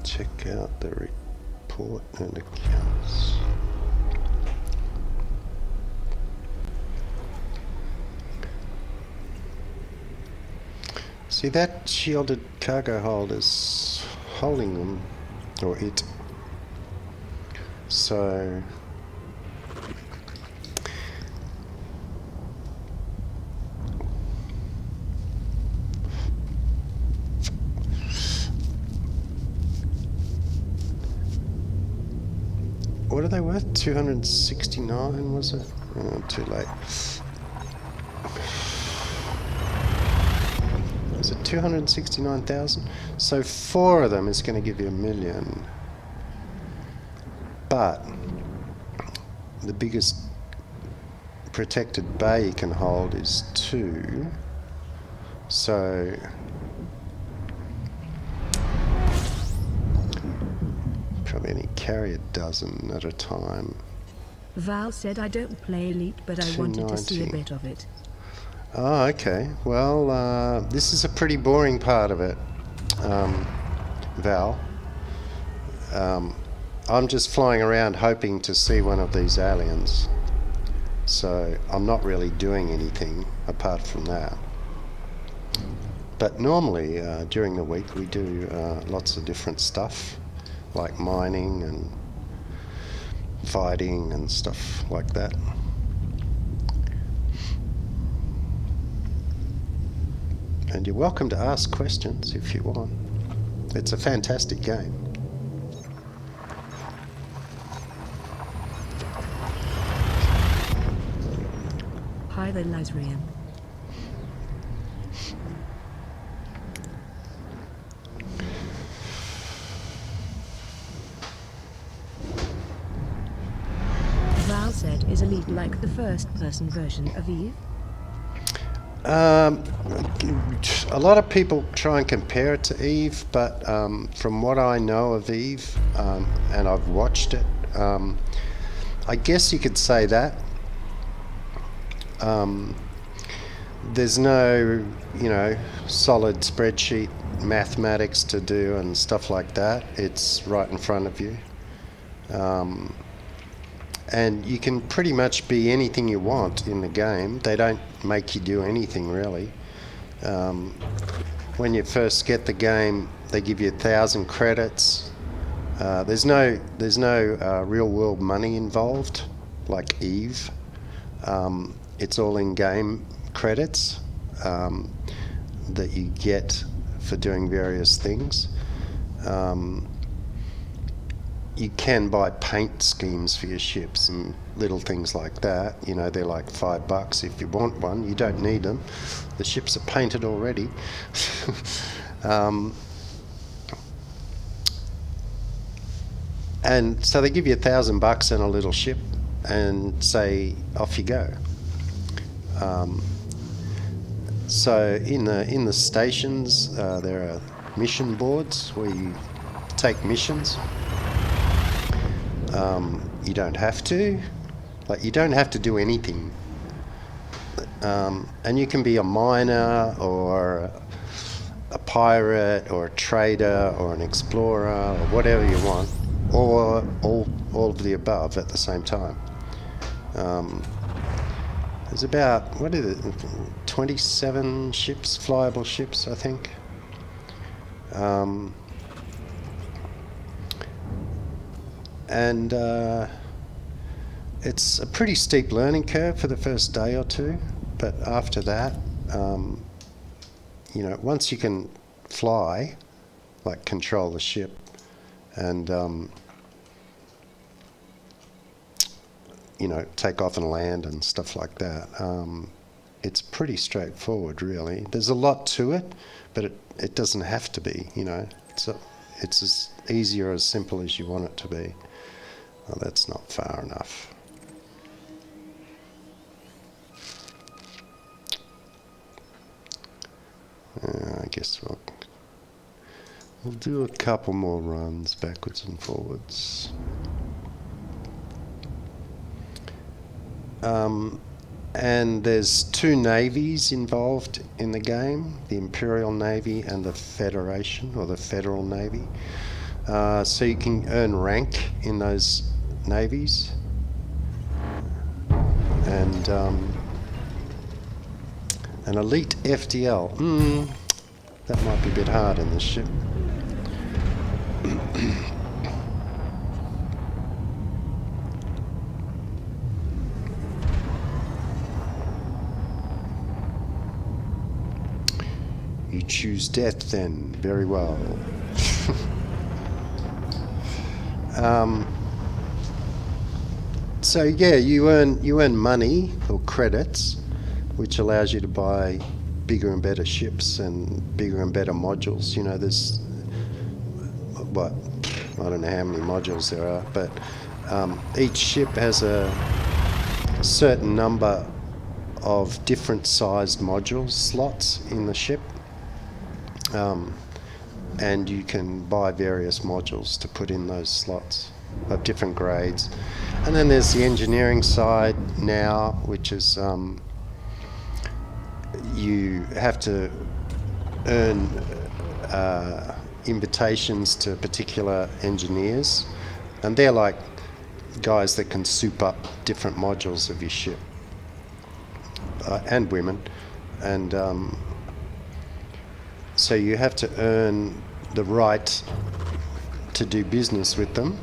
[SPEAKER 1] Check out the report and accounts. See, that shielded cargo hold is holding them, or it. So what are they worth? 269, was it? Oh, too late. Is it 269,000? So 4 of them is going to give you $1 million. But the biggest protected bay you can hold is 2. So probably only carry a dozen at a time.
[SPEAKER 2] Val said I don't play Elite, but I wanted to see a
[SPEAKER 1] 290.
[SPEAKER 2] bit of it.
[SPEAKER 1] Oh, okay. Well, this is a pretty boring part of it, Val. I'm just flying around hoping to see one of these aliens. So I'm not really doing anything apart from that. But normally, during the week, we do lots of different stuff, like mining and fighting and stuff like that. And you're welcome to ask questions if you want. It's a fantastic game.
[SPEAKER 2] Hi there, Lazrian. Val said, is Elite like the first-person version of Eve?
[SPEAKER 1] A lot of people try and compare it to Eve, but from what I know of Eve, and I've watched it, I guess you could say that. There's no, solid spreadsheet mathematics to do and stuff like that. It's right in front of you. And you can pretty much be anything you want in the game. They don't make you do anything really. When you first get the game, they give you 1,000 credits. There's no real world money involved like Eve. It's all in-game credits that you get for doing various things. You can buy paint schemes for your ships and little things like that. You know, they're like $5 if you want one. You don't need them. The ships are painted already. And so they give you $1,000 and a little ship and say, off you go. So in the stations, there are mission boards where you take missions. You don't have to. Like, you don't have to do anything. And you can be a miner or a pirate or a trader or an explorer or whatever you want, or all of the above at the same time. There's about, 27 ships, flyable ships, I think. And it's a pretty steep learning curve for the first day or two, but after that, you know, once you can fly, like control the ship, and you know, take off and land and stuff like that, it's pretty straightforward, really. There's a lot to it, but it doesn't have to be, you know. It's as easy or as simple as you want it to be. Well, that's not far enough. I guess we'll do a couple more runs backwards and forwards. And there's two navies involved in the game, the Imperial Navy and the Federation, or the Federal Navy. So you can earn rank in those navies. And an elite FDL. That might be a bit hard in this ship. You choose death then. Very well. So yeah, you earn money or credits, which allows you to buy bigger and better ships and bigger and better modules. You know, there's what, I don't know how many modules there are, but each ship has a certain number of different sized module slots in the ship. And you can buy various modules to put in those slots of different grades. And then there's the engineering side now, which is you have to earn invitations to particular engineers, and they're like guys that can soup up different modules of your ship, and women, and so you have to earn the right to do business with them,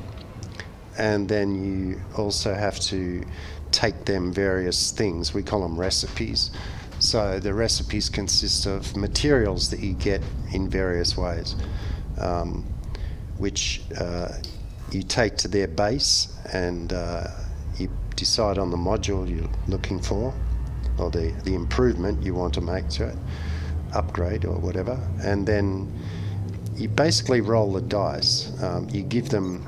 [SPEAKER 1] and then you also have to take them various things. We call them recipes. So the recipes consist of materials that you get in various ways, which you take to their base, and you decide on the module you're looking for, or the improvement you want to make to it, upgrade or whatever, and then you basically roll the dice. You give them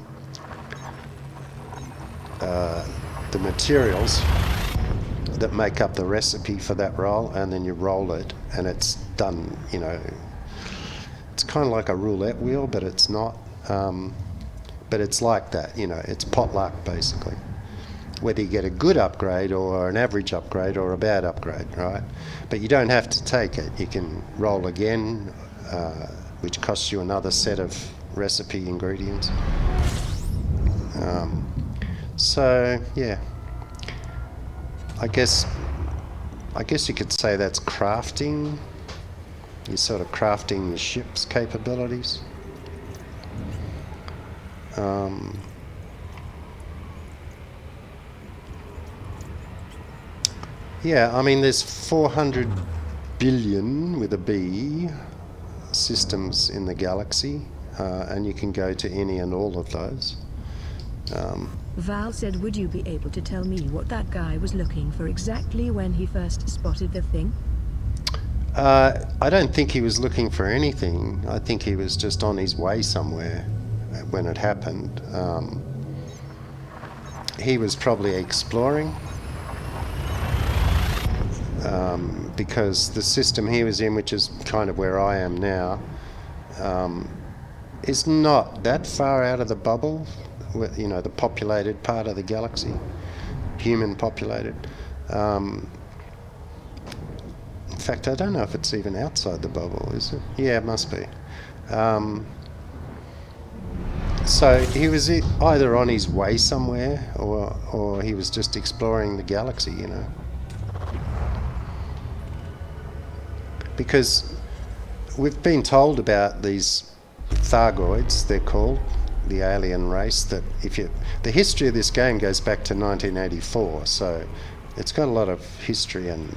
[SPEAKER 1] the materials that make up the recipe for that roll, and then you roll it, and it's done. You know, it's kind of like a roulette wheel, but it's not. But it's like that. You know, it's potluck basically. Whether you get a good upgrade or an average upgrade or a bad upgrade, right? But you don't have to take it. You can roll again, which costs you another set of recipe ingredients. So yeah, I guess you could say that's crafting. You're sort of crafting your ship's capabilities. Yeah, I mean, there's 400 billion with a B systems in the galaxy, and you can go to any and all of those.
[SPEAKER 2] Val said, would you be able to tell me what that guy was looking for exactly when he first spotted the thing?
[SPEAKER 1] I don't think he was looking for anything. I think he was just on his way somewhere when it happened. He was probably exploring, because the system he was in, which is kind of where I am now, is not that far out of the bubble, you know, the populated part of the galaxy, human populated. In fact, I don't know if it's even outside the bubble, is it? Yeah, it must be. So he was either on his way somewhere, or he was just exploring the galaxy, you know. Because we've been told about these Thargoids, they're called, the alien race, that the history of this game goes back to 1984, so it's got a lot of history and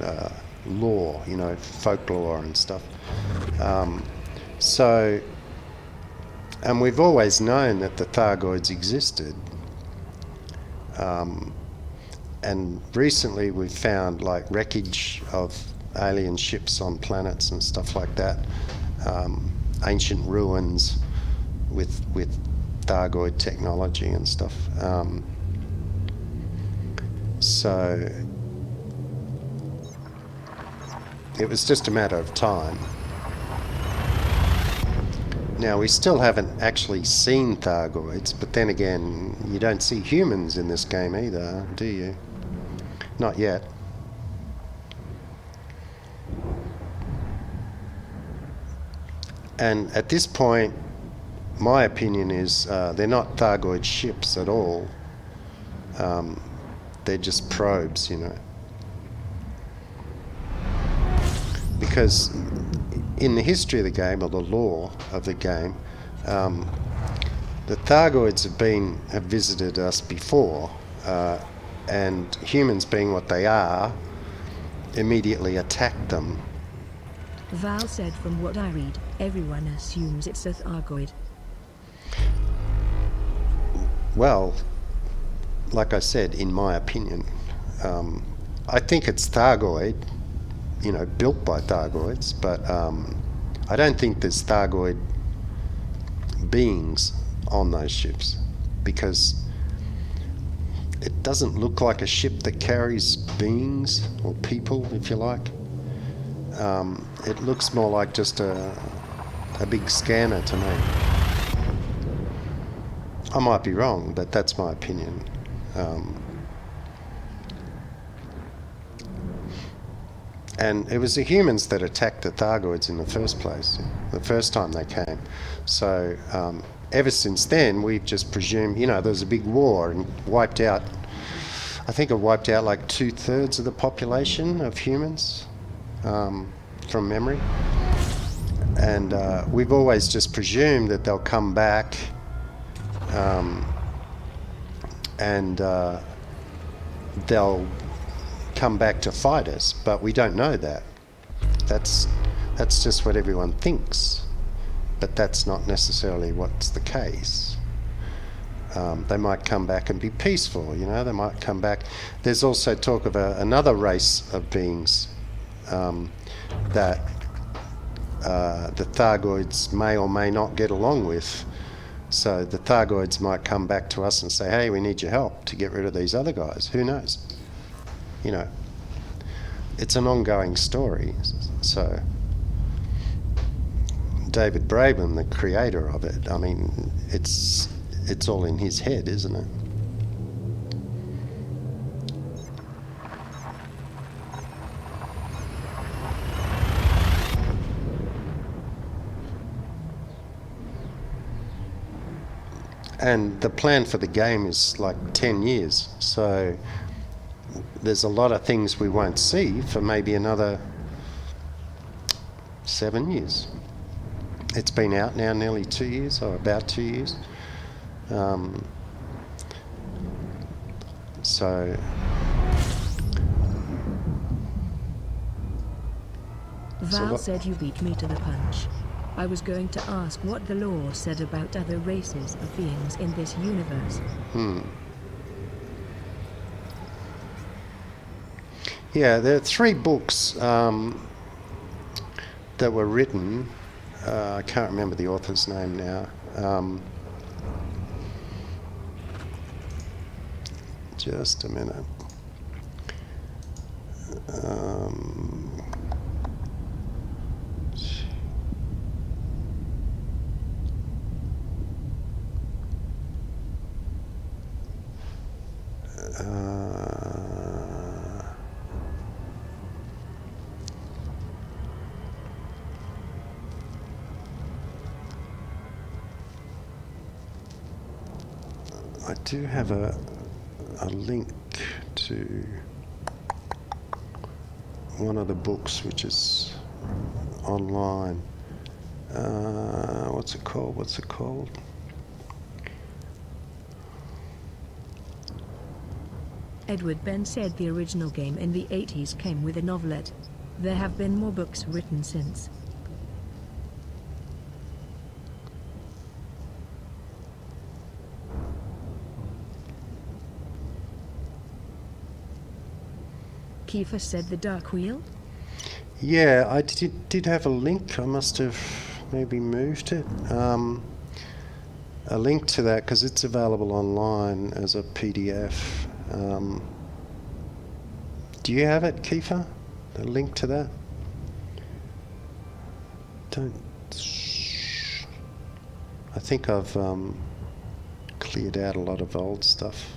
[SPEAKER 1] lore, you know, folklore and stuff. And we've always known that the Thargoids existed. And recently we've found like wreckage of alien ships on planets and stuff like that. Ancient ruins with Thargoid technology and stuff. So it was just a matter of time. Now, we still haven't actually seen Thargoids, but then again, you don't see humans in this game either, do you? Not yet. And at this point, my opinion is they're not Thargoid ships at all. They're just probes, you know. Because in the history of the game, or the lore of the game, the Thargoids have visited us before, and humans, being what they are, immediately attacked them.
[SPEAKER 2] Val said, from what I read, everyone assumes it's a Thargoid.
[SPEAKER 1] Well, like I said, in my opinion, I think it's Thargoid, you know, built by Thargoids, but I don't think there's Thargoid beings on those ships, because it doesn't look like a ship that carries beings or people, if you like. It looks more like just a big scanner to me. I might be wrong, but that's my opinion. And it was the humans that attacked the Thargoids in the first place, the first time they came. So ever since then, we've just presumed, you know, there was a big war and wiped out, I think it wiped out like 2/3 of the population of humans, from memory. And we've always just presumed that they'll come back and they'll come back to fight us, but we don't know that. That's just what everyone thinks, but that's not necessarily what's the case. They might come back and be peaceful, you know, they might come back. There's also talk of another race of beings that the Thargoids may or may not get along with. So the Thargoids might come back to us and say, hey, we need your help to get rid of these other guys. Who knows? You know, it's an ongoing story. So David Braben, the creator of it, I mean, it's all in his head, isn't it? And the plan for the game is like 10 years. So there's a lot of things we won't see for maybe another 7 years. It's been out now nearly 2 years, or about 2 years. So
[SPEAKER 2] Val said you beat me to the punch. I was going to ask what the lore said about other races of beings in this universe.
[SPEAKER 1] Yeah, there are 3 books that were written. I can't remember the author's name now. Just a minute. I do have a link to one of the books which is online. What's it called?
[SPEAKER 2] Edward Ben said the original game in the 80s came with a novelette. There have been more books written since. Kiefer said the Dark Wheel?
[SPEAKER 1] Yeah, I did have a link. I must have maybe moved it. A link to that, because it's available online as a PDF. Do you have it, Kiefer? A link to that? I think I've cleared out a lot of old stuff.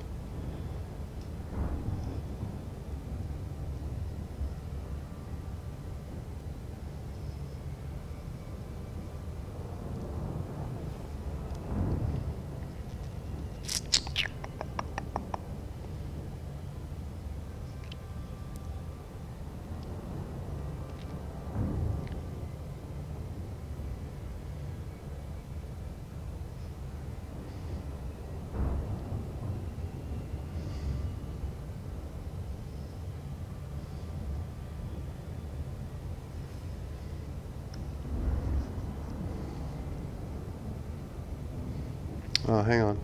[SPEAKER 1] Oh, hang on.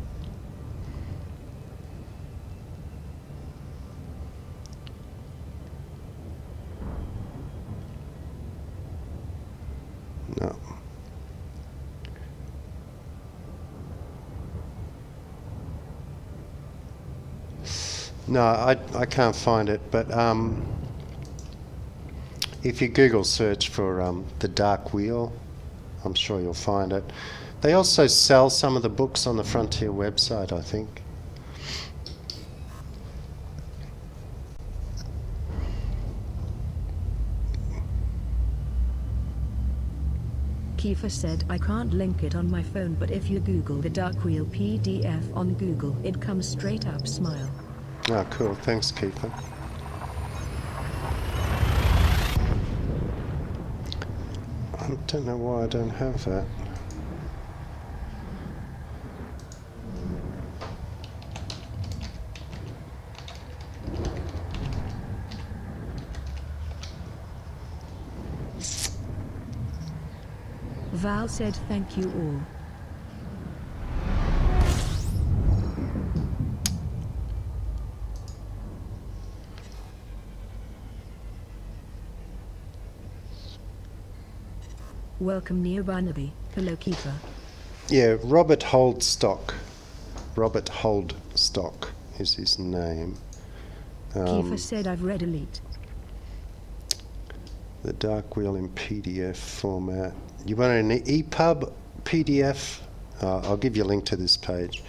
[SPEAKER 1] No. No, I can't find it, but if you Google search for the Dark Wheel, I'm sure you'll find it. They also sell some of the books on the Frontier website, I think.
[SPEAKER 2] Kiefer said I can't link it on my phone, but if you Google the Dark Wheel PDF on Google, it comes straight up. Smile.
[SPEAKER 1] Oh, cool. Thanks, Kiefer. I don't know why I don't have that.
[SPEAKER 2] Val said thank you all. Welcome near Barnaby. Hello Kiefer.
[SPEAKER 1] Yeah, Robert Holdstock. Robert Holdstock is his name.
[SPEAKER 2] Kiefer said I've read Elite.
[SPEAKER 1] The Dark Wheel in PDF format. You want an EPUB PDF? I'll give you a link to this page.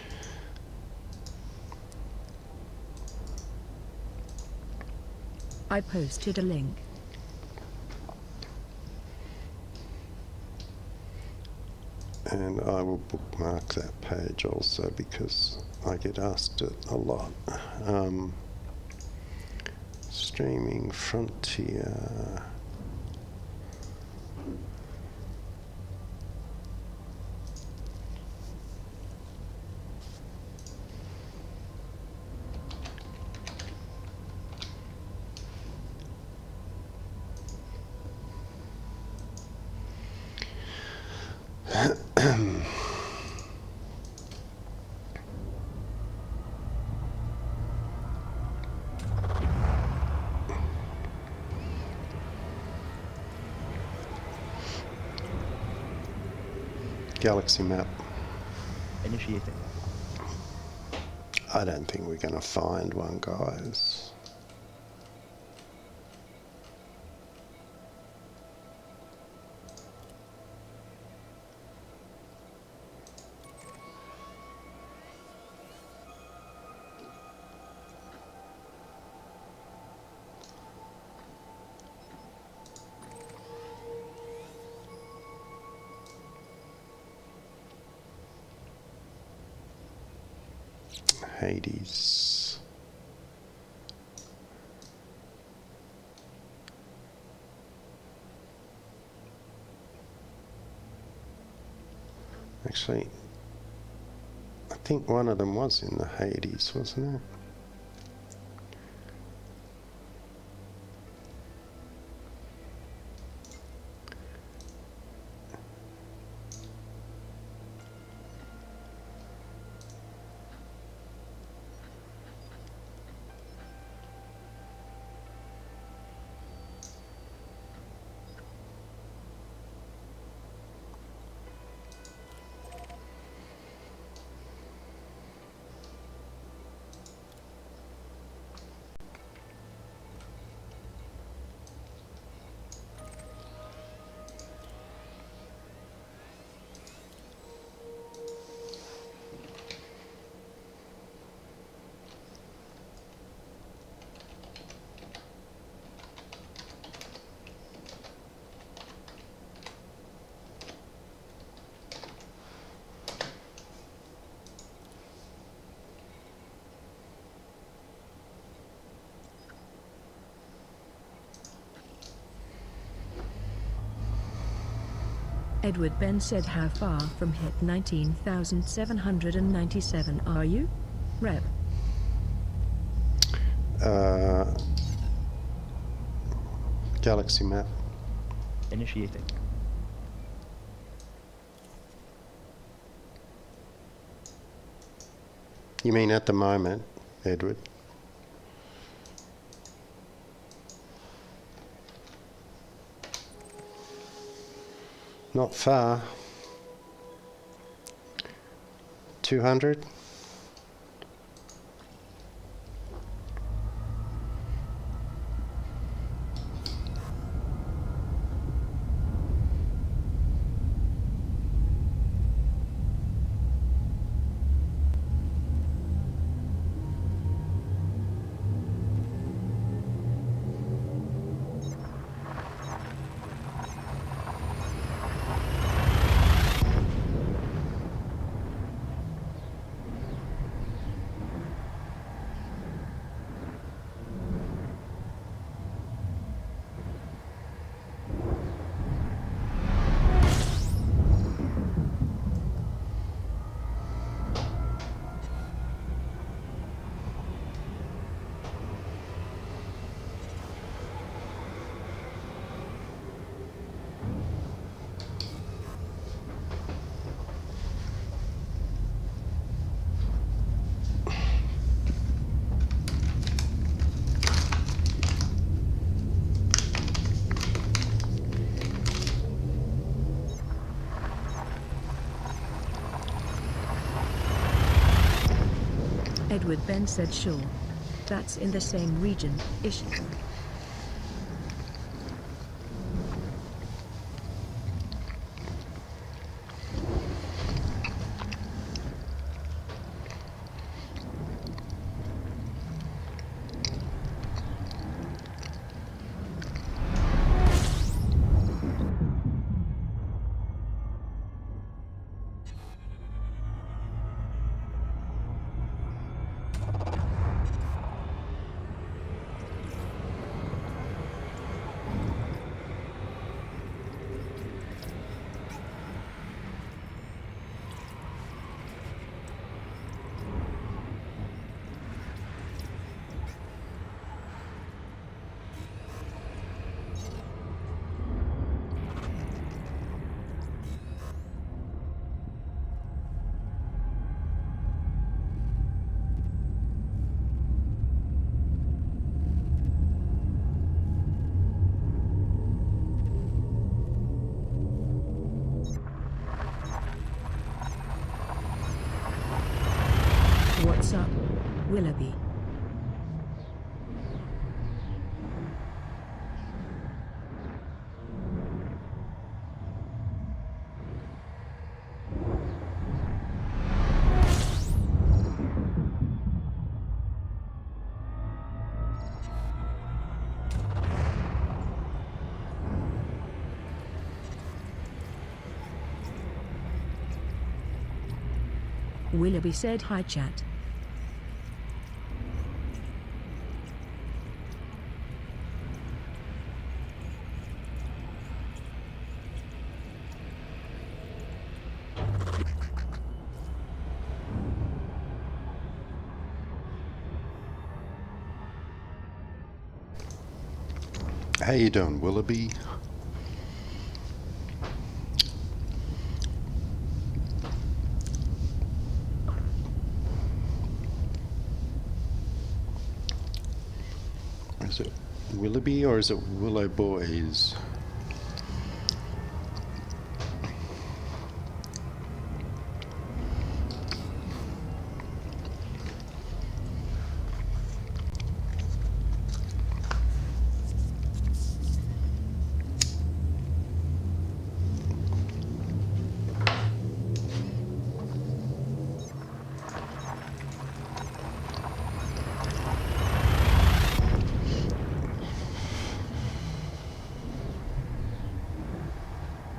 [SPEAKER 2] I posted a link.
[SPEAKER 1] And I will bookmark that page also because I get asked it a lot. Streaming Frontier. Galaxy map.
[SPEAKER 3] Initiating.
[SPEAKER 1] I don't think we're going to find one, guys. Hades. Actually, I think one of them was in the Hades, wasn't it?
[SPEAKER 2] Edward Ben said, how far from hit 19,797 are you? Rep.
[SPEAKER 1] Galaxy map.
[SPEAKER 3] Initiating.
[SPEAKER 1] You mean at the moment, Edward? Not far. 200?
[SPEAKER 2] Edward Ben said, sure. That's in the same region, ish. Willoughby. Willoughby said hi chat.
[SPEAKER 1] How you doing, Willoughby? Is it Willoughby or is it Willow Boys?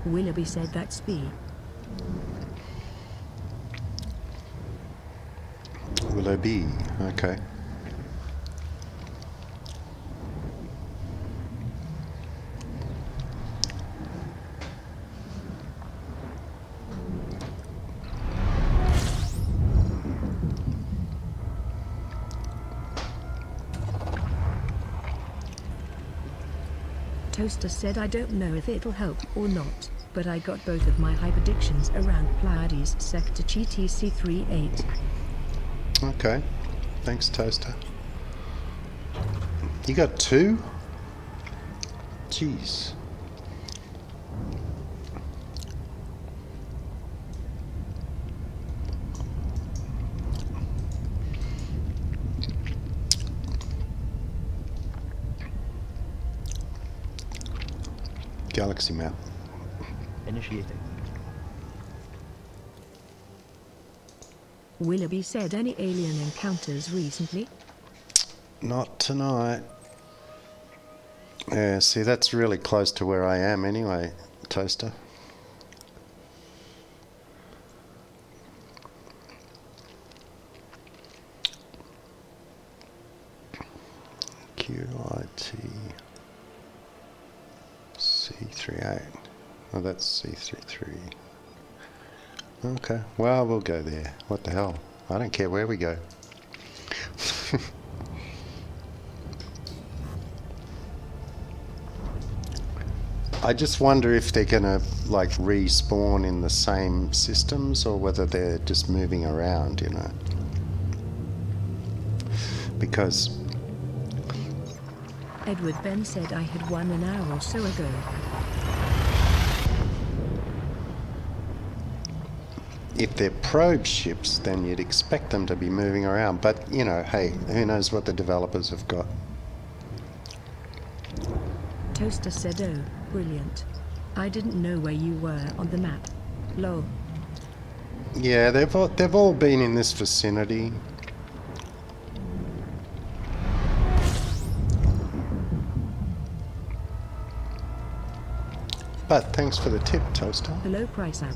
[SPEAKER 2] Willoughby said that's B.
[SPEAKER 1] Willoughby, okay.
[SPEAKER 2] Toaster said I don't know if it'll help or not, but I got both of my hyperdictions around Pleiades sector GTC 38.
[SPEAKER 1] Okay, thanks, Toaster. You got 2? Jeez. Galaxy map.
[SPEAKER 3] Initiating.
[SPEAKER 2] Willoughby said any alien encounters recently?
[SPEAKER 1] Not tonight. Yeah, see, that's really close to where I am anyway, Toaster. QIT C38. Oh, that's C33. Okay, well, we'll go there. What the hell? I don't care where we go. I just wonder if they're gonna like respawn in the same systems or whether they're just moving around, you know. Because
[SPEAKER 2] Edward Ben said I had one an hour or so ago.
[SPEAKER 1] if they're probe ships, then you'd expect them to be moving around. But, you know, hey, who knows what the developers have got.
[SPEAKER 2] Toaster said, oh, brilliant. I didn't know where you were on the map. Lol.
[SPEAKER 1] Yeah, they've all been in this vicinity. But thanks for the tip, Toaster.
[SPEAKER 2] Hello, Price App.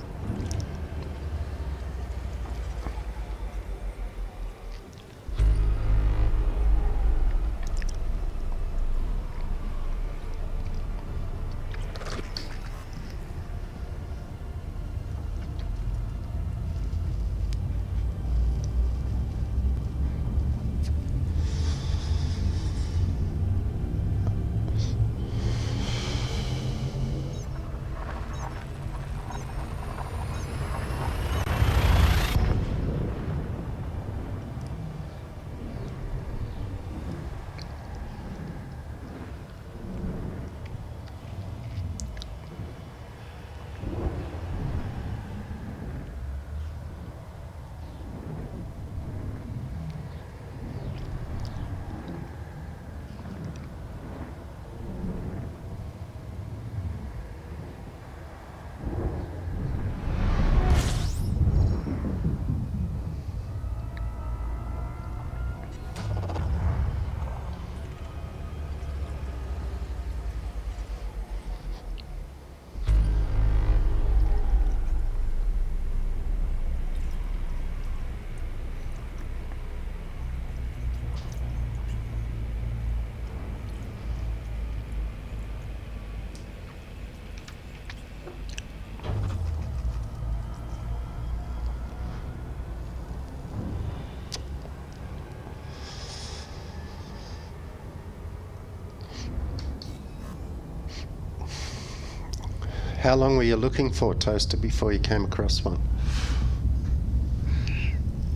[SPEAKER 1] How long were you looking for, Toaster, before you came across one?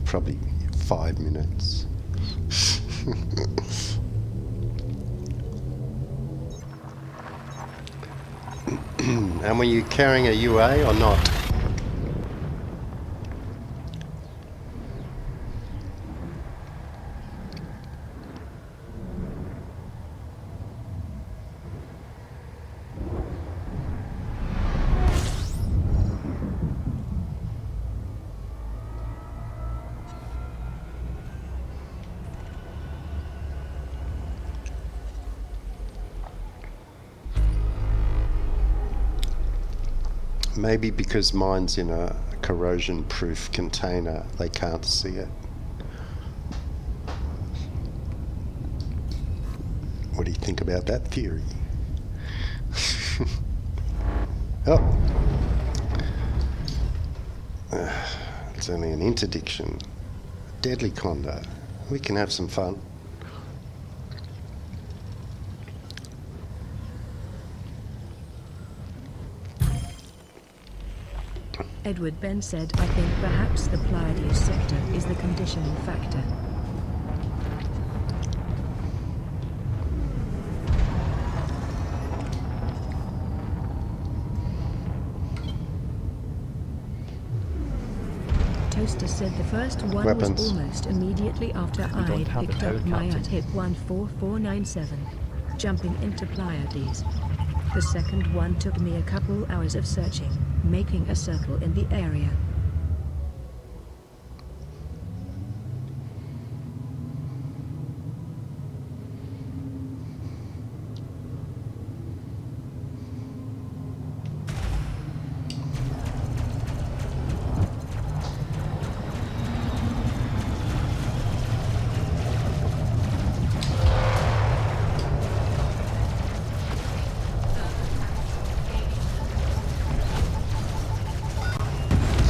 [SPEAKER 1] Probably 5 minutes. And were you carrying a UA or not? Maybe because mine's in a corrosion-proof container, they can't see it. What do you think about that theory? Oh. It's only an interdiction. Deadly condo. We can have some fun.
[SPEAKER 2] Edward Ben said, I think perhaps the Pleiades sector is the conditioning factor. Toaster said the first one
[SPEAKER 1] Weapons.
[SPEAKER 2] was almost immediately after
[SPEAKER 3] We don't
[SPEAKER 2] I'd
[SPEAKER 3] have the
[SPEAKER 2] picked
[SPEAKER 3] tower,
[SPEAKER 2] up my
[SPEAKER 3] Captain.
[SPEAKER 2] at hit 14497, jumping into Pleiades. The second one took me a couple hours of searching, making a circle in the area.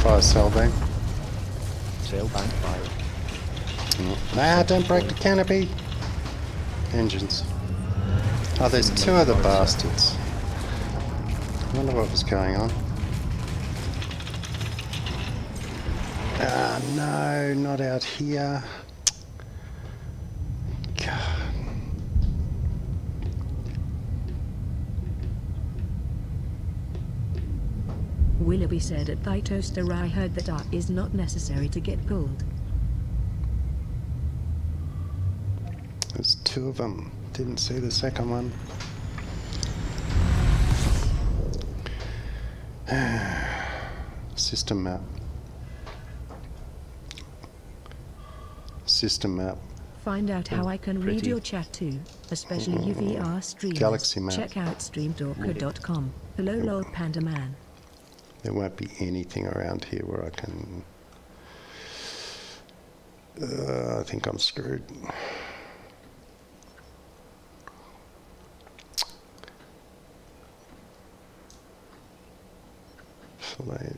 [SPEAKER 1] Fire Selbang.
[SPEAKER 3] Sail bank fire.
[SPEAKER 1] Nah, don't break the canopy. Engines. Oh, there's two other bastards. I wonder what was going on. Ah, no, not out here. God.
[SPEAKER 2] Willoughby said at thy toaster, I heard that art is not necessary to get pulled.
[SPEAKER 1] There's two of them. Didn't see the second one. System map. System map.
[SPEAKER 2] Find out how I can read
[SPEAKER 3] Pretty.
[SPEAKER 2] your chat too, especially UVR streamers.
[SPEAKER 1] Galaxy map.
[SPEAKER 2] Check out streamdorker.com. Hello lol panda man.
[SPEAKER 1] There won't be anything around here where I can... I think I'm screwed.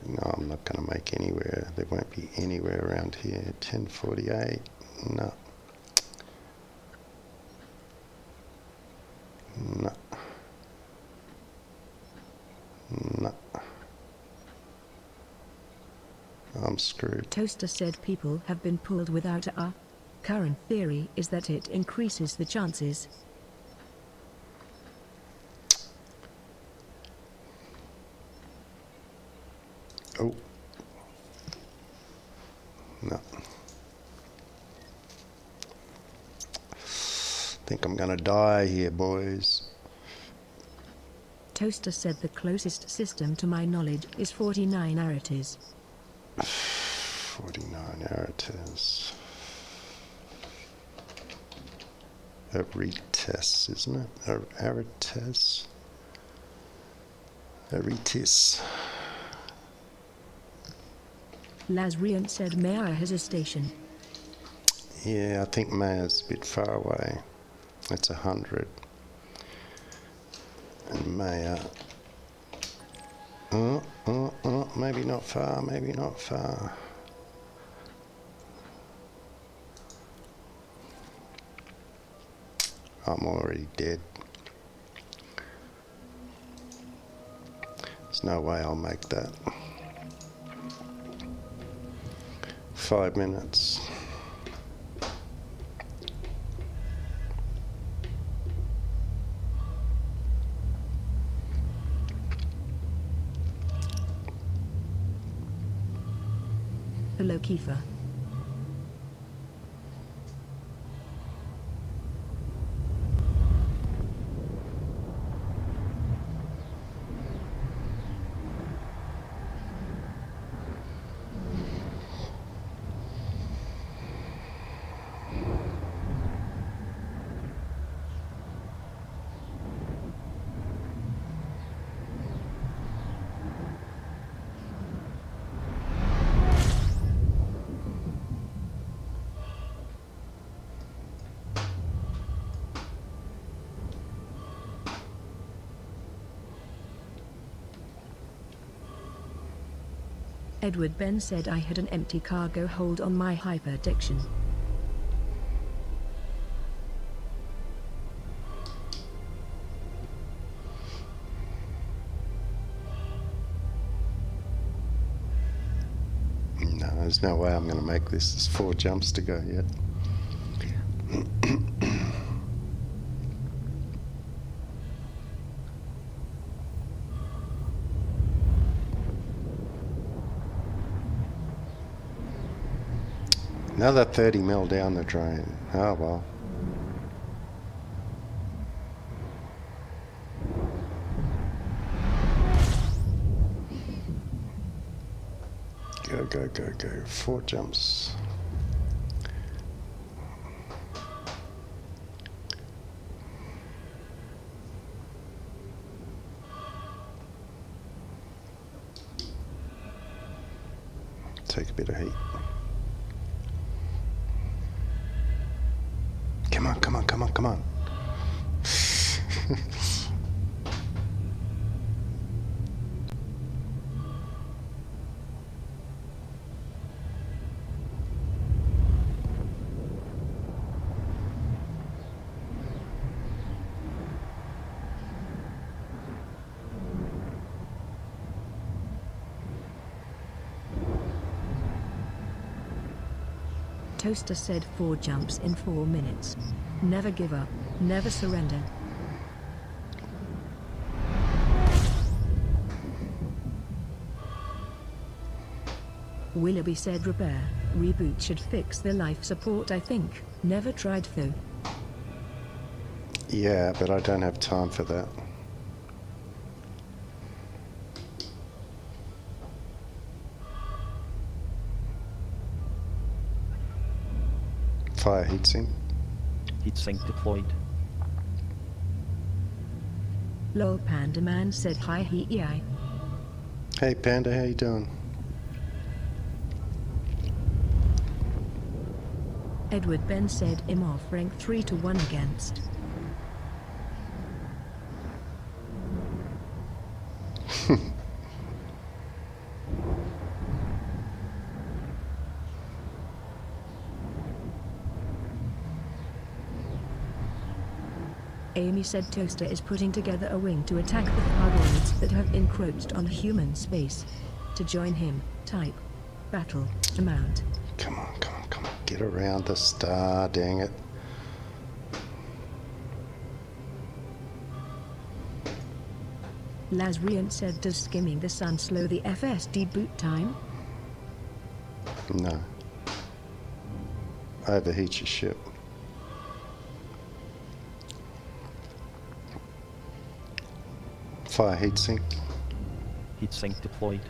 [SPEAKER 1] No, I'm not going to make anywhere. There won't be anywhere around here. 1048. No. No. No. I'm screwed.
[SPEAKER 2] Toaster said people have been pulled without a current theory is that it increases the chances.
[SPEAKER 1] Oh. No. Think I'm gonna die here, boys.
[SPEAKER 2] Toaster said the closest system to my knowledge is 49 Arites.
[SPEAKER 1] 49 Arites. Arites, isn't it? Arites. Aritis.
[SPEAKER 2] Lazrian said Maya has a station.
[SPEAKER 1] Yeah, I think Maya's a bit far away. It's 100. And Maya. Maybe not far, maybe not far. I'm already dead. There's no way I'll make that. 5 minutes.
[SPEAKER 2] Hello, Kiefer. Edward Ben said I had an empty cargo hold on my hyperdiction.
[SPEAKER 1] No, there's no way I'm going to make this. There's 4 jumps to go yet. Another 30 mil down the drain. Oh well. Go, go, go, go. 4 jumps. Take a bit of heat. Come on, come on, come on, come on.
[SPEAKER 2] Toaster said 4 jumps in 4 minutes. Never give up, never surrender. Willoughby said repair, reboot should fix the life support I think. Never tried though.
[SPEAKER 1] Yeah, but I don't have time for that. Fire heatsink.
[SPEAKER 3] Heatsink deployed.
[SPEAKER 2] Lol Panda Man said hi heat yai.
[SPEAKER 1] Hey Panda, how you doing?
[SPEAKER 2] Edward Ben said I'm off rank 3 to 1 against. Amy said Toaster is putting together a wing to attack the Thargoids that have encroached on human space. To join him, type battle amount.
[SPEAKER 1] Come on, come on, come on. Get around the star, dang it.
[SPEAKER 2] Lazrian said does skimming the sun slow the FSD boot time?
[SPEAKER 1] No. Overheat your ship. Fire heatsink.
[SPEAKER 3] Heatsink deployed.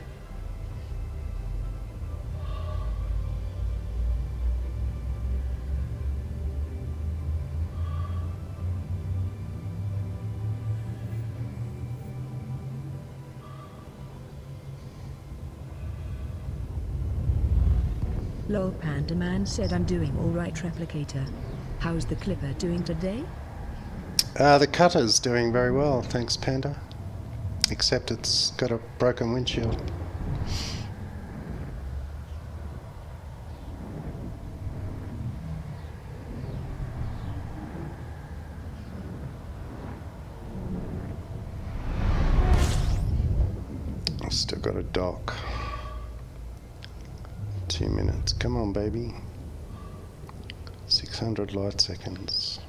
[SPEAKER 2] Lol Panda Man said I'm doing alright Replicator. How's the Clipper doing today?
[SPEAKER 1] The cutter's doing very well, thanks Panda. Except it's got a broken windshield. Still got a dock. 2 minutes. Come on, baby. 600 light seconds.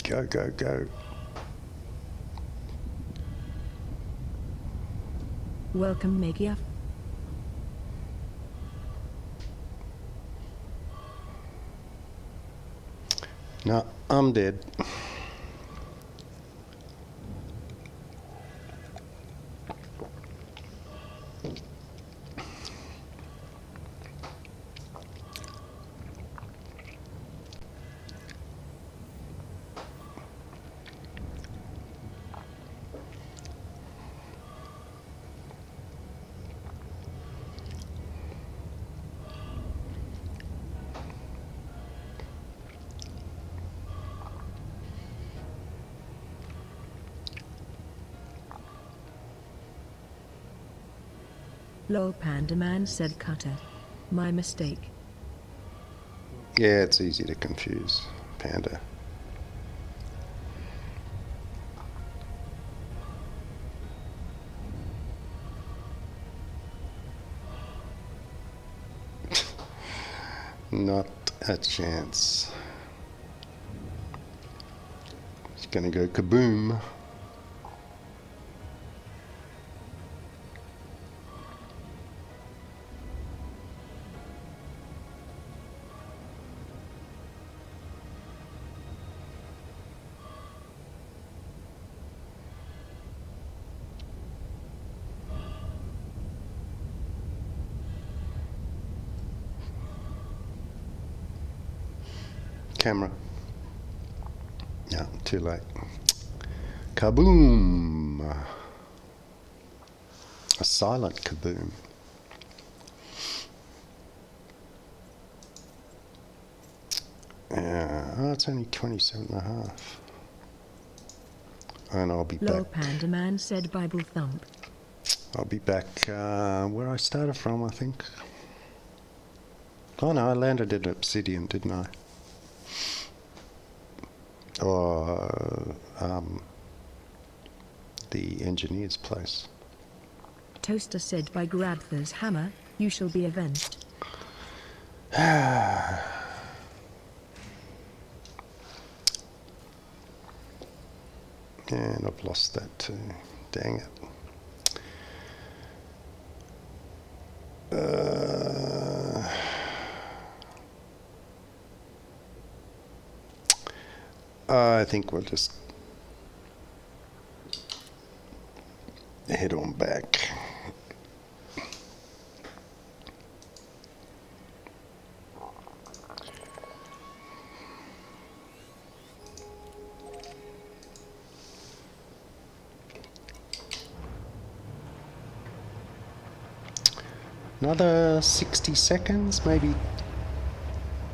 [SPEAKER 1] Go, go, go.
[SPEAKER 2] Welcome, Megia.
[SPEAKER 1] No, I'm dead.
[SPEAKER 2] Lol, Panda Man said Cutter. My mistake.
[SPEAKER 1] Yeah, it's easy to confuse. Panda. Not a chance. It's gonna go kaboom. Camera. Yeah, too late. Kaboom! A silent kaboom. Yeah, oh, it's only 27 and a half. And I'll be
[SPEAKER 2] Lol,
[SPEAKER 1] back.
[SPEAKER 2] Panda Man said Bible Thump.
[SPEAKER 1] I'll be back where I started from, I think. Oh no, I landed in Obsidian, didn't I? Or the engineer's place.
[SPEAKER 2] Toaster said by Grabther's hammer, you shall be avenged.
[SPEAKER 1] And I've lost that too. Dang it. I think we'll just head on back. Another 60 seconds, maybe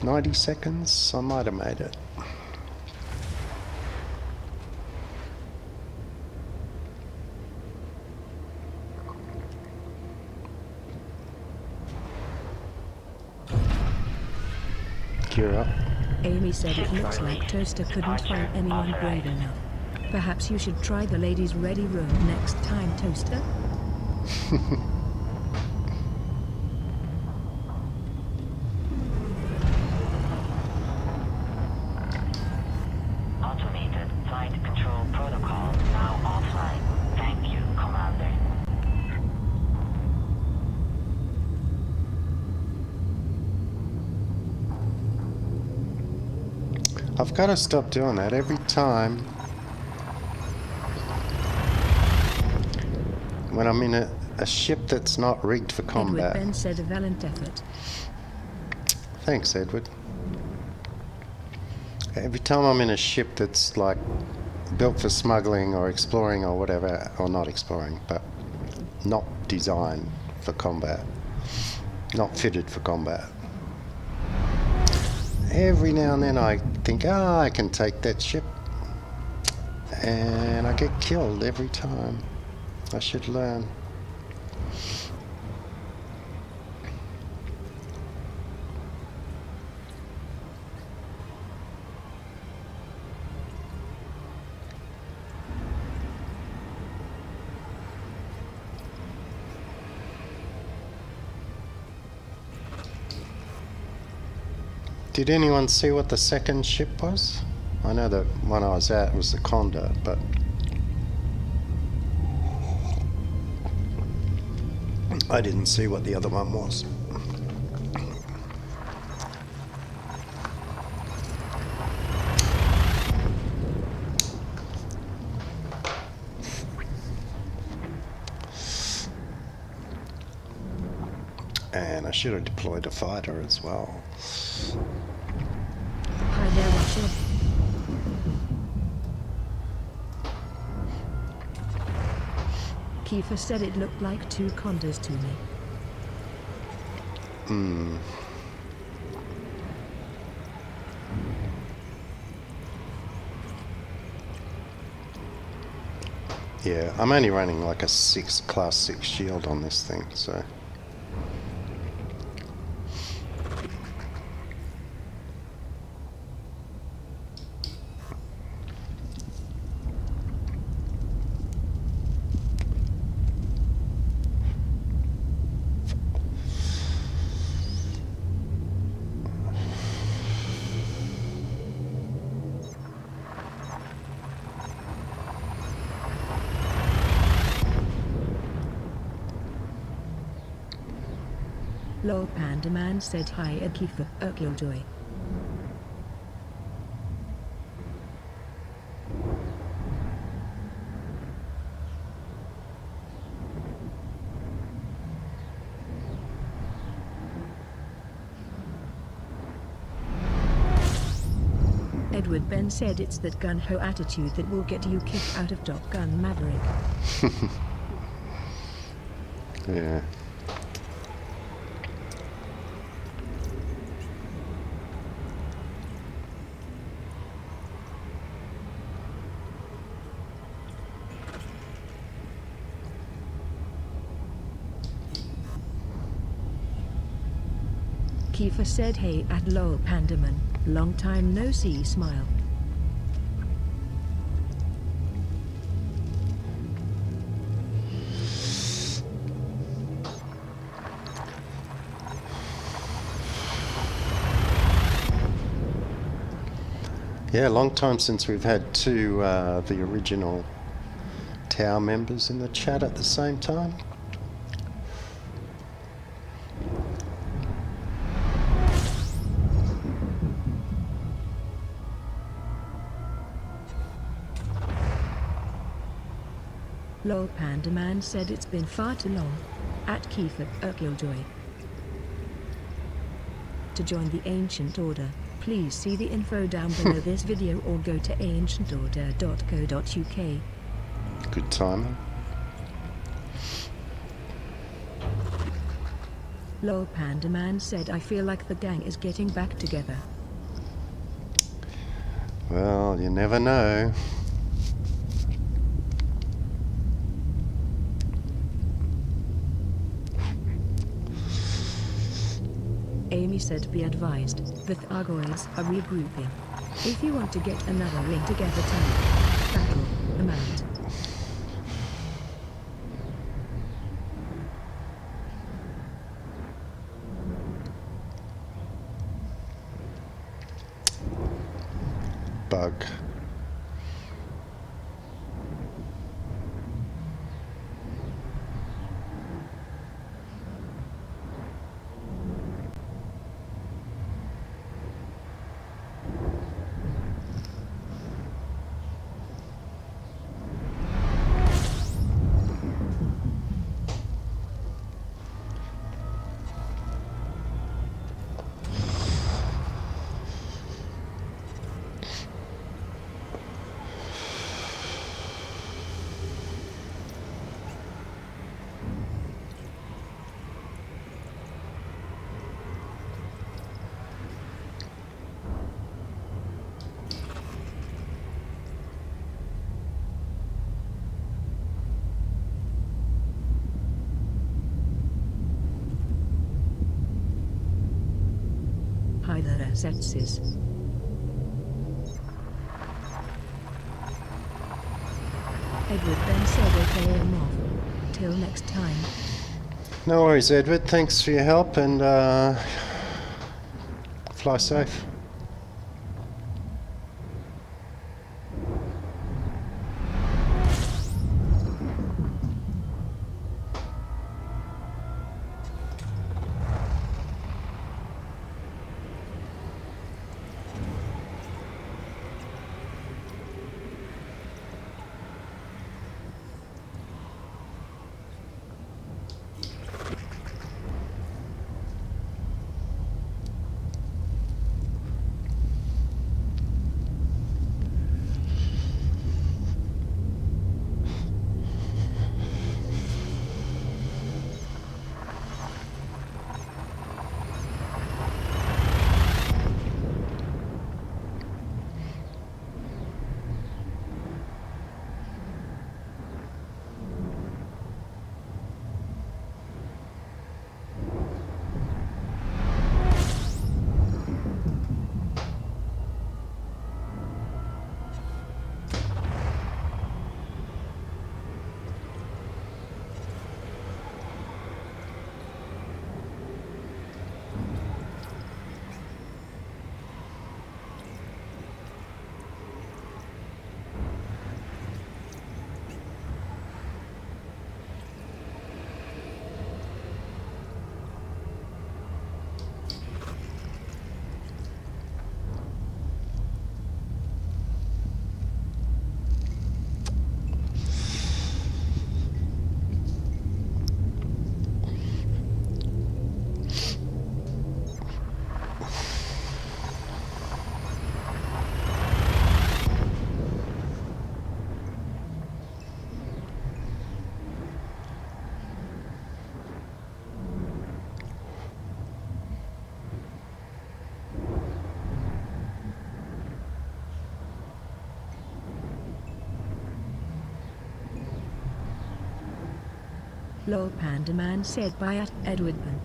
[SPEAKER 1] 90 seconds. I might have made it. Gear up.
[SPEAKER 2] Amy said it looks like Toaster couldn't find anyone brave enough. Perhaps you should try the ladies' ready room next time, Toaster?
[SPEAKER 5] Automated flight control protocol now offline. Thank you, Commander.
[SPEAKER 1] I've got to stop doing that every time when I'm in a ship that's not rigged for
[SPEAKER 2] Edward
[SPEAKER 1] combat.
[SPEAKER 2] Ben said a valiant effort.
[SPEAKER 1] Thanks, Edward. Every time I'm in a ship that's like built for smuggling or exploring or whatever, or not exploring, but not designed for combat, not fitted for combat. Every now and then I think, I can take that ship, and I get killed every time. I should learn. Did anyone see what the second ship was? I know that one I was at was the Condor, but I didn't see what the other one was. And I should have deployed a fighter as well.
[SPEAKER 2] Hi there, Russia. Kiefer said it looked like two Condors to me.
[SPEAKER 1] Yeah, I'm only running like a class 6 shield on this thing, so...
[SPEAKER 2] Lol Panda Man said hi at Kiefer Killjoy. Edward Ben said it's that gun-ho attitude that will get you kicked out of Top Gun Maverick.
[SPEAKER 1] Yeah.
[SPEAKER 2] Kiefer said hey at lol Pandaman, long time no see smile.
[SPEAKER 1] Yeah, long time since we've had two the original TAO members in the chat at the same time.
[SPEAKER 2] Lol Panda Man said it's been far too long. At Kiefer Killjoy. To join the Ancient Order, please see the info down below this video or go to ancientorder.co.uk.
[SPEAKER 1] Good timing.
[SPEAKER 2] Lol Panda Man said I feel like the gang is getting back together.
[SPEAKER 1] Well, you never know.
[SPEAKER 2] Amy said be advised, the Thargoids are regrouping. If you want to get another ring together time, battle, amount.
[SPEAKER 1] Bug.
[SPEAKER 2] Hi there, Setsis. Edward then said okay, I'm off. Till next time.
[SPEAKER 1] No worries, Edward. Thanks for your help, and Fly safe.
[SPEAKER 2] Lol Panda Man said by @Edwardman.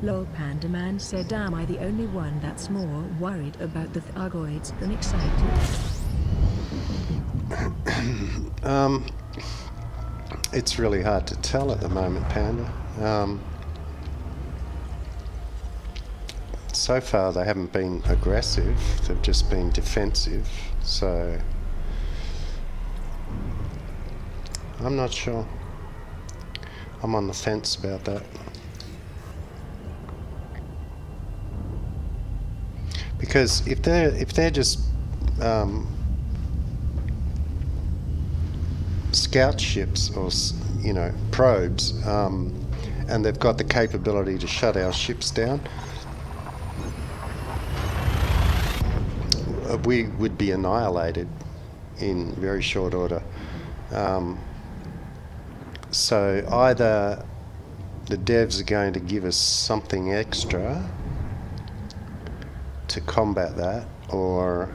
[SPEAKER 2] Lol Panda Man said, am I the only one that's more worried about the Thargoids than excited?
[SPEAKER 1] It's really hard to tell at the moment, Panda. So far they haven't been aggressive, they've just been defensive, so I'm not sure. I'm on the fence about that. Because if they're just scout ships or probes, and they've got the capability to shut our ships down, we would be annihilated in very short order. So either the devs are going to give us something extra to combat that, or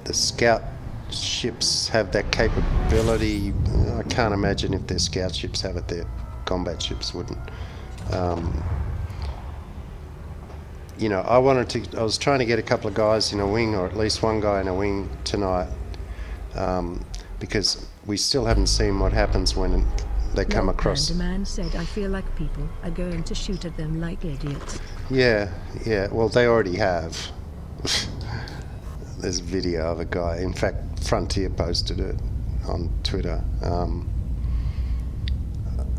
[SPEAKER 1] the scout ships have that capability. I can't imagine if their scout ships have it, their combat ships wouldn't. I was trying to get a couple of guys in a wing, or at least one guy in a wing tonight, because we still haven't seen what happens when they come across.
[SPEAKER 2] Panda Man said, I feel like people are going to shoot at them like idiots.
[SPEAKER 1] Yeah, well, they already have. There's a video of a guy, in fact, Frontier posted it on Twitter,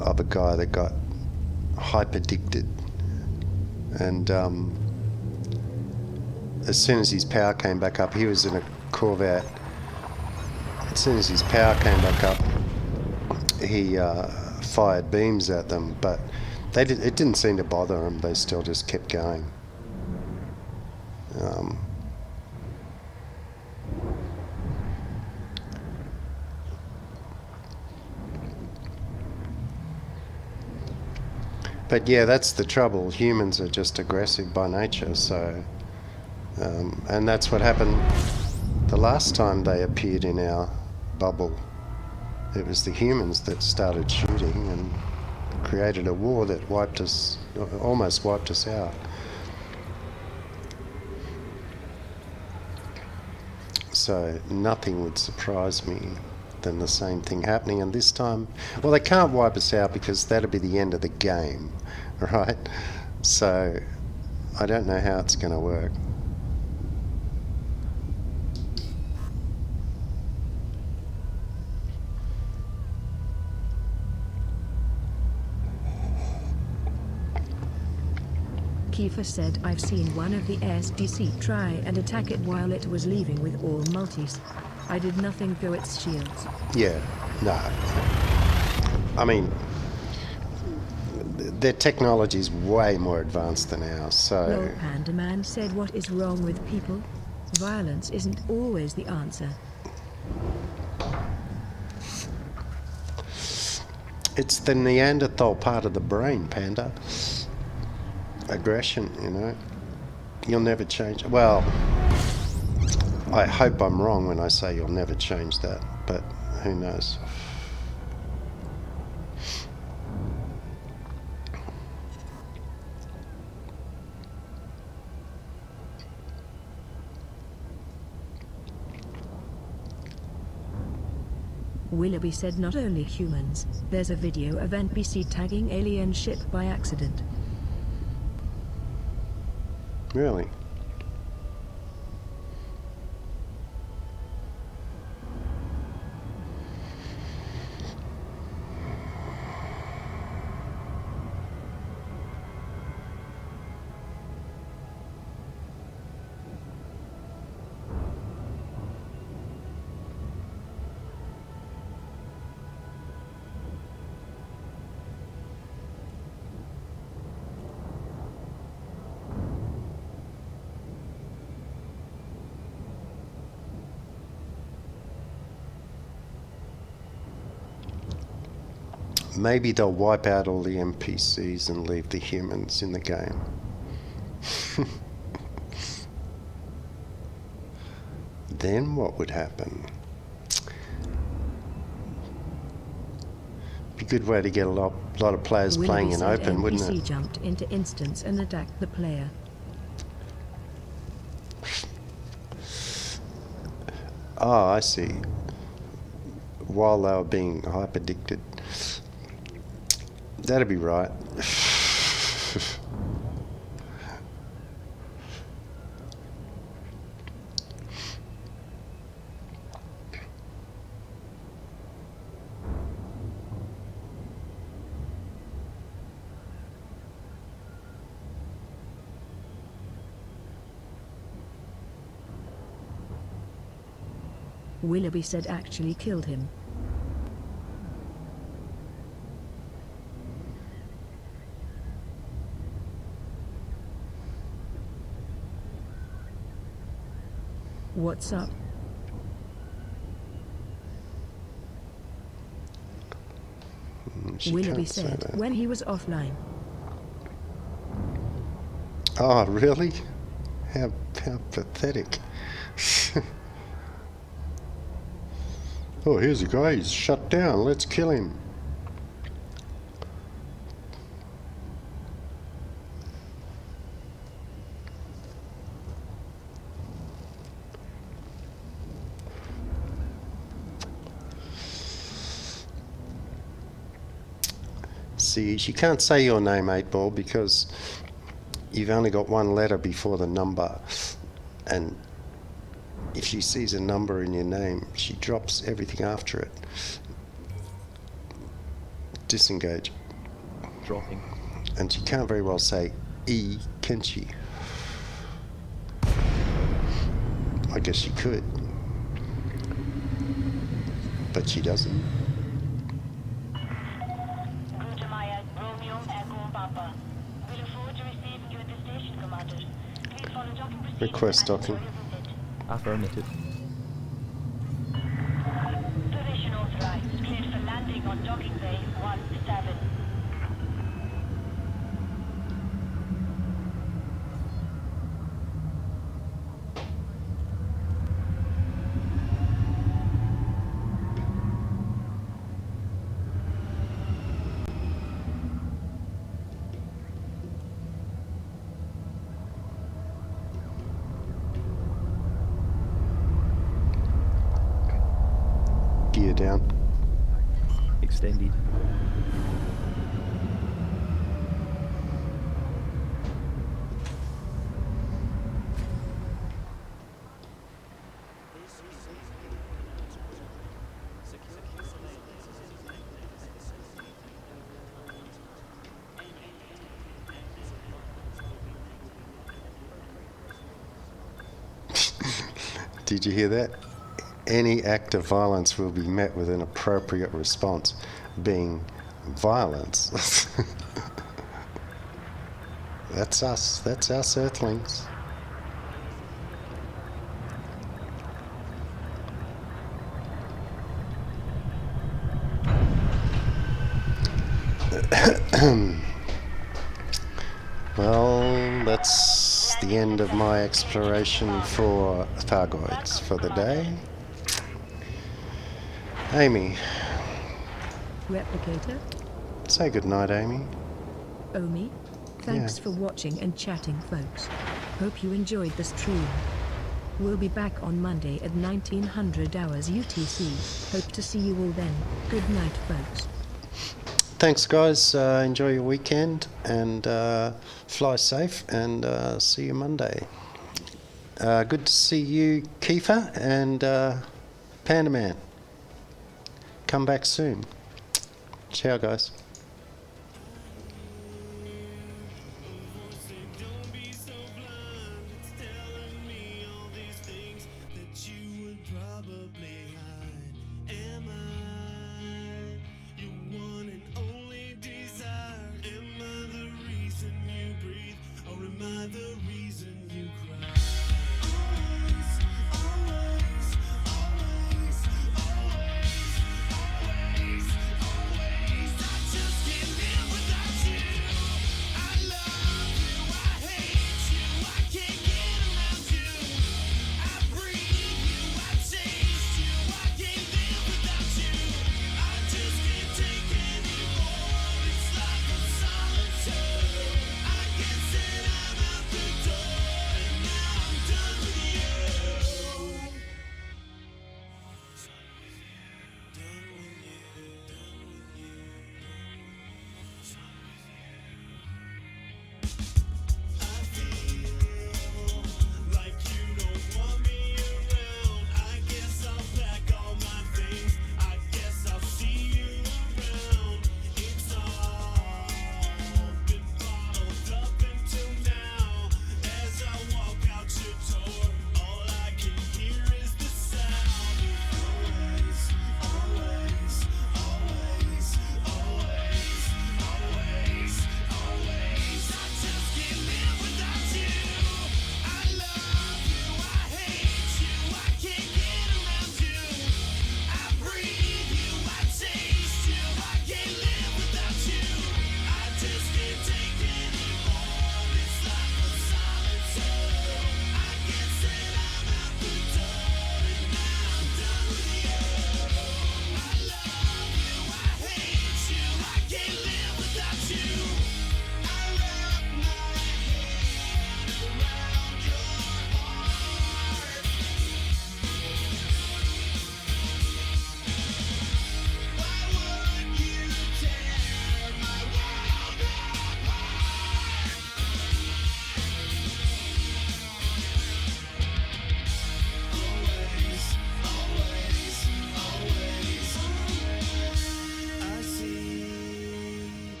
[SPEAKER 1] of a guy that got hyper-addicted. And as soon as his power came back up, he was in a Corvette. As soon as his power came back up, he fired beams at them, but it didn't seem to bother them. They still just kept going. But yeah, that's the trouble. Humans are just aggressive by nature, so... and that's what happened the last time they appeared in our bubble. It was the humans that started shooting and created a war that almost wiped us out. So nothing would surprise me than the same thing happening, and this time, well, they can't wipe us out because that'll be the end of the game, right? So I don't know how it's going to work.
[SPEAKER 2] Kiefer said, I've seen one of the SDC try and attack it while it was leaving with all multis. I did nothing to its shields.
[SPEAKER 1] Yeah, no. I mean, their technology is way more advanced than ours, so...
[SPEAKER 2] Lol Panda Man said, what is wrong with people? Violence isn't always the answer.
[SPEAKER 1] It's the Neanderthal part of the brain, Panda. Aggression, you know. You'll never change. Well, I hope I'm wrong when I say you'll never change that, but who knows.
[SPEAKER 2] Willoughby said, not only humans, there's a video of NPC tagging alien ship by accident.
[SPEAKER 1] Really? Maybe they'll wipe out all the NPCs and leave the humans in the game. Then what would happen? Be a good way to get a lot of players playing in open, wouldn't it?
[SPEAKER 2] NPC jumped into instance and attacked the player.
[SPEAKER 1] Oh, I see. While they were being hyper-addicted. That'd be right.
[SPEAKER 2] Willoughby said actually killed him. What's up? Willoughby said when he was offline.
[SPEAKER 1] Oh, really? How pathetic. Oh, here's a guy, he's shut down, let's kill him. See, you can't say your name, 8-Ball, because you've only got one letter before the number, and if she sees a number in your name, she drops everything after it. Disengage.
[SPEAKER 3] Dropping.
[SPEAKER 1] And she can't very well say E, can she? I guess she could. But she doesn't.
[SPEAKER 5] Gutamaya, Romeo, Echo, Papa. We look forward to receiving you at the station, Commander. Please follow docking procedures
[SPEAKER 1] Request
[SPEAKER 5] and enjoy
[SPEAKER 1] docking.
[SPEAKER 5] your visit.
[SPEAKER 3] Affirmative.
[SPEAKER 5] Position authorized. Cleared for landing on docking bay 17.
[SPEAKER 1] Gear down.
[SPEAKER 3] Extended.
[SPEAKER 1] Did you hear that? Any act of violence will be met with an appropriate response, being violence. That's us. That's us Earthlings. Well, that's the end of my exploration for Thargoids for the day. Amy,
[SPEAKER 2] Replicator,
[SPEAKER 1] say goodnight, Amy.
[SPEAKER 2] Omi. Thanks
[SPEAKER 1] Yeah.
[SPEAKER 2] for watching and chatting, folks. Hope you enjoyed the stream. We'll be back on Monday at 1900 hours UTC. Hope to see you all then. Good night, folks.
[SPEAKER 1] Thanks, guys. Enjoy your weekend and fly safe, and see you Monday. Good to see you, Kiefer, and Panda Man. Come back soon. Ciao, guys.